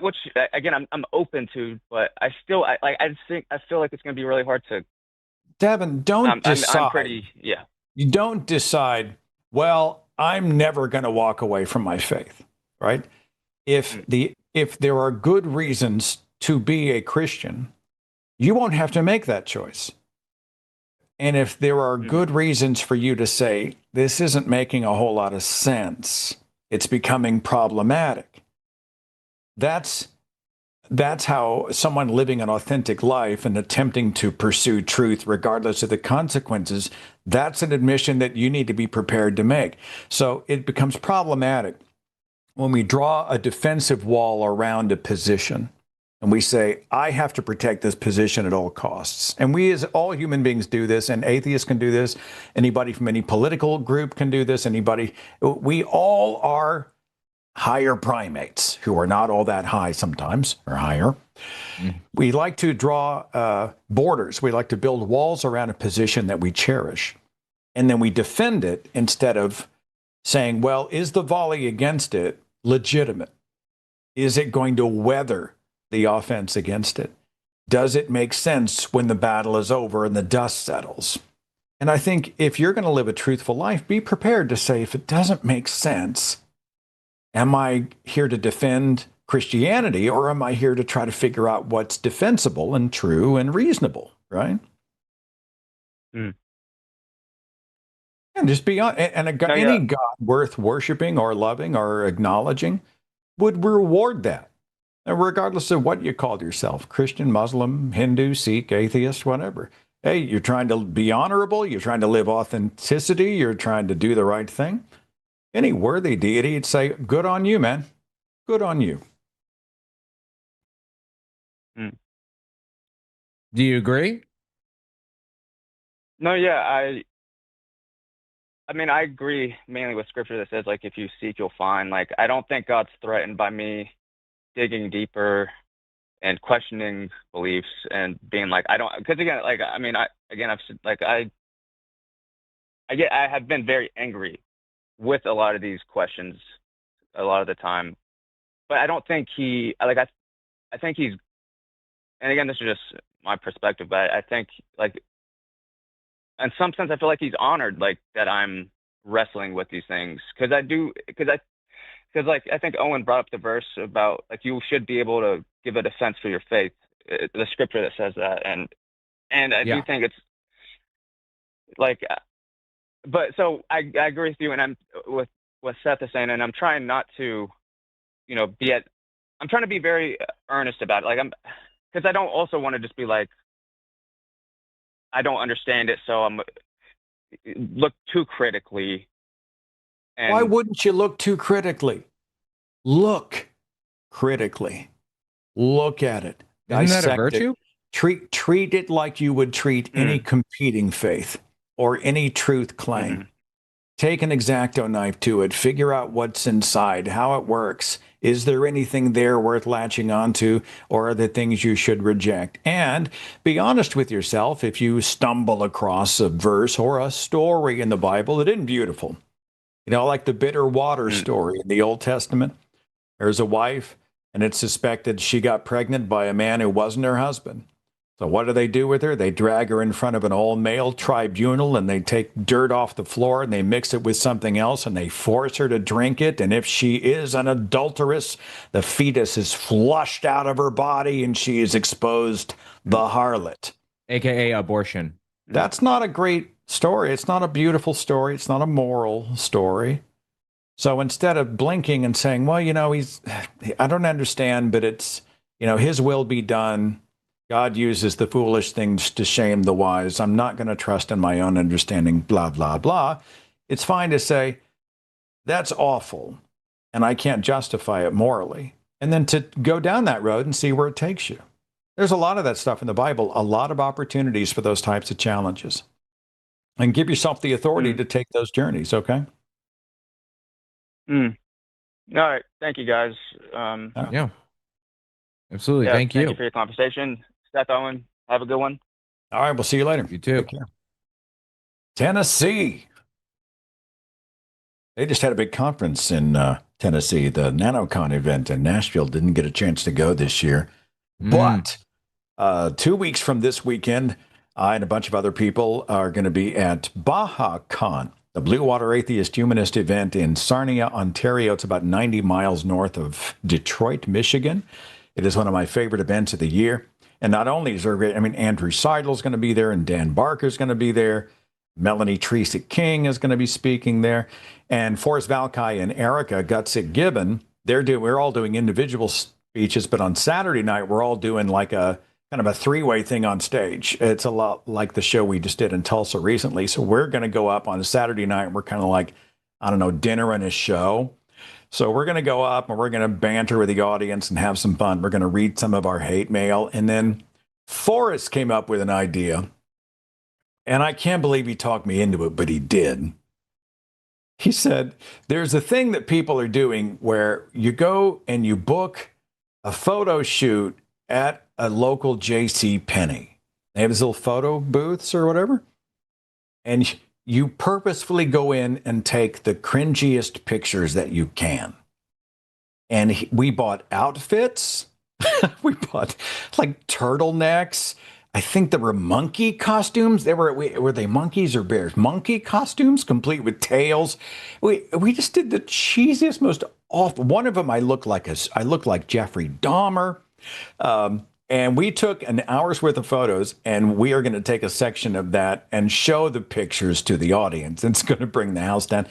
S6: which again, I'm open to, but I feel like it's going to be really hard to.
S1: Devin, don't decide.
S6: I'm pretty,
S1: You don't decide, well, I'm never going to walk away from my faith, right? If there are good reasons to be a Christian, you won't have to make that choice. And if there are good reasons for you to say, this isn't making a whole lot of sense, it's becoming problematic, that's how someone living an authentic life and attempting to pursue truth, regardless of the consequences, that's an admission that you need to be prepared to make. So it becomes problematic when we draw a defensive wall around a position and we say, I have to protect this position at all costs. And we, as all human beings, do this, and atheists can do this. Anybody from any political group can do this. We all are higher primates who are not all that high sometimes, or higher. We like to draw borders. We like to build walls around a position that we cherish. And then we defend it instead of saying, well, is the volley against it legitimate? Is it going to weather the offense against it? Does it make sense when the battle is over and the dust settles? And I think if you're going to live a truthful life, be prepared to say, if it doesn't make sense, am I here to defend Christianity, or am I here to try to figure out what's defensible and true and reasonable, right?
S6: Mm.
S1: And just be on. And any God worth worshiping or loving or acknowledging would reward that. And regardless of what you call yourself, Christian, Muslim, Hindu, Sikh, atheist, whatever. Hey, you're trying to be honorable. You're trying to live authenticity. You're trying to do the right thing. Any worthy deity would say, good on you, man. Good on you.
S2: Do you agree?
S6: No, yeah, I mean, I agree mainly with scripture that says, like, if you seek, you'll find. Like, I don't think God's threatened by me digging deeper and questioning beliefs and being like, I don't, because again, like, I mean, I have been very angry with a lot of these questions a lot of the time, but I don't think I think he's, and again, this is just my perspective, but I think, like, in some sense, I feel like he's honored, like, that I'm wrestling with these things, because like, I think Owen brought up the verse about, like, you should be able to give a defense for your faith, the scripture that says that, and I do think it's like, but so I agree with you, and I'm with what Seth is saying, and I'm trying not to, I'm trying to be very earnest about it, like, because I don't also want to just be like, I don't understand it, so I'm look too critically. And
S1: why wouldn't you look too critically? Look critically. Look at it.
S2: Isn't that a virtue?
S1: Treat it like you would treat any competing faith or any truth claim.
S6: Mm-hmm.
S1: Take an X-Acto knife to it. Figure out what's inside, how it works. Is there anything there worth latching onto, or are there things you should reject? And be honest with yourself if you stumble across a verse or a story in the Bible that isn't beautiful. Like the bitter water story in the Old Testament. There's a wife, and it's suspected she got pregnant by a man who wasn't her husband. So what do they do with her? They drag her in front of an all-male tribunal, and they take dirt off the floor, and they mix it with something else, and they force her to drink it. And if she is an adulteress, the fetus is flushed out of her body, and she is exposed the harlot.
S2: AKA abortion.
S1: That's not a great story. It's not a beautiful story. It's not a moral story. So instead of blinking and saying, well, I don't understand, but it's, his will be done. God uses the foolish things to shame the wise. I'm not going to trust in my own understanding, blah, blah, blah. It's fine to say, that's awful, and I can't justify it morally. And then to go down that road and see where it takes you. There's a lot of that stuff in the Bible, a lot of opportunities for those types of challenges. And give yourself the authority to take those journeys, okay?
S6: All right. Thank you, guys.
S2: Yeah. Absolutely. Thank you.
S6: Thank you for your conversation. Seth, Owen, have a good one.
S1: All right. We'll see you later.
S2: You too.
S1: Take care. Tennessee. They just had a big conference in Tennessee, the NanoCon event in Nashville. Didn't get a chance to go this year. But 2 weeks from this weekend, I and a bunch of other people are going to be at BajaCon, the Blue Water Atheist Humanist event in Sarnia, Ontario. It's about 90 miles north of Detroit, Michigan. It is one of my favorite events of the year. And not only is there great, Andrew Seidel's going to be there, and Dan Barker's going to be there. Melanie Treesick King is going to be speaking there. And Forrest Valkai and Erica Gutsick-Gibbon, we're all doing individual speeches, but on Saturday night, we're all doing like a kind of a three-way thing on stage. It's a lot like the show we just did in Tulsa recently. So we're going to go up on a Saturday night, and we're kind of like, dinner and a show. So we're going to go up and we're going to banter with the audience and have some fun. We're going to read some of our hate mail. And then Forrest came up with an idea, and I can't believe he talked me into it, but he did. He said, there's a thing that people are doing where you go and you book a photo shoot at a local J.C. Penney. They have these little photo booths or whatever. And you purposefully go in and take the cringiest pictures that you can. And we bought outfits. We bought like turtlenecks. I think there were monkey costumes. Were they monkeys or bears? Monkey costumes, complete with tails. We just did the cheesiest, most awful. One of them, I looked like Jeffrey Dahmer. And we took an hour's worth of photos, and we are going to take a section of that and show the pictures to the audience. It's going to bring the house down.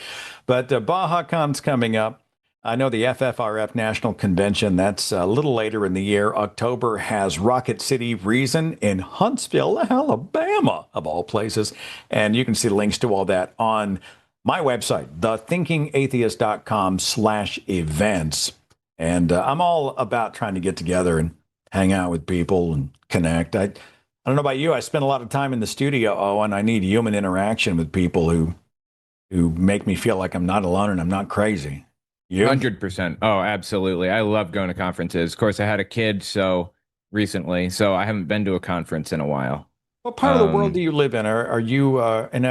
S1: But BajaCon's coming up. I know the FFRF National Convention, that's a little later in the year. October has Rocket City Reason in Huntsville, Alabama, of all places. And you can see links to all that on my website, thethinkingatheist.com/events. And I'm all about trying to get together and hang out with people and connect. I don't know about you. I spend a lot of time in the studio, Owen. I need human interaction with people who make me feel like I'm not alone and I'm not crazy. You?
S2: 100%. Oh, absolutely. I love going to conferences. Of course, I had a kid recently, so I haven't been to a conference in a while.
S1: What part of the world do you live in? Are you in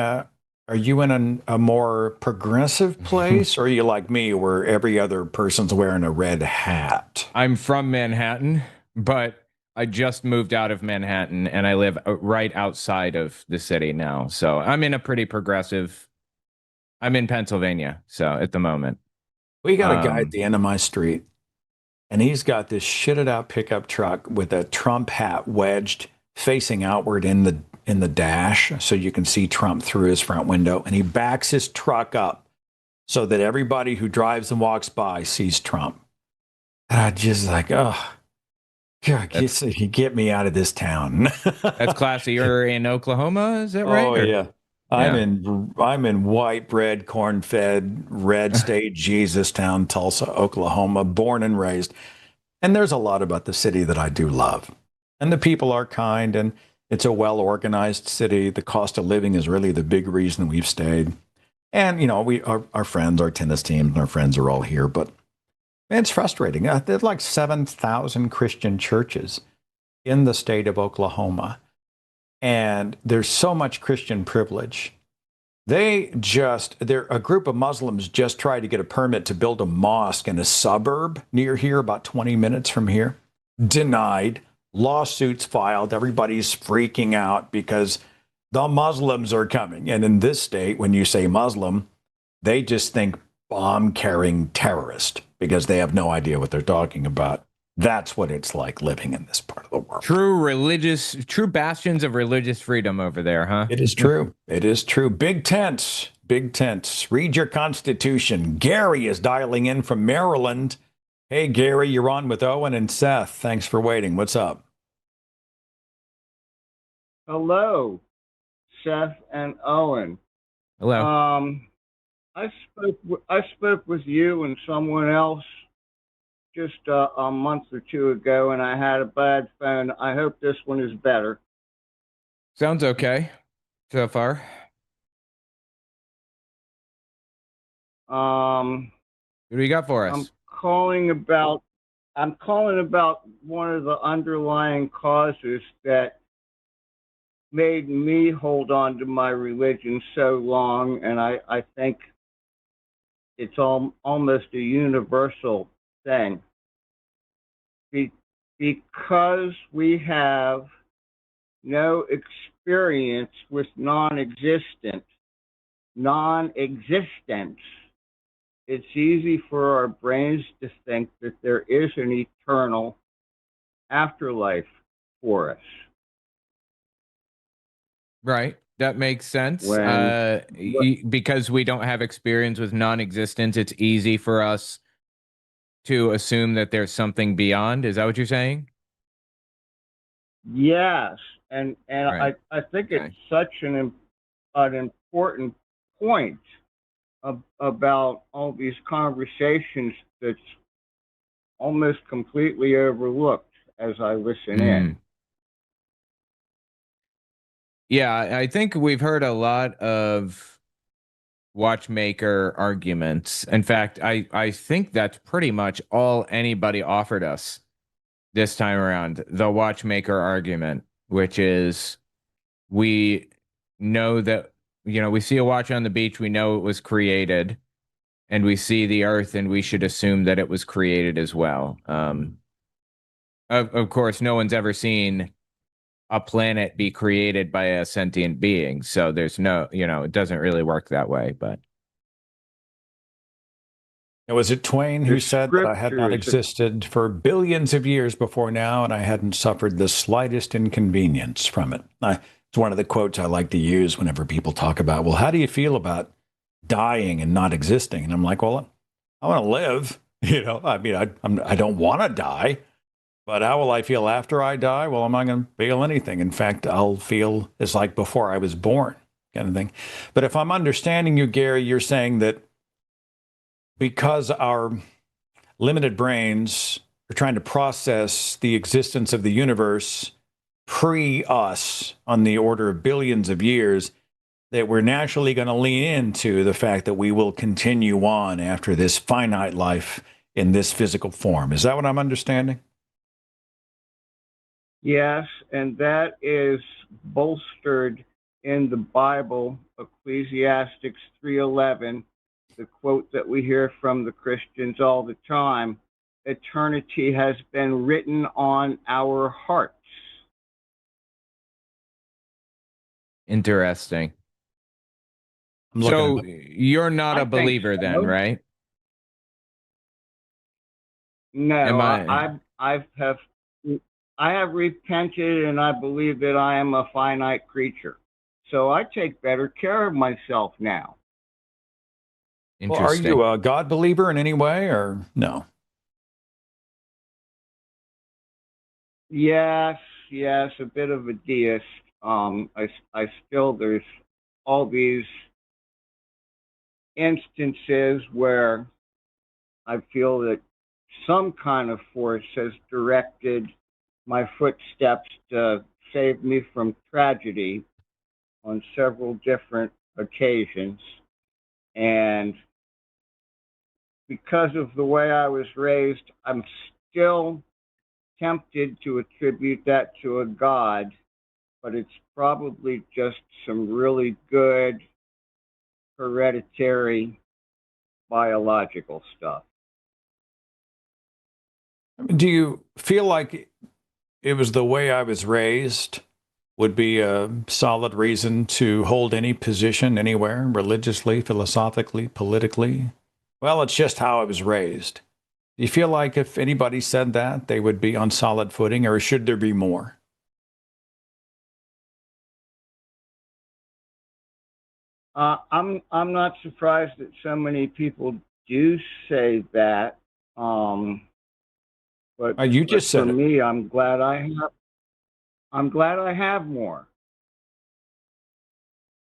S1: a more progressive place, or are you like me, where every other person's wearing a red hat?
S2: I'm from Manhattan, but I just moved out of Manhattan, and I live right outside of the city now. So I'm in a pretty progressive. I'm in Pennsylvania, so at the moment.
S1: We got a guy at the end of my street, and he's got this shitted out pickup truck with a Trump hat wedged facing outward in the dash, so you can see Trump through his front window, and he backs his truck up so that everybody who drives and walks by sees Trump. And I just like, oh, God, get me out of this town.
S2: That's classy. You're in Oklahoma, is that right?
S1: Oh, yeah. I'm in white bread, corn-fed, red state Jesus town, Tulsa, Oklahoma, born and raised. And there's a lot about the city that I do love. And the people are kind, and it's a well-organized city. The cost of living is really the big reason we've stayed. And, you know, our friends, our tennis team, our friends are all here. But it's frustrating. There's like 7,000 Christian churches in the state of Oklahoma. And there's so much Christian privilege. A group of Muslims just tried to get a permit to build a mosque in a suburb near here, about 20 minutes from here. Denied, lawsuits filed. Everybody's freaking out because the Muslims are coming. And in this state, when you say Muslim, they just think bomb-carrying terrorist because they have no idea what they're talking about. That's what it's like living in this part of the world.
S2: True bastions of religious freedom over there, huh?
S1: It is true. It is true. Big tents. Read your Constitution. Gary is dialing in from Maryland. Hey, Gary, you're on with Owen and Seth. Thanks for waiting. What's up?
S7: Hello, Seth and Owen.
S2: Hello.
S7: I spoke with you and someone else just a month or two ago, and I had a bad phone. I hope this one is better.
S2: Sounds okay so far.
S7: What
S2: do you got for us?
S7: I'm calling about one of the underlying causes that made me hold on to my religion so long, and I think it's almost a universal thing. Because we have no experience with non-existence, it's easy for our brains to think that there is an eternal afterlife for us.
S2: Right. That makes sense. Because we don't have experience with non-existence, it's easy for us to assume that there's something beyond. Is that what you're saying?
S7: Yes. And right. I think it's such an important point about all these conversations that's almost completely overlooked as I listen in.
S2: Yeah, I think we've heard a lot of watchmaker arguments. In fact, I think that's pretty much all anybody offered us this time around, the watchmaker argument, which is we know that, we see a watch on the beach, we know it was created, and we see the earth, and we should assume that it was created as well. Of course, no one's ever seen a planet be created by a sentient being. So there's no, it doesn't really work that way. But
S1: was it Twain who said that I had not existed for billions of years before now, and I hadn't suffered the slightest inconvenience from it? It's one of the quotes I like to use whenever people talk about, well, how do you feel about dying and not existing? And I'm like, well, I want to live. I mean, I don't want to die, but how will I feel after I die? Well, I'm not going to feel anything. In fact, I'll feel it's like before I was born, kind of thing. But if I'm understanding you, Gary, you're saying that because our limited brains are trying to process the existence of the universe pre-us on the order of billions of years, that we're naturally going to lean into the fact that we will continue on after this finite life in this physical form. Is that what I'm understanding?
S7: Yes, and that is bolstered in the Bible, Ecclesiastes 3:11, the quote that we hear from the Christians all the time: eternity has been written on our hearts.
S2: Interesting. So you're not a believer then, right?
S7: No, I have repented, and I believe that I am a finite creature. So I take better care of myself now.
S1: Well, are you a God believer in any way, or no?
S7: Yes, a bit of a deist. I still, there's all these instances where I feel that some kind of force has directed my footsteps to save me from tragedy on several different occasions. And because of the way I was raised, I'm still tempted to attribute that to a God, but it's probably just some really good hereditary biological stuff.
S1: Do you feel like it was the way I was raised would be a solid reason to hold any position anywhere, religiously, philosophically, politically? Well, it's just how I was raised. Do you feel like if anybody said that, they would be on solid footing, or should there be more?
S7: I'm not surprised that so many people do say that. But
S1: you just said
S7: for me, I'm glad I have more.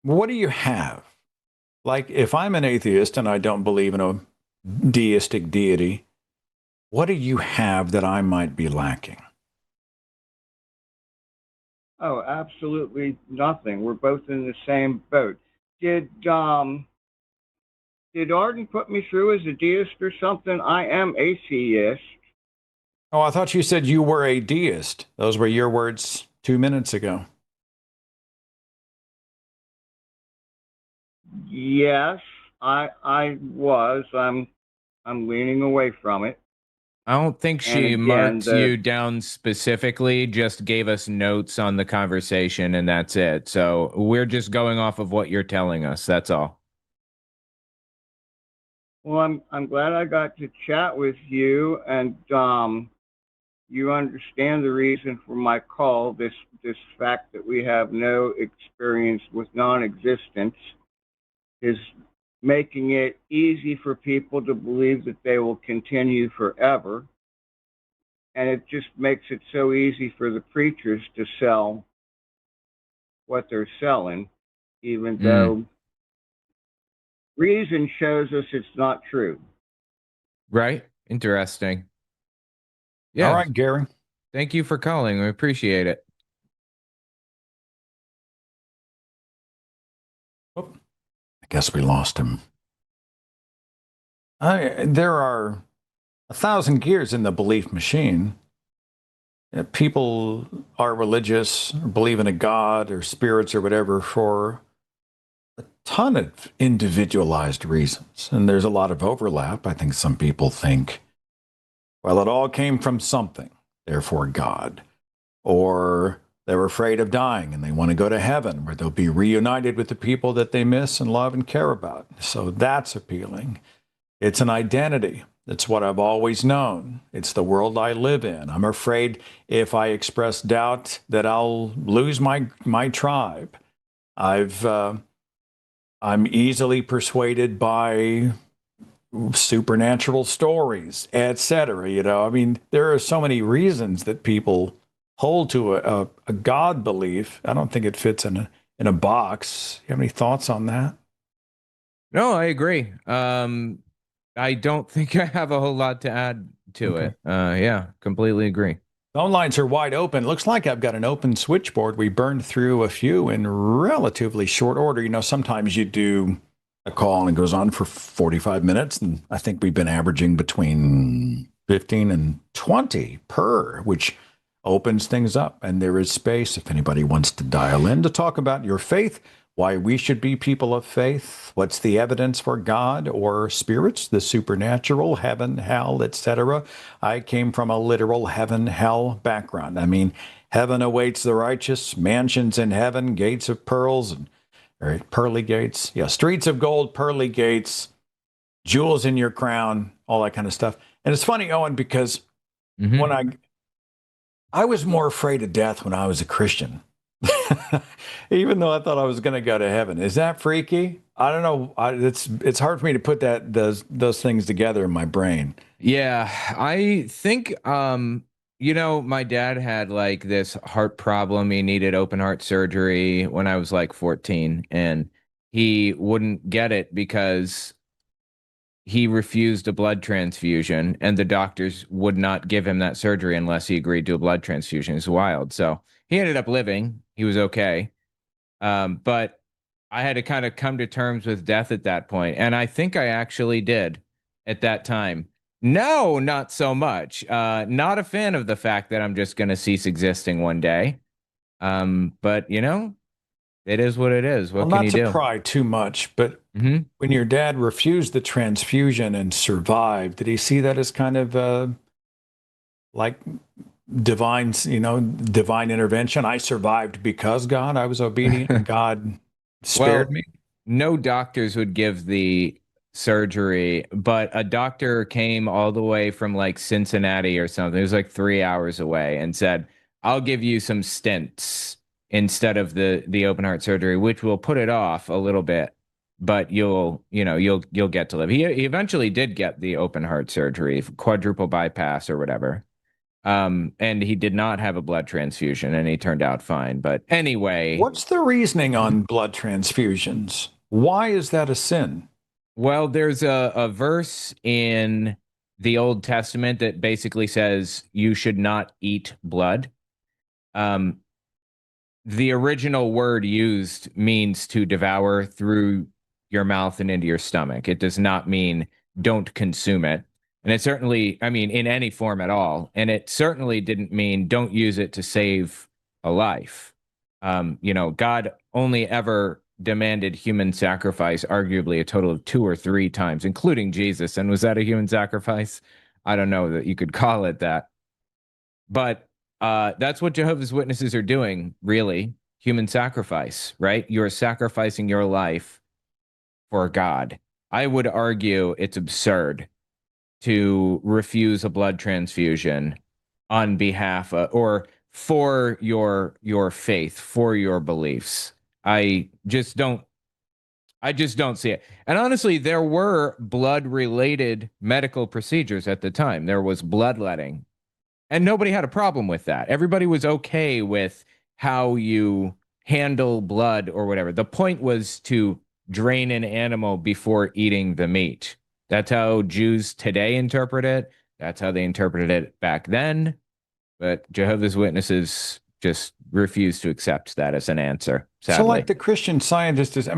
S1: What do you have? Like, if I'm an atheist and I don't believe in a deistic deity, what do you have that I might be lacking?
S7: Oh, absolutely nothing. We're both in the same boat. Did Arden put me through as a deist or something? I am atheist.
S1: Oh, I thought you said you were a deist. Those were your words 2 minutes ago.
S7: Yes, I was. I'm leaning away from it.
S2: I don't think she marked you down specifically, just gave us notes on the conversation, and that's it. So we're just going off of what you're telling us. That's all.
S7: Well, I'm glad I got to chat with you, and you understand the reason for my call. This fact that we have no experience with non-existence is making it easy for people to believe that they will continue forever. And it just makes it so easy for the preachers to sell what they're selling, even though reason shows us it's not true.
S2: Right? Interesting. Yeah.
S1: All right, Gary.
S2: Thank you for calling. We appreciate it.
S1: Oh, I guess we lost him. There are 1,000 gears in the belief machine. People are religious, or believe in a God or spirits or whatever for a ton of individualized reasons. And there's a lot of overlap. I think some people think, well, it all came from something, therefore God. Or They're afraid of dying and they want to go to heaven where they'll be reunited with the people that they miss and love and care about. So that's appealing. It's an identity. It's what I've always known. It's the world I live in. I'm afraid if I express doubt that I'll lose my tribe. I'm easily persuaded by supernatural stories, etc. I mean, there are so many reasons that people hold to a God belief. I don't think it fits in a box. You have any thoughts on that?
S2: No, I agree. I don't think I have a whole lot to add to it. Yeah, completely agree.
S1: Phone lines are wide open. Looks like I've got an open switchboard. We burned through a few in relatively short order. Sometimes you do a call and it goes on for 45 minutes. And I think we've been averaging between 15 and 20 per, which opens things up. And there is space if anybody wants to dial in to talk about your faith, why we should be people of faith, what's the evidence for God or spirits, the supernatural, heaven, hell, etc. I came from a literal heaven-hell background. I mean, heaven awaits the righteous, mansions in heaven, gates of pearls, or pearly gates. Yeah, streets of gold, pearly gates, jewels in your crown, all that kind of stuff. And it's funny, Owen, because when I was more afraid of death when I was a Christian. Even though I thought I was going to go to heaven. Is that freaky? I don't know. It's hard for me to put those things together in my brain.
S2: Yeah, I think my dad had like this heart problem. He needed open heart surgery when I was like 14, and he wouldn't get it because he refused a blood transfusion, and the doctors would not give him that surgery unless he agreed to a blood transfusion. It's wild. So he ended up living. He was okay. But I had to kind of come to terms with death at that point. And I think I actually did at that time. No, not so much. Not a fan of the fact that I'm just going to cease existing one day. But, it is what it is. What can you do?
S1: Not to pry too much, but when your dad refused the transfusion and survived, did he see that as kind of like divine intervention? I survived because God, I was obedient and God spared me.
S2: No doctors would give the surgery, but a doctor came all the way from like Cincinnati or something. It was like 3 hours away and said, I'll give you some stents instead of the open heart surgery, which will put it off a little bit, but you'll get to live. He eventually did get the open heart surgery, quadruple bypass or whatever. And he did not have a blood transfusion and he turned out fine. But anyway.
S1: What's the reasoning on blood transfusions? Why is that a sin?
S2: Well, there's a verse in the Old Testament that basically says you should not eat blood. The original word used means to devour through your mouth and into your stomach. It does not mean don't consume it. And it certainly, in any form at all. And it certainly didn't mean don't use it to save a life. God only ever demanded human sacrifice, arguably a total of 2 or 3 times, including Jesus. And was that a human sacrifice? I don't know that you could call it that. But that's what Jehovah's Witnesses are doing, really. Human sacrifice, right? You're sacrificing your life for God. I would argue it's absurd to refuse a blood transfusion on behalf of, or for your faith, for your beliefs. I just don't see it. And honestly, there were blood-related medical procedures at the time. There was bloodletting, and nobody had a problem with that. Everybody was okay with how you handle blood or whatever. The point was to drain an animal before eating the meat. That's how Jews today interpret it. That's how they interpreted it back then. But Jehovah's Witnesses just refuse to accept that as an answer, sadly.
S1: So like the Christian Scientists,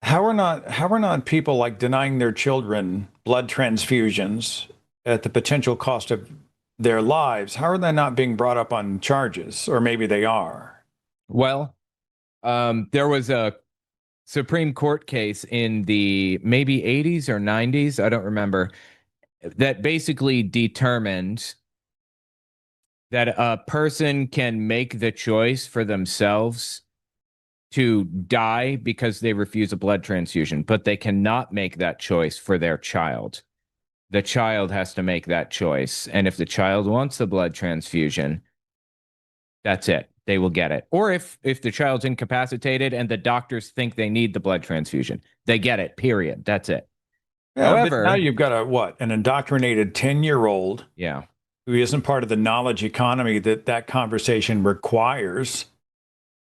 S1: how are not people like denying their children blood transfusions at the potential cost of their lives? How are they not being brought up on charges? Or maybe they are.
S2: Well, there was a Supreme Court case in the maybe 80s or 90s, I don't remember, that basically determined that a person can make the choice for themselves to die because they refuse a blood transfusion, but they cannot make that choice for their child. The child has to make that choice. And if the child wants the blood transfusion, that's it. They will get it. Or if the child's incapacitated and the doctors think they need the blood transfusion, they get it, period. That's it.
S1: Yeah,
S2: However,
S1: but now you've got an indoctrinated 10-year-old
S2: yeah,
S1: who isn't part of the knowledge economy that conversation requires,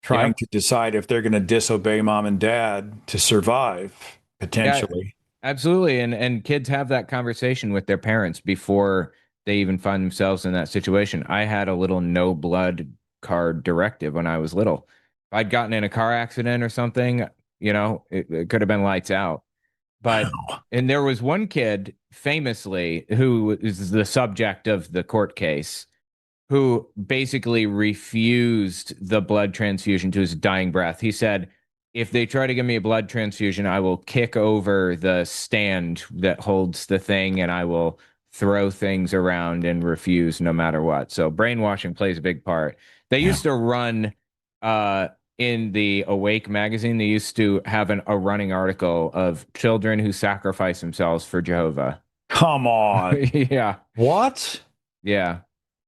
S1: trying to decide if they're going to disobey mom and dad to survive, potentially.
S2: Yeah, absolutely. And kids have that conversation with their parents before they even find themselves in that situation. I had a little no blood card directive when I was little. If I'd gotten in a car accident or something, it could have been lights out. But
S1: Wow.
S2: and there was one kid famously who is the subject of the court case who basically refused the blood transfusion to his dying breath. He said, if they try to give me a blood transfusion, I will kick over the stand that holds the thing and I will throw things around and refuse no matter what. So brainwashing plays a big part. They used to run in the Awake magazine, they used to have a running article of children who sacrifice themselves for Jehovah.
S1: Come on.
S2: Yeah.
S1: What?
S2: Yeah.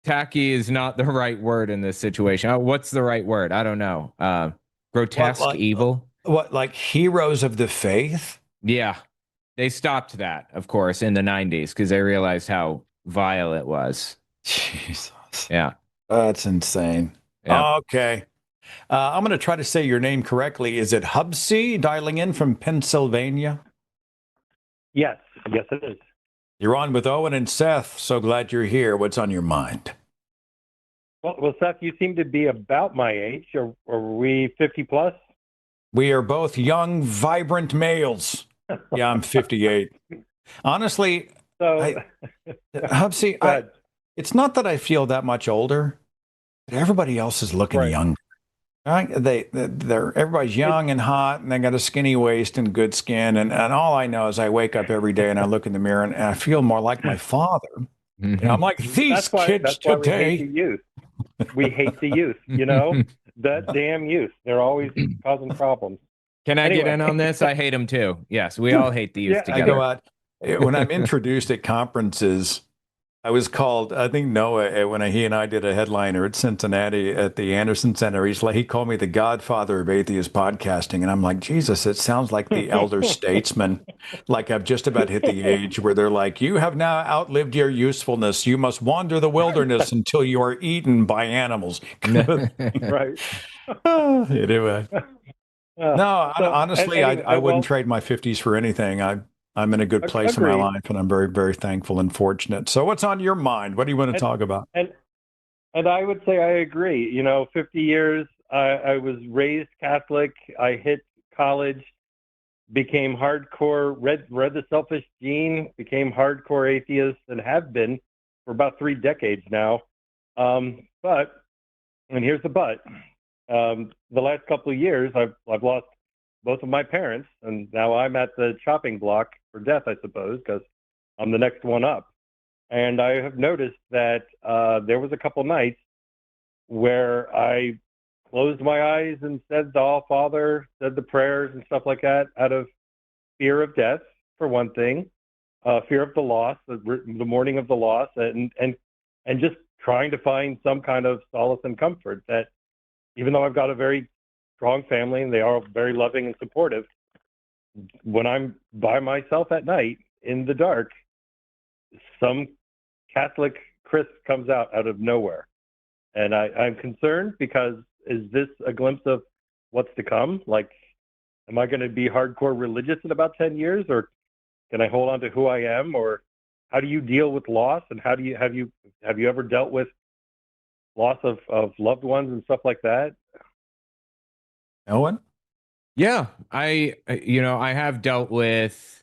S2: Tacky is not the right word in this situation. What's the right word? I don't know. Grotesque evil.
S1: What, like heroes of the faith?
S2: Yeah. They stopped that, of course, in the 90s because they realized how vile it was.
S1: Jesus.
S2: Yeah.
S1: That's insane.
S2: Yeah.
S1: Okay. I'm going to try to say your name correctly. Is it Hubsy dialing in from Pennsylvania?
S8: Yes. Yes, it is.
S1: You're on with Owen and Seth. So glad you're here. What's on your mind?
S8: Well, Seth, you seem to be about my age. Are we 50 plus?
S1: We are both young, vibrant males. Yeah, I'm 58. Honestly, Hubsy, it's not that I feel that much older, but everybody else is looking young. Right? Everybody's young and hot, and they got a skinny waist and good skin, and all I know is I wake up every day and I look in the mirror and I feel more like my father. And I'm like, these kids today.
S8: We hate the youth. We hate the youth. That damn youth. They're always causing problems.
S2: Can I get in on this? I hate them too. Yes, we all hate the youth together.
S1: I go out when I'm introduced at conferences. I was called, I think Noah, when he and I did a headliner at Cincinnati at the Anderson Center, he called me the godfather of atheist podcasting. And I'm like, Jesus, it sounds like the elder statesman. Like I've just about hit the age where they're like, you have now outlived your usefulness. You must wander the wilderness until you are eaten by animals.
S8: Right.
S1: Anyway. Honestly, I wouldn't trade my 50s for anything. I'm in a good place in my life, and I'm very, very thankful and fortunate. So what's on your mind? What do you want to talk about?
S8: And I would say I agree. 50 years, I was raised Catholic. I hit college, became hardcore, read The Selfish Gene, became hardcore atheist, and have been for about 3 decades now. But, and here's the but, the last couple of years, I've lost both of my parents, and now I'm at the chopping block for death, I suppose, because I'm the next one up. And I have noticed that there was a couple nights where I closed my eyes and said the All Father, said the prayers and stuff like that out of fear of death, for one thing, fear of the loss, the mourning of the loss, and just trying to find some kind of solace and comfort that even though I've got a very strong family and they are very loving and supportive, when I'm by myself at night in the dark, some Catholic Chris comes out of nowhere. And I'm concerned because is this a glimpse of what's to come? Like, am I going to be hardcore religious in about 10 years, or can I hold on to who I am? Or how do you deal with loss? And how do you, have you ever dealt with loss of loved ones and stuff like that?
S1: Owen?
S2: Yeah, I have dealt with,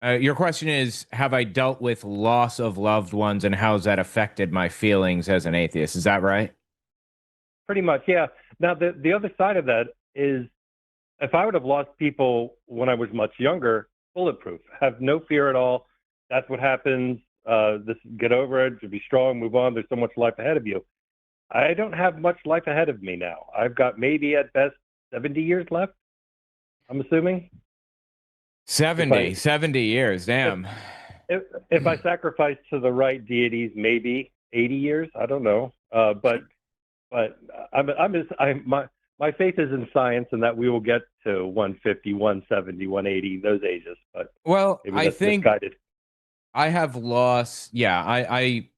S2: your question is, have I dealt with loss of loved ones and how's that affected my feelings as an atheist? Is that right?
S8: Pretty much, yeah. Now, the other side of that is if I would have lost people when I was much younger, bulletproof, have no fear at all. That's what happens. get over it, to be strong, move on. There's so much life ahead of you. I don't have much life ahead of me now. I've got maybe at best 70 years left, I'm assuming.
S2: 70 years, damn.
S8: If I sacrifice to the right deities, maybe 80 years. I don't know. But my faith is in science and that we will get to 150, 170, 180, those ages. But
S2: well, I think
S8: misguided.
S2: I have lost. Yeah, I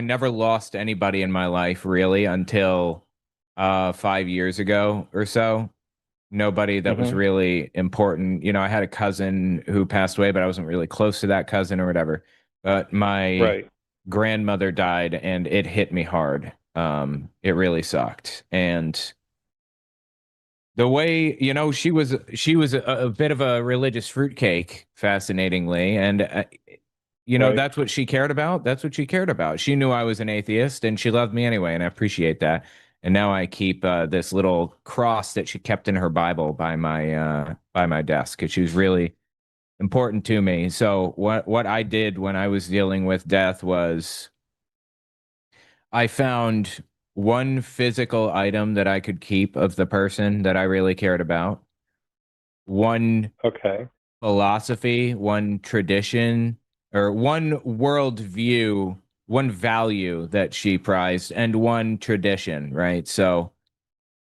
S2: never lost anybody in my life really until 5 years ago or so. Nobody that was really important. I had a cousin who passed away, but I wasn't really close to that cousin or whatever. But my grandmother died and it hit me hard. It really sucked. And the way, she was a bit of a religious fruitcake, fascinatingly. And that's what she cared about. That's what she cared about. She knew I was an atheist and she loved me anyway. And I appreciate that. And now I keep this little cross that she kept in her Bible by my desk because she was really important to me. So what I did when I was dealing with death was I found one physical item that I could keep of the person that I really cared about. One philosophy, one tradition, or one worldview, one value that she prized, and one tradition, right? So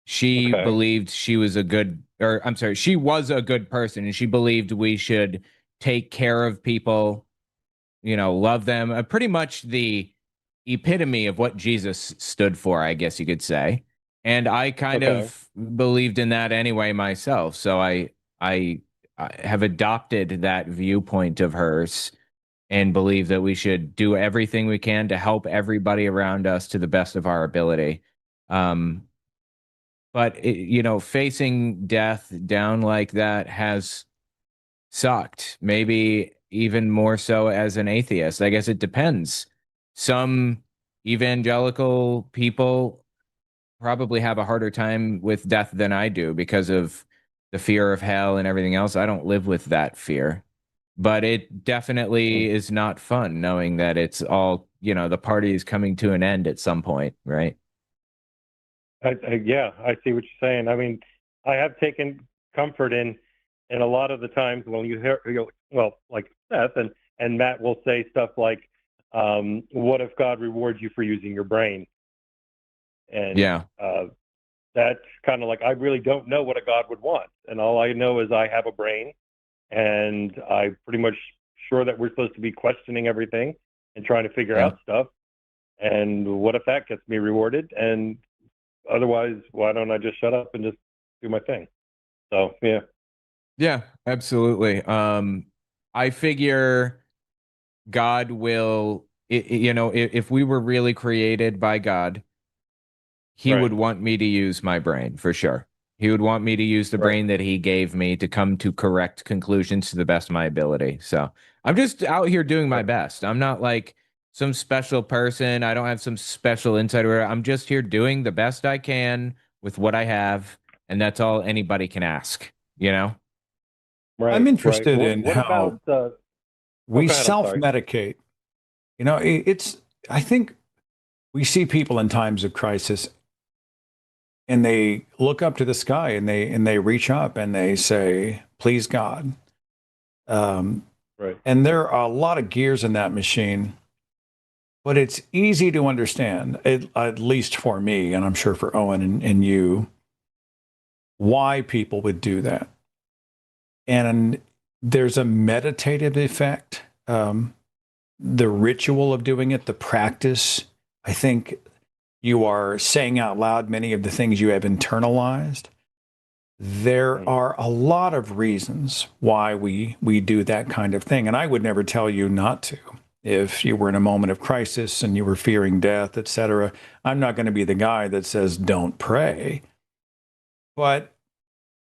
S2: she believed she was she was a good person, and she believed we should take care of people, love them. Pretty much the epitome of what Jesus stood for, I guess you could say. And I kind of believed in that anyway myself. So I have adopted that viewpoint of hers and believe that we should do everything we can to help everybody around us to the best of our ability. But facing death down like that has sucked. Maybe even more so as an atheist. I guess it depends. Some evangelical people probably have a harder time with death than I do because of the fear of hell and everything else. I don't live with that fear. But it definitely is not fun knowing that it's all, the party is coming to an end at some point, right?
S8: I see what you're saying. I mean, I have taken comfort in a lot of the times when you hear, like Seth and Matt will say stuff like, what if God rewards you for using your brain? And that's kind of like, I really don't know what a God would want. And all I know is I have a brain. And I'm pretty much sure that we're supposed to be questioning everything and trying to figure out stuff. And what if that gets me rewarded? And otherwise, why don't I just shut up and just do my thing? So, yeah.
S2: Yeah, absolutely. I figure God will, if we were really created by God, he would want me to use my brain for sure. He would want me to use the brain that he gave me to come to correct conclusions to the best of my ability. So I'm just out here doing my best. I'm not like some special person. I don't have some special insight. I'm just here doing the best I can with what I have. And that's all anybody can ask,
S8: Right.
S1: I'm interested in
S8: what
S1: how
S8: about,
S1: we self-medicate. I think we see people in times of crisis and they look up to the sky and they reach up and they say, please God. And there are a lot of gears in that machine, but it's easy to understand, at least for me, and I'm sure for Owen and you, why people would do that. And there's a meditative effect, the ritual of doing it, the practice. I think you are saying out loud many of the things you have internalized. There are a lot of reasons why we do that kind of thing. And I would never tell you not to. If you were in a moment of crisis and you were fearing death, etc., I'm not going to be the guy that says, don't pray. But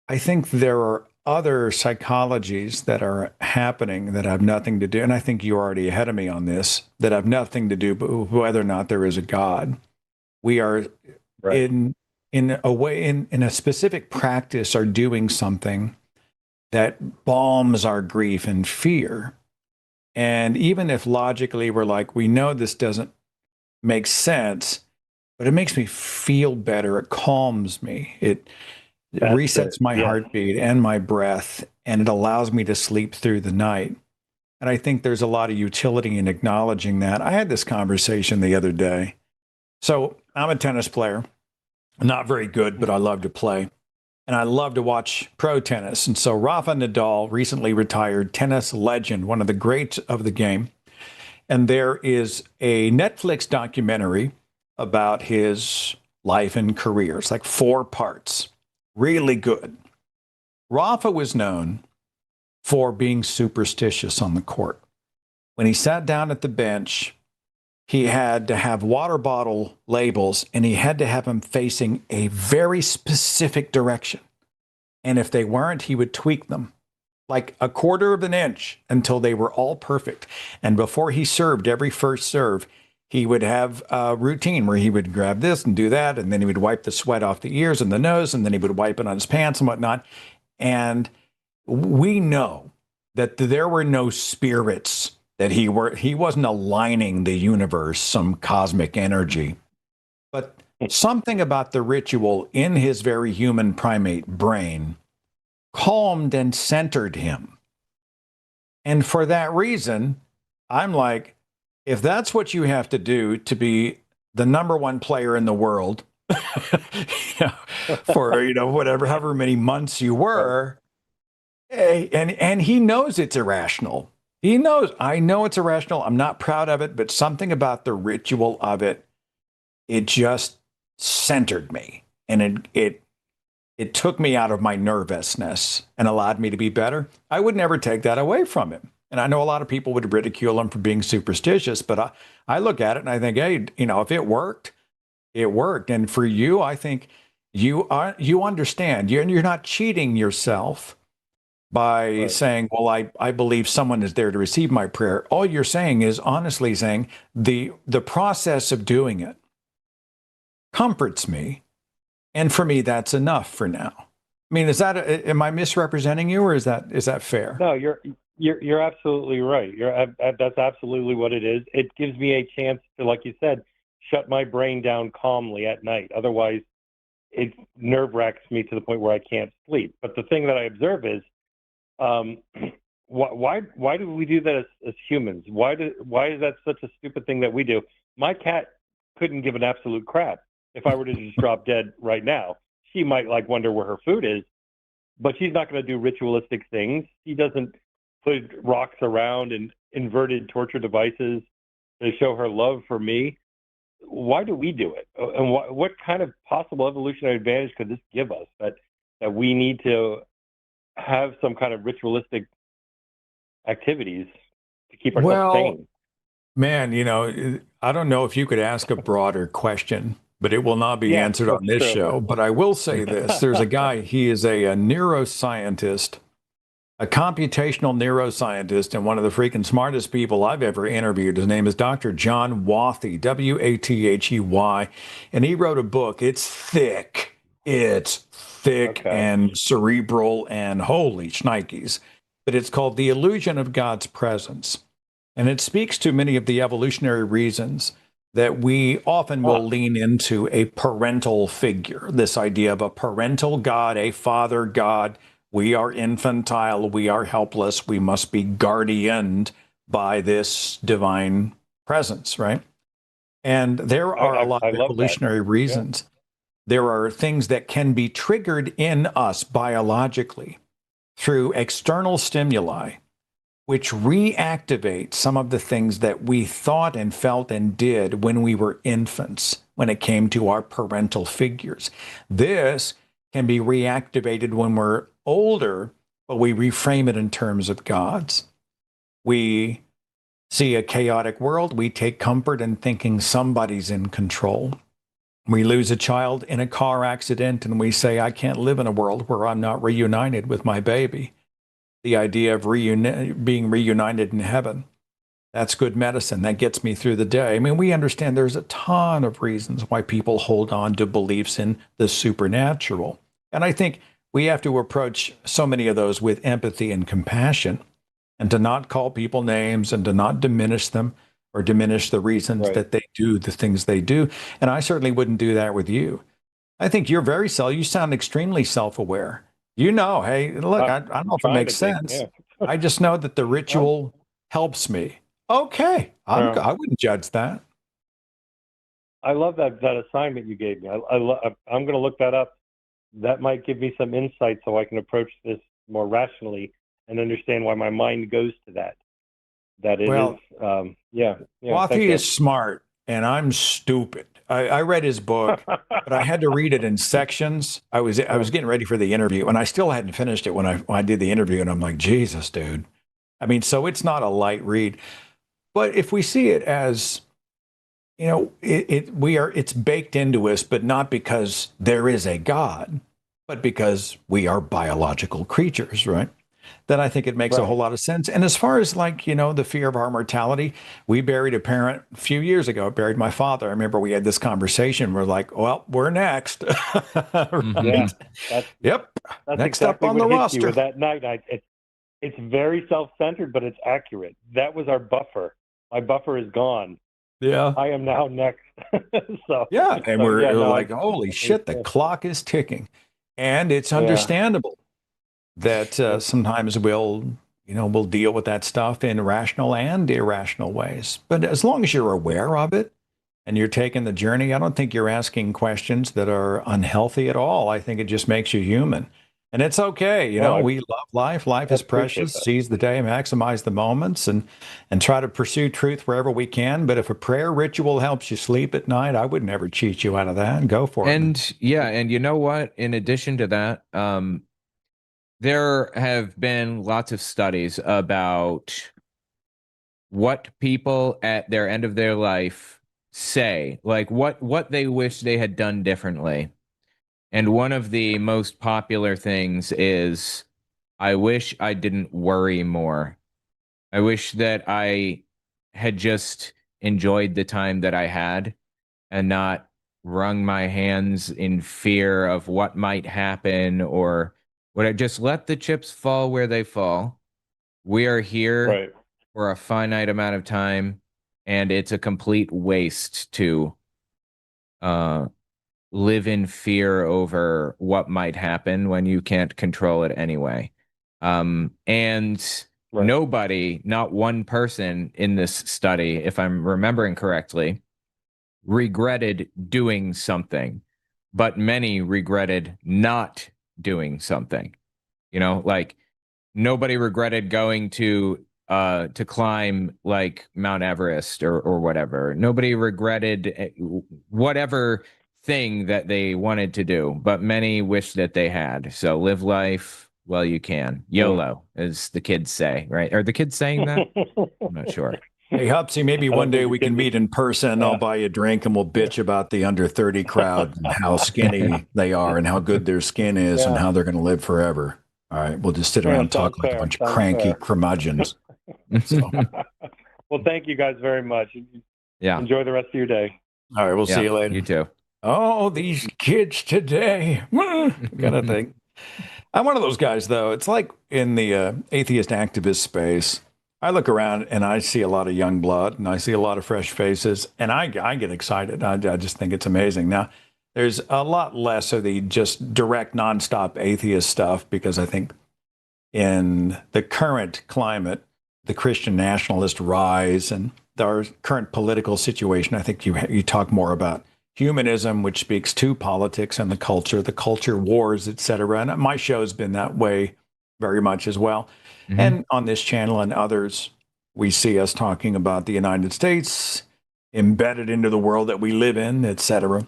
S1: I think there are other psychologies that are happening that have nothing to do, and I think you're already ahead of me on this, that have nothing to do with whether or not there is a God. We are in a way, in a specific practice, are doing something that balms our grief and fear. And even if logically we're like, we know this doesn't make sense, but it makes me feel better. It calms me. It resets my heartbeat and my breath, and it allows me to sleep through the night. And I think there's a lot of utility in acknowledging that. I had this conversation the other day. So I'm a tennis player, not very good, but I love to play. And I love to watch pro tennis. And so Rafa Nadal, recently retired tennis legend, one of the greats of the game. And there is a Netflix documentary about his life and career. It's like 4 parts, really good. Rafa was known for being superstitious on the court. When he sat down at the bench, he had to have water bottle labels, and he had to have them facing a very specific direction. And if they weren't, he would tweak them like a quarter of an inch until they were all perfect. And before he served every first serve, he would have a routine where he would grab this and do that, and then he would wipe the sweat off the ears and the nose, and then he would wipe it on his pants and whatnot. And we know that there were no spirits, that he wasn't aligning the universe, some cosmic energy. But something about the ritual in his very human primate brain calmed and centered him. And for that reason, I'm like, if that's what you have to do to be the number 1 player in the world for, whatever, however many months you were, and he knows it's irrational. He knows, I know it's irrational. I'm not proud of it, but something about the ritual of it, it just centered me. And it took me out of my nervousness and allowed me to be better. I would never take that away from him. And I know a lot of people would ridicule him for being superstitious, but I look at it and I think, hey, if it worked, it worked. And for you, I think you understand. You're not cheating yourself by saying, well, I believe someone is there to receive my prayer. All you're saying is honestly saying the process of doing it comforts me. And for me, that's enough for now. I mean, am I misrepresenting you, or is that fair?
S8: No, you're absolutely right. That's absolutely what it is. It gives me a chance to, like you said, shut my brain down calmly at night. Otherwise, it nerve wracks me to the point where I can't sleep. But the thing that I observe is, why do we do that as humans? Why is that such a stupid thing that we do? My cat couldn't give an absolute crap if I were to just drop dead right now. She might wonder where her food is, but she's not going to do ritualistic things. She doesn't put rocks around and inverted torture devices to show her love for me. Why do we do it? And what kind of possible evolutionary advantage could this give us that we need to have some kind of ritualistic activities to keep ourselves sane?
S1: Man, I don't know if you could ask a broader question, but it will not be answered on this show. But I will say this. There's a guy, he is a neuroscientist, a computational neuroscientist, and one of the freaking smartest people I've ever interviewed. His name is Dr. John Wathey, Wathey. And he wrote a book. It's thick. And cerebral and holy shnikes. But it's called The Illusion of God's Presence. And it speaks to many of the evolutionary reasons that we often will lean into a parental figure, this idea of a parental God, a father God. We are infantile, we are helpless, we must be guardianed by this divine presence, right? And there are a lot of evolutionary reasons. There are things that can be triggered in us biologically through external stimuli, which reactivate some of the things that we thought and felt and did when we were infants, when it came to our parental figures. This can be reactivated when we're older, but we reframe it in terms of God's. We see a chaotic world, we take comfort in thinking somebody's in control. We lose a child in a car accident and we say, I can't live in a world where I'm not reunited with my baby. The idea of being reunited in heaven, that's good medicine. That gets me through the day. I mean, we understand there's a ton of reasons why people hold on to beliefs in the supernatural. And I think we have to approach so many of those with empathy and compassion. and to not call people names and to not diminish them or diminish the reasons that they do the things they do. And I certainly wouldn't do that with you. I think you're you sound extremely self-aware. You know, hey, look, I don't know if it makes sense. I just know that the ritual helps me. Okay, I wouldn't judge that.
S8: I love that assignment you gave me. I'm going to look that up. That might give me some insight so I can approach this more rationally and understand why my mind goes to that. That it is,
S1: Wathi is smart and I'm stupid. I read his book, but I had to read it in sections. I was getting ready for the interview, and I still hadn't finished it when I did the interview, and I'm like, Jesus, dude. I mean, so it's not a light read. But if we see it as, you know, it's baked into us, but not because there is a God, but because we are biological creatures, right? Then I think it makes a whole lot of sense. And as far as, like, you know, the fear of our mortality, we buried a parent a few years ago. I buried my father. I remember we had this conversation. We're like, well, we're next. Right?
S8: That's
S1: Next
S8: exactly
S1: up on the
S8: what hit
S1: roster.
S8: you with that night. It's very self-centered, but it's accurate. That was our buffer. My buffer is gone.
S1: Yeah.
S8: I am now next.
S1: And we're like, holy shit, the clock is ticking. And it's understandable that sometimes we'll deal with that stuff in rational and irrational ways. But as long as you're aware of it and you're taking the journey, I don't think you're asking questions that are unhealthy at all. I think it just makes you human. And it's okay. You know, we love life. Life is precious. Seize the day, maximize the moments, and try to pursue truth wherever we can. But if a prayer ritual helps you sleep at night, I would never cheat you out of that. Go for it.
S2: And and you know what? In addition to that, there have been lots of studies about what people at their end of their life say, like what they wish they had done differently. And one of the most popular things is, I wish I didn't worry more. I wish that I had just enjoyed the time that I had and not wrung my hands in fear of what might happen, or would I just let the chips fall where they fall? We are here for a finite amount of time, and it's a complete waste to live in fear over what might happen when you can't control it anyway. Nobody, not one person in this study, if I'm remembering correctly, regretted doing something, but many regretted not doing something. You know, like nobody regretted going to climb like Mount Everest or whatever. Nobody regretted whatever thing that they wanted to do, but many wish that they had. So live life while you can. YOLO, as the kids say, right? Are the kids saying that? I'm not sure.
S1: Hey, Hupsy, maybe one day we can meet in person. I'll buy you a drink and we'll bitch about the under 30 crowd and how skinny they are and how good their skin is and how they're going to live forever. All right. We'll just sit around and talk like a bunch of cranky curmudgeons.
S8: Well, thank you guys very much.
S2: Yeah.
S8: Enjoy the rest of your day.
S1: All right. We'll see you later.
S2: You too.
S1: Oh, these kids today. Kind of thing. I'm one of those guys, though. It's like in the atheist activist space. I look around and I see a lot of young blood and I see a lot of fresh faces, and I get excited. I just think it's amazing. Now, there's a lot less of the just direct, nonstop atheist stuff, because I think in the current climate, the Christian nationalist rise and our current political situation, I think you talk more about humanism, which speaks to politics and the culture wars, et cetera. And my show's been that way very much as well. Mm-hmm. And on this channel and others, we see us talking about the United States embedded into the world that we live in, et cetera.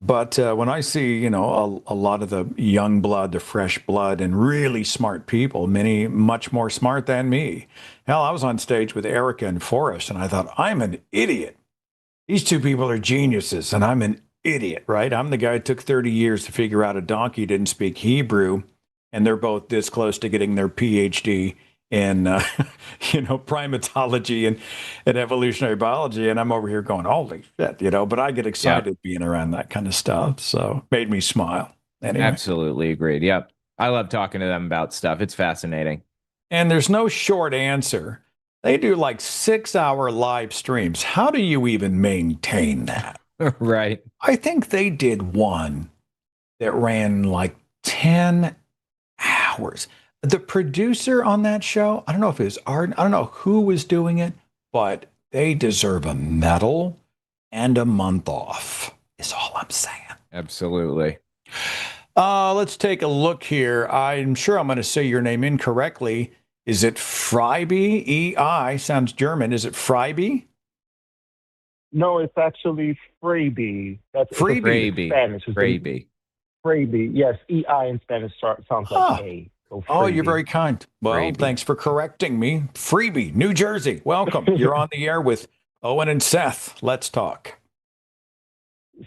S1: But when I see, a lot of the young blood, the fresh blood, and really smart people, many much more smart than me. Hell, I was on stage with Erica and Forrest, and I thought, I'm an idiot. These two people are geniuses, and I'm an idiot, right? I'm the guy who took 30 years to figure out a donkey didn't speak Hebrew, and they're both this close to getting their PhD in, primatology and evolutionary biology. And I'm over here going, holy shit, but I get excited being around that kind of stuff. So made me smile. Anyway.
S2: Absolutely agreed. Yep. I love talking to them about stuff. It's fascinating.
S1: and there's no short answer. They do like 6-hour live streams. How do you even maintain that?
S2: Right.
S1: I think they did one that ran like 10 hours. The producer on that show, I don't know if it was Art, I don't know who was doing it, but they deserve a medal and a month off, is all I'm saying.
S2: Absolutely.
S1: Let's take a look here. I'm sure I'm going to say your name incorrectly. Is it Freiby? E-I sounds German. Is it Freiby?
S9: No, it's actually Freiby. That's
S2: Freiby.
S9: Spanish.
S2: Freiby.
S9: Freiby. Yes, E-I in Spanish sounds like A. So
S1: oh, you're very kind. Well,
S2: Freiby.
S1: Thanks for correcting me. Freebie, New Jersey. Welcome. You're on the air with Owen and Seth. Let's talk.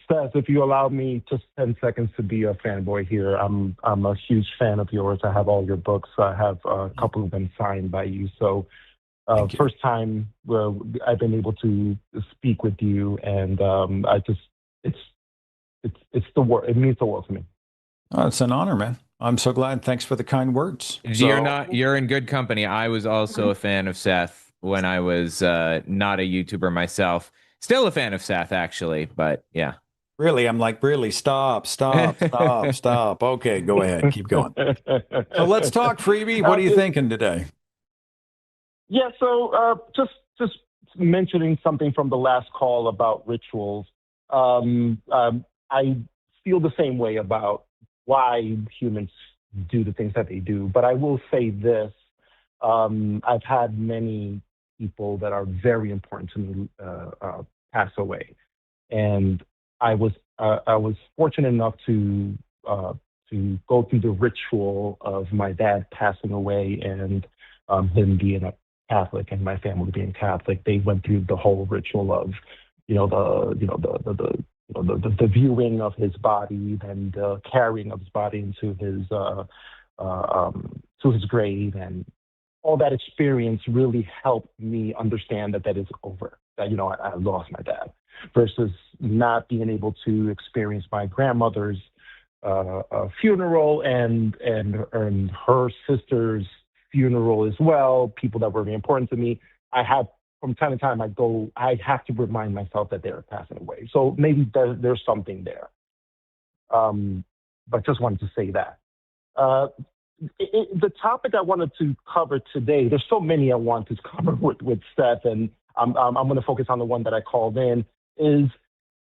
S9: Seth, if you allow me just 10 seconds to be a fanboy here, I'm a huge fan of yours. I have all your books. I have a couple of them signed by you. So first time I've been able to speak with you, and it's the world. It means the world to me.
S1: Oh, it's an honor, man. I'm so glad. Thanks for the kind words.
S2: You're in good company. I was also a fan of Seth when I was not a YouTuber myself. Still a fan of Seth, actually, but yeah.
S1: Really? I'm like, really? Stop. Okay, go ahead. Keep going. So let's talk, Freebie. What are you thinking today?
S9: Yeah, so just mentioning something from the last call about rituals. I feel the same way about why humans do the things that they do. But I will say this. I've had many people that are very important to me pass away. And I was fortunate enough to go through the ritual of my dad passing away and him being a Catholic and my family being Catholic. They went through the whole ritual of, the viewing of his body and carrying of his body into his grave, and all that experience really helped me understand that is over. That I lost my dad, versus not being able to experience my grandmother's funeral and her sister's funeral as well. People that were very important to me. I have. From time to time, I have to remind myself that they're passing away. So maybe there's something there. But just wanted to say that. The topic I wanted to cover today, there's so many I want to cover with Seth, and I'm going to focus on the one that I called in, is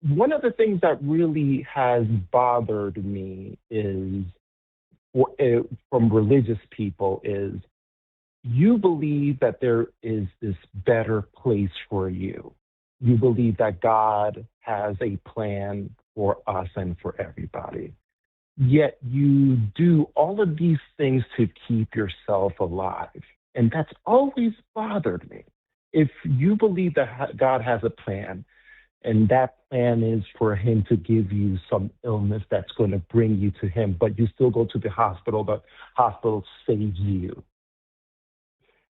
S9: one of the things that really has bothered me is, from religious people, is you believe that there is this better place for you. You believe that God has a plan for us and for everybody. Yet you do all of these things to keep yourself alive. And that's always bothered me. If you believe that God has a plan, and that plan is for him to give you some illness that's going to bring you to him, but you still go to the hospital saves you.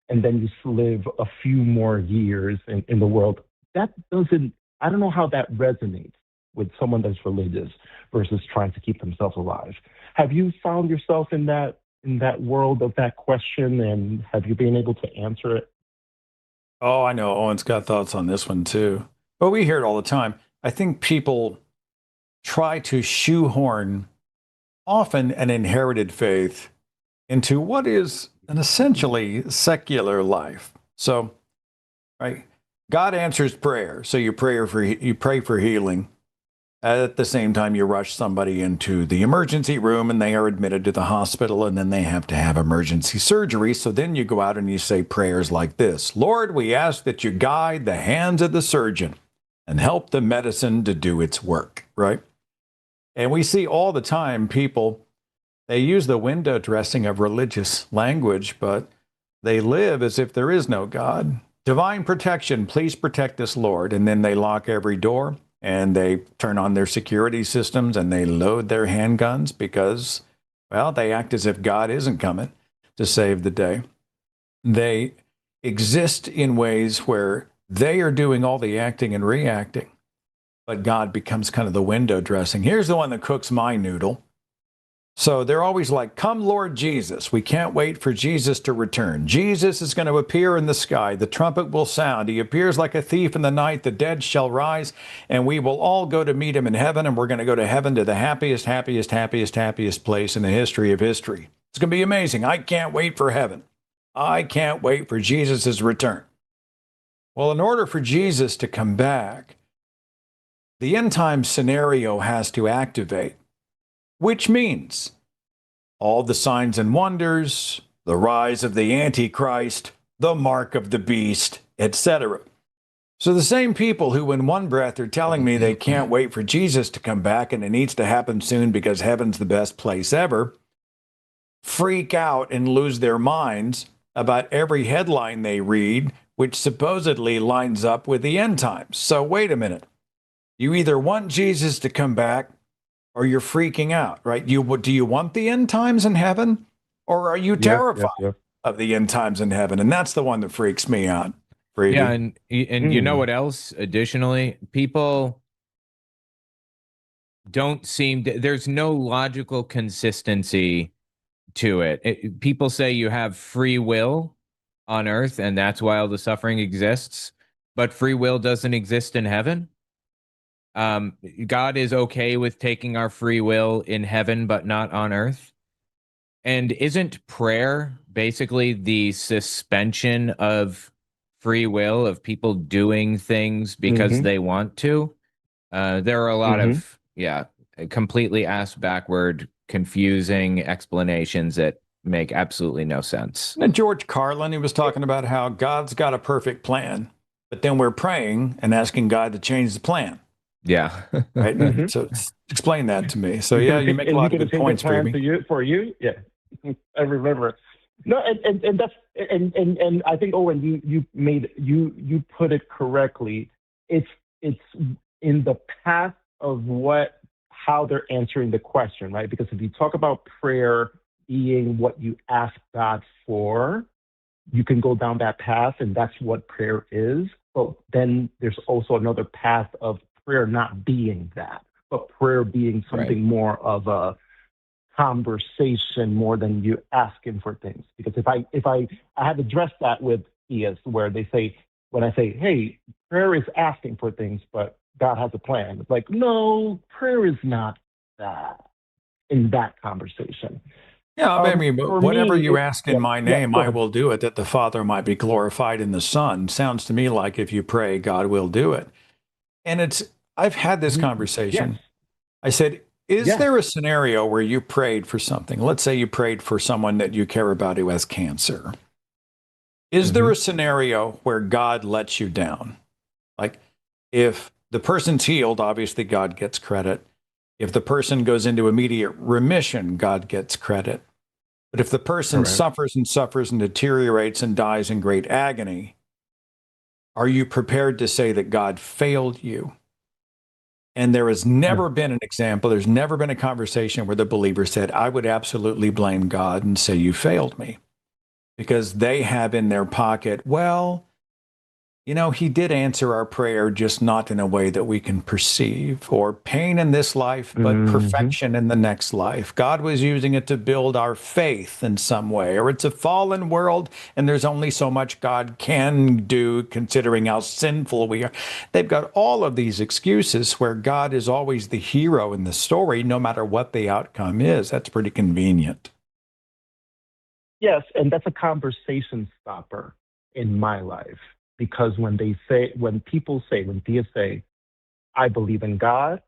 S9: And then you live a few more years in the world. I don't know how that resonates with someone that's religious versus trying to keep themselves alive. Have you found yourself in that world of that question, and have you been able to answer it?
S1: Oh, I know Owen's got thoughts on this one too. But we hear it all the time. I think people try to shoehorn often an inherited faith into what is an essentially secular life. So, right, God answers prayer. So you pray for healing. At the same time, you rush somebody into the emergency room and they are admitted to the hospital, and then they have to have emergency surgery. So then you go out and you say prayers like this: Lord, we ask that you guide the hands of the surgeon and help the medicine to do its work, right? And we see all the time people, they use the window dressing of religious language, but they live as if there is no God. Divine protection, please protect us, Lord. And then they lock every door and they turn on their security systems and they load their handguns because, well, they act as if God isn't coming to save the day. They exist in ways where they are doing all the acting and reacting, but God becomes kind of the window dressing. Here's the one that cooks my noodle. So they're always like, come, Lord Jesus. We can't wait for Jesus to return. Jesus is going to appear in the sky. The trumpet will sound. He appears like a thief in the night. The dead shall rise, and we will all go to meet him in heaven, and we're going to go to heaven, to the happiest, happiest, happiest, happiest place in the history of history. It's going to be amazing. I can't wait for heaven. I can't wait for Jesus' return. Well, in order for Jesus to come back, the end time scenario has to activate, which means all the signs and wonders, the rise of the Antichrist, the mark of the beast, etc. So the same people who in one breath are telling me they can't wait for Jesus to come back and it needs to happen soon because heaven's the best place ever, freak out and lose their minds about every headline they read, which supposedly lines up with the end times. So wait a minute. You either want Jesus to come back or you're freaking out, right? Do you want the end times in heaven, or are you terrified of the end times in heaven? And that's the one that freaks me out. Freebie.
S2: Yeah, and you know what else? Additionally, people don't seem to, there's no logical consistency to it. People say you have free will on earth, and that's why all the suffering exists, but free will doesn't exist in heaven. God is okay with taking our free will in heaven, but not on earth. And isn't prayer basically the suspension of free will, of people doing things because they want to? There are a lot of, completely ass backward, confusing explanations that make absolutely no sense.
S1: And George Carlin, he was talking about how God's got a perfect plan, but then we're praying and asking God to change the plan.
S2: Yeah.
S1: Right. So explain that to me. So yeah, you make a lot of good points for me.
S9: For you, yeah. I remember. No, and that's and I think Owen, you put it correctly. It's in the path of how they're answering the question, right? Because if you talk about prayer being what you ask God for, you can go down that path, and that's what prayer is. But then there's also another path of prayer not being that, but prayer being something more of a conversation more than you asking for things. Because if I have addressed that with ES, where they say, when I say, hey, prayer is asking for things, but God has a plan. It's like, no, prayer is not that in that conversation.
S1: Yeah, I mean, whatever you ask in my name, I will do it, that the Father might be glorified in the Son. Sounds to me like if you pray, God will do it. And I've had this conversation. Yes. I said, is there a scenario where you prayed for something? Let's say you prayed for someone that you care about who has cancer. Is there a scenario where God lets you down? Like, if the person's healed, obviously God gets credit. If the person goes into immediate remission, God gets credit. But if the person suffers and suffers and deteriorates and dies in great agony, are you prepared to say that God failed you? And there has never been an example, there's never been a conversation where the believer said, I would absolutely blame God and say you failed me. Because they have in their pocket, well, you know, he did answer our prayer, just not in a way that we can perceive, or pain in this life, but perfection in the next life. God was using it to build our faith in some way, or it's a fallen world and there's only so much God can do considering how sinful we are. They've got all of these excuses where God is always the hero in the story, no matter what the outcome is. That's pretty convenient.
S9: Yes, and that's a conversation stopper in my life. Because when people say, I believe in God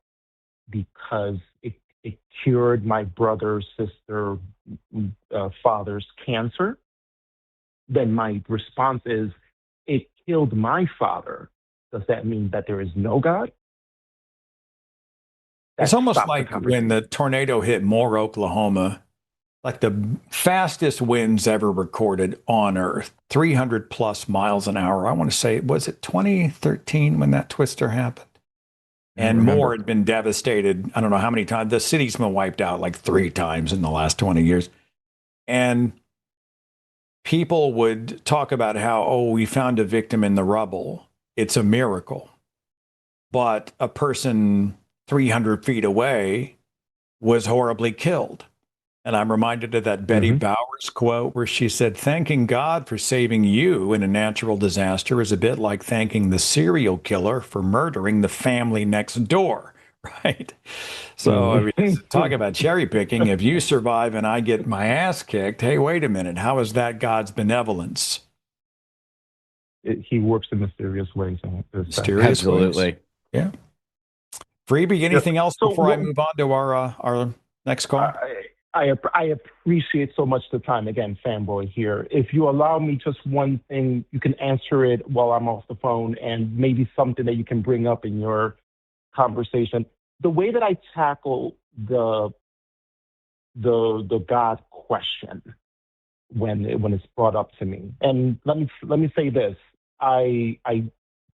S9: because it cured my brother, sister, father's cancer, then my response is, it killed my father. Does that mean that there is no God?
S1: It's almost like when the tornado hit Moore, Oklahoma, like the fastest winds ever recorded on Earth, 300 plus miles an hour. I want to say, was it 2013 when that twister happened? And Moore had been devastated, I don't know how many times. The city's been wiped out like 3 times in the last 20 years. And people would talk about how, oh, we found a victim in the rubble. It's a miracle. But a person 300 feet away was horribly killed. And I'm reminded of that Betty Bowers quote where she said, thanking God for saving you in a natural disaster is a bit like thanking the serial killer for murdering the family next door, right? So, I mean, talk about cherry picking. If you survive and I get my ass kicked, hey, wait a minute. How is that God's benevolence?
S9: He works in mysterious ways.
S1: Mysterious
S2: Absolutely.
S1: ways. Yeah. Freebie, anything else before I move on to our next call?
S9: I appreciate so much the time. Again, fanboy here. If you allow me just one thing, you can answer it while I'm off the phone, and maybe something that you can bring up in your conversation. The way that I tackle the God question when it's brought up to me, and let me say this: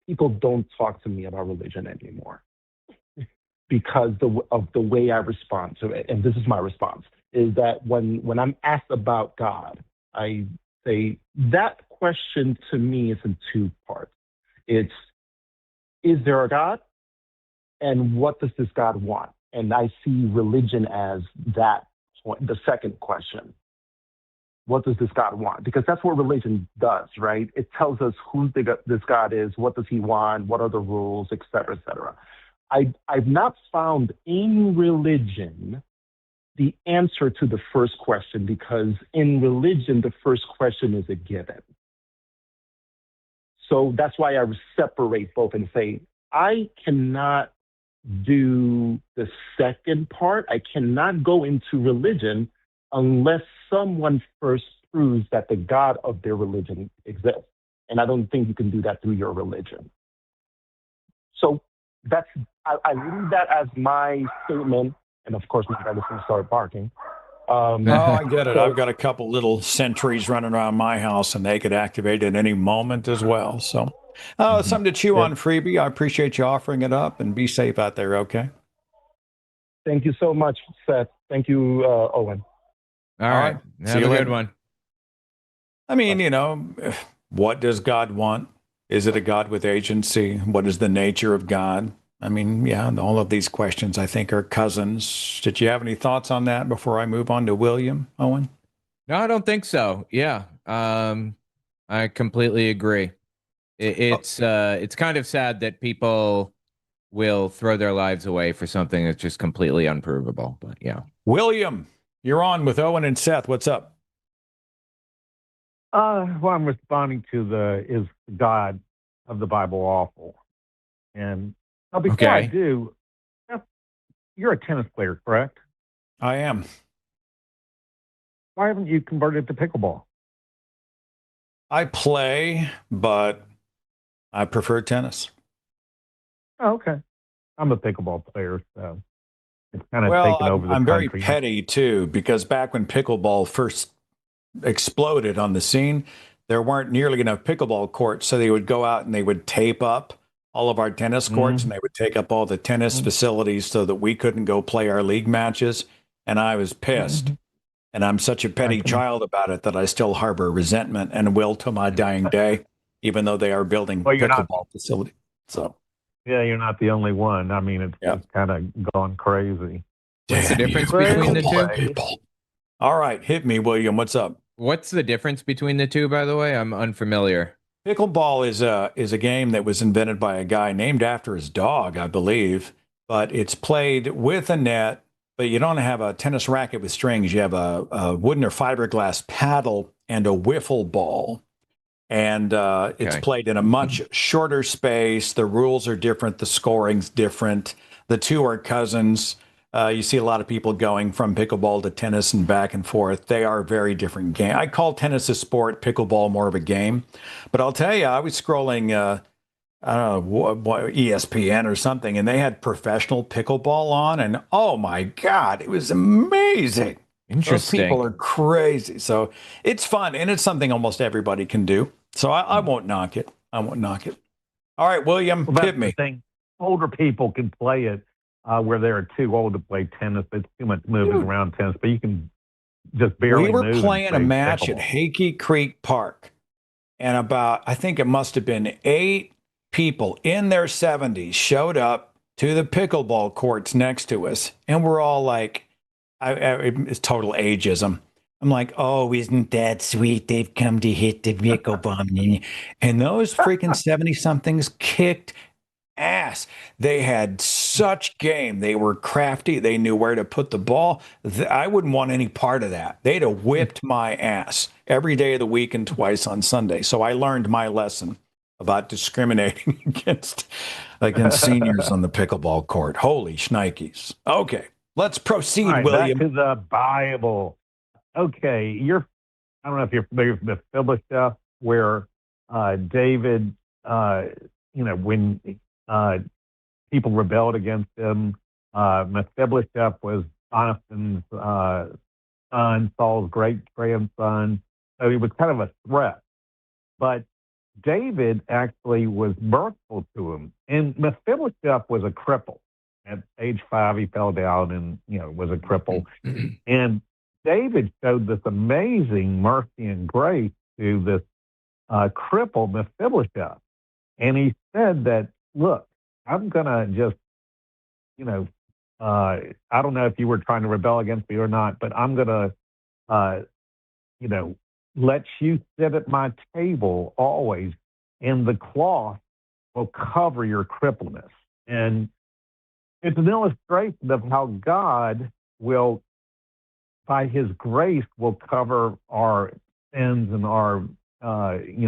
S9: people don't talk to me about religion anymore because of the way I respond to it. And this is my response: is that when I'm asked about God, I say that question to me is in two parts. It's, is there a God? And what does this God want? And I see religion as that point, the second question. What does this God want? Because that's what religion does, right? It tells us who this God is, what does he want, what are the rules, et cetera, et cetera. I've not found in religion the answer to the first question, because in religion, the first question is a given. So that's why I separate both and say, I cannot do the second part. I cannot go into religion unless someone first proves that the God of their religion exists. And I don't think you can do that through your religion. So I leave that as my statement. And of course, my dad is going to start barking.
S1: I get it. I've got a couple little sentries running around my house, and they could activate at any moment as well. So, something to chew on, Freebie. I appreciate you offering it up, and be safe out there, okay?
S9: Thank you so much, Seth. Thank you, Owen.
S2: All right. Have a good one.
S1: I mean, what does God want? Is it a God with agency? What is the nature of God? I mean, yeah, all of these questions, I think, are cousins. Did you have any thoughts on that before I move on to William, Owen?
S2: No, I don't think so. Yeah, I completely agree. It's kind of sad that people will throw their lives away for something that's just completely unprovable. But yeah,
S1: William, you're on with Owen and Seth. What's up?
S10: Well, I'm responding to is God of the Bible awful? And before I do, you're a tennis player, correct?
S1: I am.
S10: Why haven't you converted to pickleball?
S1: I play, but I prefer tennis.
S10: Oh, okay. I'm a pickleball player, so it's kind of taken over the
S1: I'm
S10: country.
S1: very petty, too, because back when pickleball first exploded on the scene, there weren't nearly enough pickleball courts, so they would go out and they would tape up all of our tennis courts, and they would take up all the tennis facilities so that we couldn't go play our league matches. And I was pissed. And I'm such a petty child about it that I still harbor resentment and will to my dying day, even though they are building pickleball facilities. So,
S10: yeah, you're not the only one. I mean, it's kind of gone crazy.
S2: What's the difference between the two?
S1: People. All right, hit me, William. What's up?
S2: What's the difference between the two, by the way? I'm unfamiliar.
S1: Pickleball is a game that was invented by a guy named after his dog, I believe, but it's played with a net, but you don't have a tennis racket with strings. You have a wooden or fiberglass paddle and a wiffle ball. And it's played in a much shorter space. The rules are different. The scoring's different. The two are cousins. You see a lot of people going from pickleball to tennis and back and forth. They are very different games. I call tennis a sport, pickleball more of a game. But I'll tell you, I was scrolling, I don't know, ESPN or something, and they had professional pickleball on, and oh my God, it was amazing.
S2: Interesting.
S1: Those people are crazy. So it's fun, and it's something almost everybody can do. So I won't knock it. I won't knock it. All right, William, hit me.
S10: Older people can play it. Where they're too old to play tennis. It's too much moving around tennis, but you can just barely move.
S1: We were playing a match at Hakey Creek Park, and I think it must have been 8 people in their 70s showed up to the pickleball courts next to us, and we're all like, it's total ageism. I'm like, oh, isn't that sweet? They've come to hit the nickel bomb. And those freaking 70 somethings kicked ass. They had such game. They were crafty. They knew where to put the ball. I wouldn't want any part of that. They'd have whipped my ass every day of the week and twice on Sunday. So I learned my lesson about discriminating against seniors on the pickleball court. Holy shnikes. Okay, let's proceed,
S10: All right,
S1: William.
S10: back to the Bible. Okay, I don't know if you're familiar with Mephibosheth, where David, when people rebelled against him, Mephibosheth was Jonathan's son, Saul's great grandson. So he was kind of a threat. But David actually was merciful to him. And Mephibosheth was a cripple. At age 5, he fell down and, was a cripple. And David showed this amazing mercy and grace to this cripple Mephibosheth. And he said that, look, I'm going to just, I don't know if you were trying to rebel against me or not, but I'm going to, let you sit at my table always, and the cloth will cover your crippleness. And it's an illustration of how God will, by his grace, will cover our sins and our,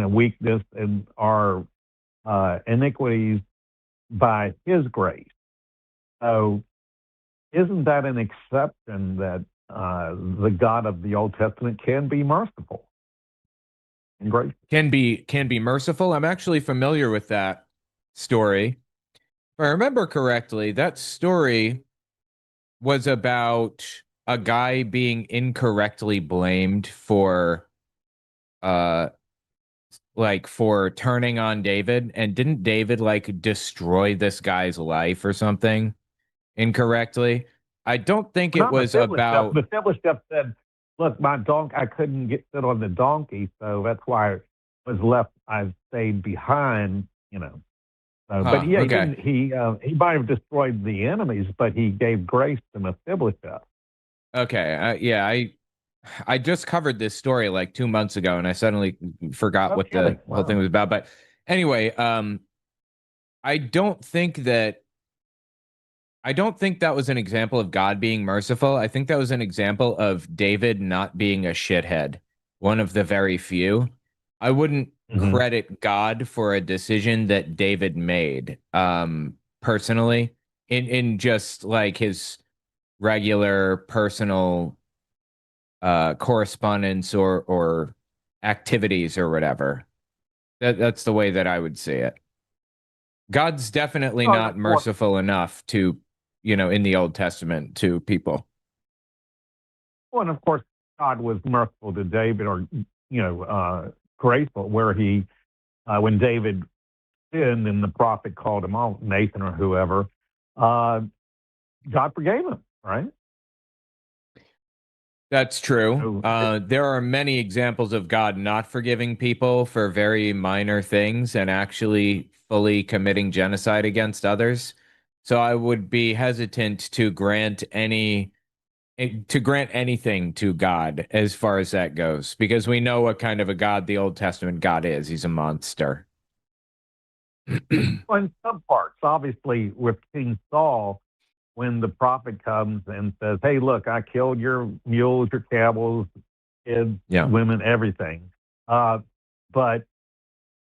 S10: weakness and our iniquities by his grace. So isn't that an exception that the God of the Old Testament can be merciful and gracious?
S2: Can be merciful? I'm actually familiar with that story. If I remember correctly, that story was about a guy being incorrectly blamed for for turning on David. And didn't David destroy this guy's life or something incorrectly? I don't think it was about.
S10: Mephibosheth said, look, my donkey, I couldn't sit on the donkey, so that's why I was left. I stayed behind, But yeah,
S2: okay.
S10: he might have destroyed the enemies, but he gave grace to Mephibosheth.
S2: Okay. I just covered this story 2 months ago, and I suddenly forgot what the whole thing was about. But anyway, I don't think that was an example of God being merciful. I think that was an example of David not being a shithead, one of the very few. I wouldn't credit God for a decision that David made, personally, in just his regular personal correspondence or activities or whatever. That's the way that I would see it. God's definitely not merciful enough to, in the Old Testament to people.
S10: Well, and of course, God was merciful to David, or graceful, where he, when David sinned and the prophet called him out, Nathan or whoever, God forgave him, right?
S2: That's true. There are many examples of God not forgiving people for very minor things and actually fully committing genocide against others. So I would be hesitant to grant anything to God as far as that goes, because we know what kind of a God the Old Testament God is. He's a monster.
S10: Well, in some parts, obviously, with King Saul, when the prophet comes and says, hey, look, I killed your mules, your camels, kids, women, everything. But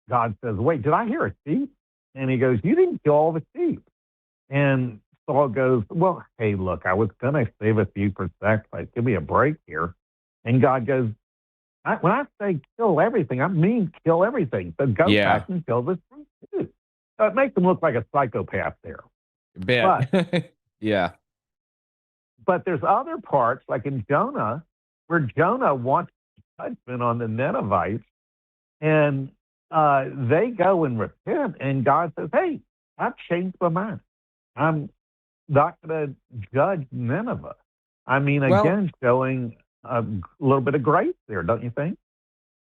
S10: God says, wait, did I hear a sheep? And he goes, you didn't kill all the sheep. And Saul goes, well, hey, look, I was going to save a few for sacrifice. Give me a break here. And God goes, when I say kill everything, I mean kill everything. So go back and kill the sheep too. So it makes him look like a psychopath there.
S2: But, yeah.
S10: But there's other parts, like in Jonah, where Jonah wants judgment on the Ninevites, and they go and repent, and God says, hey, I've changed my mind. I'm not going to judge Nineveh. I mean, again, showing a little bit of grace there, don't you think?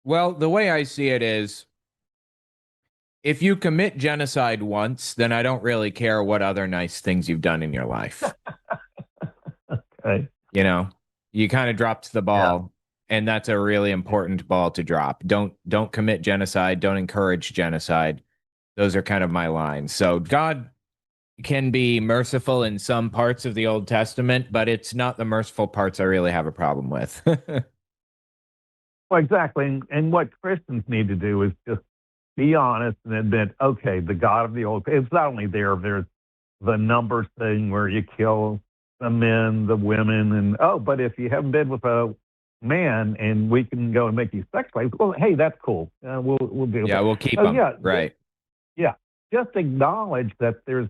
S2: Well, the way I see it is, if you commit genocide once, then I don't really care what other nice things you've done in your life.
S10: Okay.
S2: You kind of dropped the ball, and that's a really important ball to drop. Don't commit genocide. Don't encourage genocide. Those are kind of my lines. So God can be merciful in some parts of the Old Testament, but it's not the merciful parts I really have a problem with.
S10: Well, exactly. And what Christians need to do is just be honest and admit, okay, the God of the Old, it's not only there's the numbers thing where you kill the men, the women, and but if you haven't been with a man and we can go and make you sex slaves, well, hey, that's cool. We'll do that.
S2: We'll keep them.
S10: Yeah,
S2: right.
S10: Yeah, just acknowledge that there's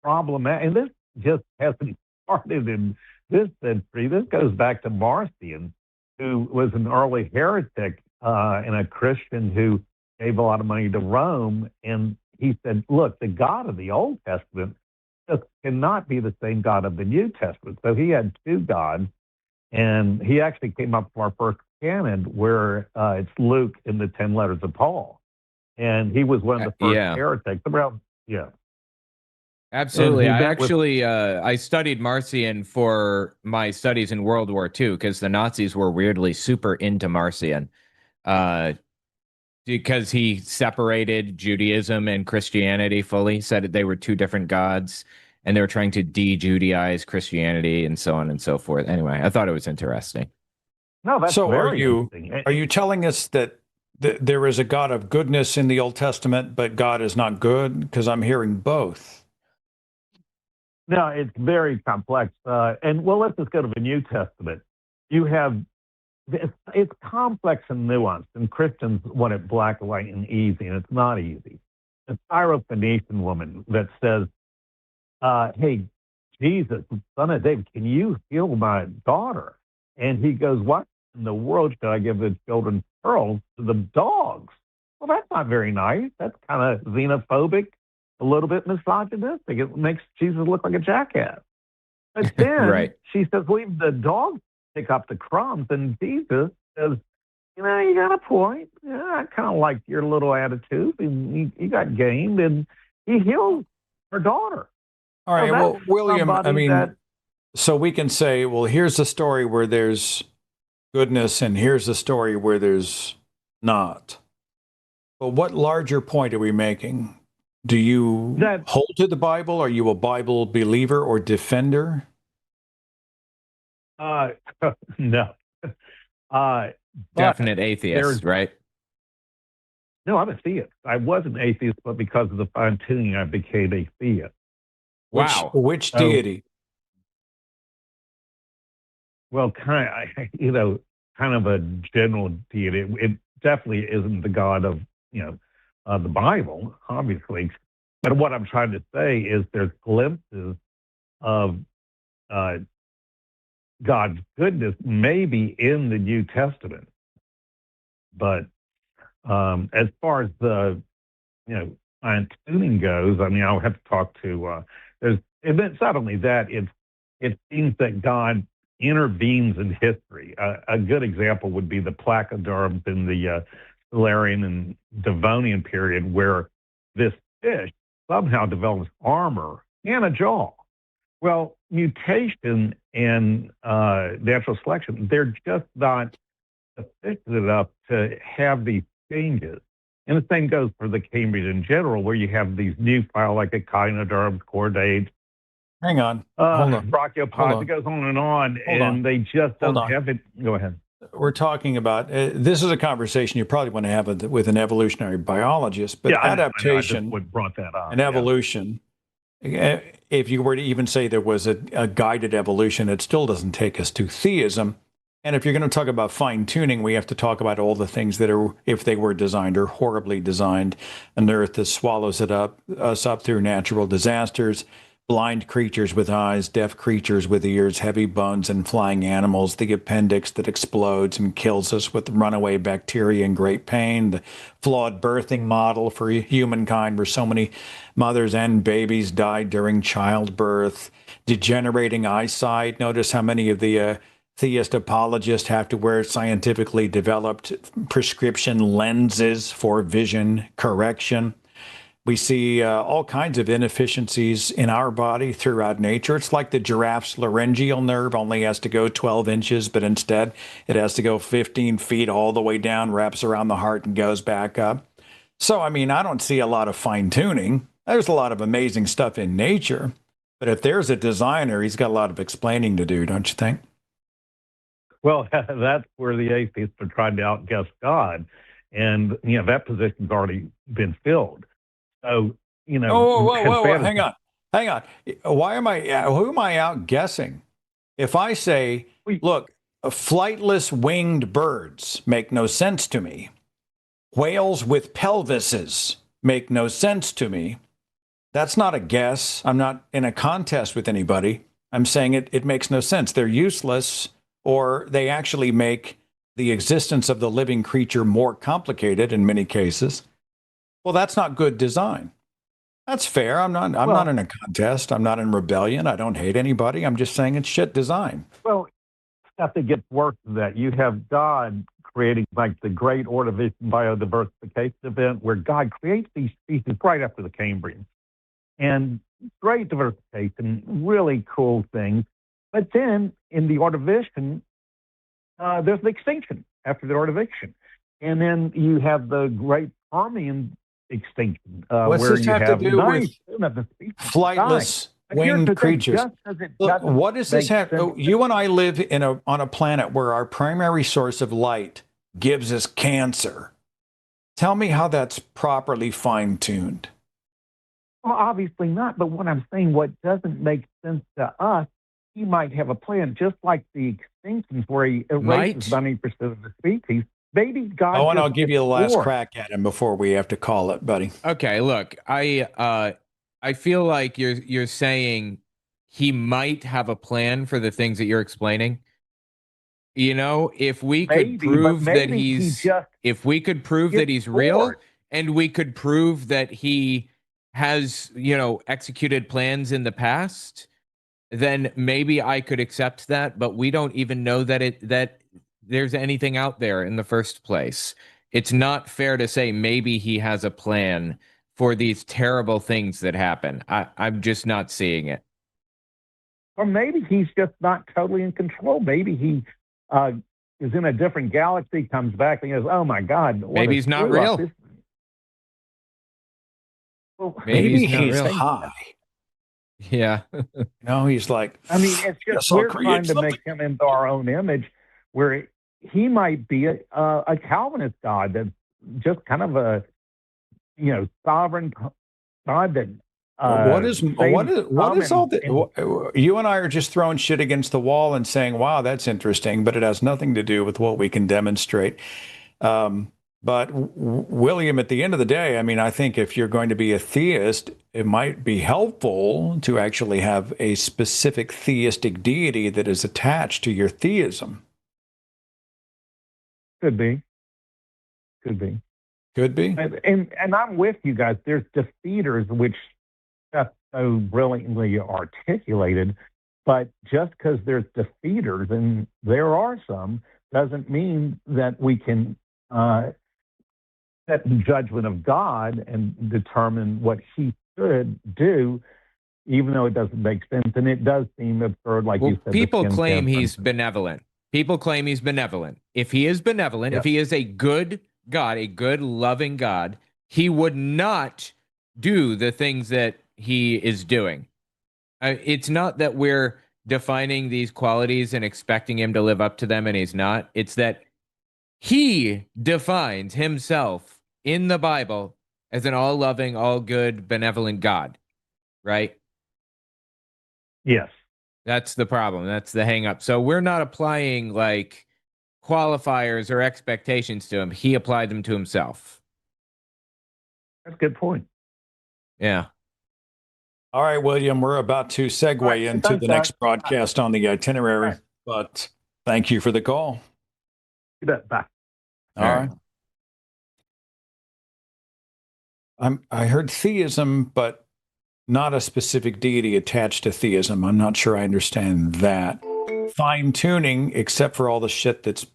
S10: problem, and this just hasn't started in this century. This goes back to Marcion, who was an early heretic and a Christian who gave a lot of money to Rome, and he said, look, the God of the Old Testament just cannot be the same God of the New Testament. So he had two gods, and he actually came up with our first canon where it's Luke in the 10 letters of Paul. And he was one of the first heretics.
S2: Absolutely. I studied Marcion for my studies in World War II because the Nazis were weirdly super into Marcion. Because he separated Judaism and Christianity fully, said they were two different gods, and they were trying to de-Judaize Christianity and so on and so forth. Anyway, I thought it was interesting.
S10: No, that's very interesting.
S1: Are you telling us that there is a God of goodness in the Old Testament, but God is not good? Because I'm hearing both.
S10: No, it's very complex. And well, let's just go to the New Testament. You have it's complex and nuanced, and Christians want it black, white, and easy, and it's not easy. A Syrophoenician woman that says, hey, Jesus, son of David, can you heal my daughter? And he goes, what in the world should I give the children pearls to the dogs? Well, that's not very nice. That's kind of xenophobic, a little bit misogynistic. It makes Jesus look like a jackass. But then she says, leave the dogs pick up the crumbs, and Jesus says, you got a point. Yeah, I kind of like your little attitude, and you got game, and he healed her daughter.
S1: All right, well, William, so we can say, well, here's a story where there's goodness, and here's a story where there's not. But what larger point are we making? Do you hold to the Bible? Are you a Bible believer or defender?
S10: No.
S2: Definite atheist, right?
S10: No, I'm a theist. I was an atheist, but because of the fine-tuning, I became a theist.
S2: Wow.
S1: Which deity?
S10: Well, kind of a general deity. It definitely isn't the God of, the Bible, obviously. But what I'm trying to say is there's glimpses of God's goodness maybe in the New Testament. But as far as the, fine-tuning goes, I'll have to talk to, and it's not only that, it seems that God intervenes in history. A good example would be the placoderms in the Silurian and Devonian period, where this fish somehow develops armor and a jaw. Well, mutation and natural selection, they're just not efficient enough to have these changes. And the same goes for the Cambrian in general, where you have these new phyla like echinoderms, chordates.
S1: Hang on. Hold on.
S10: Brachiopods, it goes on and on, they just don't have it. Go ahead.
S1: We're talking about, this is a conversation you probably want to have with an evolutionary biologist, but adaptation
S10: I what brought that up.
S1: And evolution, if you were to even say there was a guided evolution, it still doesn't take us to theism. And if you're going to talk about fine-tuning, we have to talk about all the things that are, if they were designed or horribly designed, an earth that swallows us up through natural disasters, blind creatures with eyes, deaf creatures with ears, heavy bones and flying animals, the appendix that explodes and kills us with runaway bacteria and great pain, the flawed birthing model for humankind where so many mothers and babies died during childbirth, degenerating eyesight. Notice how many of the theist apologists have to wear scientifically developed prescription lenses for vision correction. We see all kinds of inefficiencies in our body throughout nature. It's like the giraffe's laryngeal nerve only has to go 12 inches, but instead it has to go 15 feet all the way down, wraps around the heart, and goes back up. So, I mean, I don't see a lot of fine tuning. There's a lot of amazing stuff in nature. But if there's a designer, he's got a lot of explaining to do, don't you think?
S10: Well, that's where the atheists are trying to outguess God. And, that position's already been filled. So,
S1: whoa, hang on. Who am I outguessing? If I say, look, flightless winged birds make no sense to me. Whales with pelvises make no sense to me. That's not a guess. I'm not in a contest with anybody. I'm saying it makes no sense. They're useless, or they actually make the existence of the living creature more complicated in many cases. Well, that's not good design. That's fair. I'm not in a contest. I'm not in rebellion. I don't hate anybody. I'm just saying it's shit design.
S10: Well, stuff that gets worse than that. You have God creating like the great Ordovician biodiversification event where God creates these species right after the Cambrian. And great diversification, really cool things. But then in the Ordovician, there's an extinction after the Ordovician. And then you have the great Permian extinction.
S1: What's
S10: where
S1: this
S10: you
S1: have to do with flightless winged creatures? Look, what does this have? You and I live on a planet where our primary source of light gives us cancer. Tell me how that's properly fine-tuned.
S10: Well, obviously not. But what I'm saying, what doesn't make sense to us, he might have a plan, just like the extinctions where he erases 90% of the species. Maybe God.
S1: Oh, and I'll give you the last crack at him before we have to call it, buddy.
S2: Okay, look, I feel like you're saying he might have a plan for the things that you're explaining. If we could prove that if we could prove that he's real, and we could prove that he has, executed plans in the past, then maybe I could accept that. But we don't even know that there's anything out there in the first place. It's not fair to say maybe he has a plan for these terrible things that happen. I'm just not seeing it.
S10: Or maybe he's just not totally in control. Maybe he is in a different galaxy, comes back and goes, oh my God.
S2: Maybe he's not real.
S10: Well,
S1: maybe he's high.
S2: Yeah.
S1: He's like,
S10: I mean, it's just we're trying to make him into our own image, where he might be a Calvinist God that's just kind of a sovereign God that.
S1: What is all that? You and I are just throwing shit against the wall and saying, "Wow, that's interesting," but it has nothing to do with what we can demonstrate. But William, at the end of the day, I mean, I think if you're going to be a theist, it might be helpful to actually have a specific theistic deity that is attached to your theism.
S10: Could be. And I'm with you guys. There's defeaters, which Seth so brilliantly articulated, but just because there's defeaters, and there are some, doesn't mean that we can set the judgment of God and determine what he should do, even though it doesn't make sense. And it does seem absurd, like you said.
S2: People claim he's benevolent. People claim he's benevolent. If he is benevolent, if he is a good God, a good, loving God, he would not do the things that he is doing. It's not that we're defining these qualities and expecting him to live up to them, and he's not. It's that he defines himself in the Bible as an all-loving, all-good, benevolent God, right?
S10: Yes.
S2: That's the problem. That's the hang-up. So we're not applying, like, qualifiers or expectations to him. He applied them to himself.
S10: That's a good point.
S2: Yeah.
S1: All right, William, we're about to segue into the next broadcast on the itinerary, but thank you for the call.
S10: You bet. Bye.
S1: All right. I heard theism, but not a specific deity attached to theism. I'm not sure I understand that. Fine-tuning, except for all the shit that's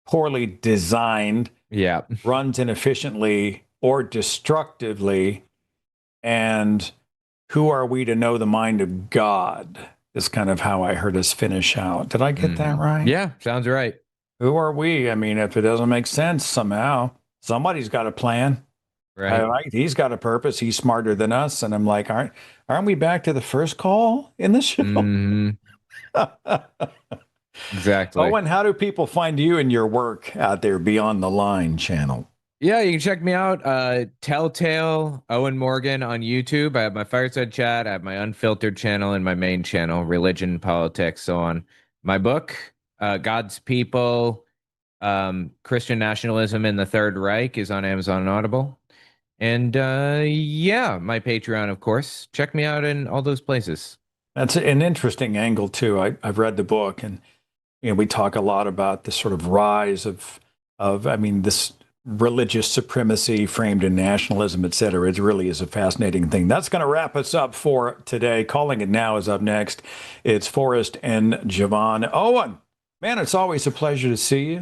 S1: poorly designed, runs inefficiently or destructively, and who are we to know the mind of God is kind of how I heard us finish out. Did I get that right?
S2: Yeah, sounds right.
S1: Who are we? I mean, if it doesn't make sense somehow, somebody's got a plan.
S2: Right.
S1: He's got a purpose. He's smarter than us. And I'm like, aren't we back to the first call in the show?
S2: Exactly.
S1: Owen, how do people find you and your work out there beyond the line channel?
S2: Yeah, you can check me out. Telltale Owen Morgan on YouTube. I have my Fireside Chat. I have my Unfiltered channel and my main channel, Religion, Politics, so on. My book, God's People, Christian Nationalism in the Third Reich, is on Amazon and Audible. And yeah, my Patreon, of course. Check me out in all those places.
S1: That's an interesting angle too. I've read the book, and we talk a lot about the sort of rise of this religious supremacy framed in nationalism, et cetera. It really is a fascinating thing. That's going to wrap us up for today. Calling It Now is up next. It's Forrest and Javon. Owen, man, it's always a pleasure to see you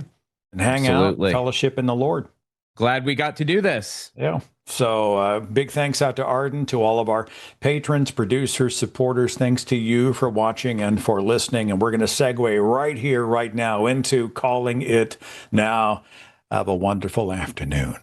S1: and hang out, fellowship in the Lord.
S2: Glad we got to do this.
S1: Yeah. So big thanks out to Arden, to all of our patrons, producers, supporters. Thanks to you for watching and for listening. And we're going to segue right here, right now into Calling It Now. Have a wonderful afternoon.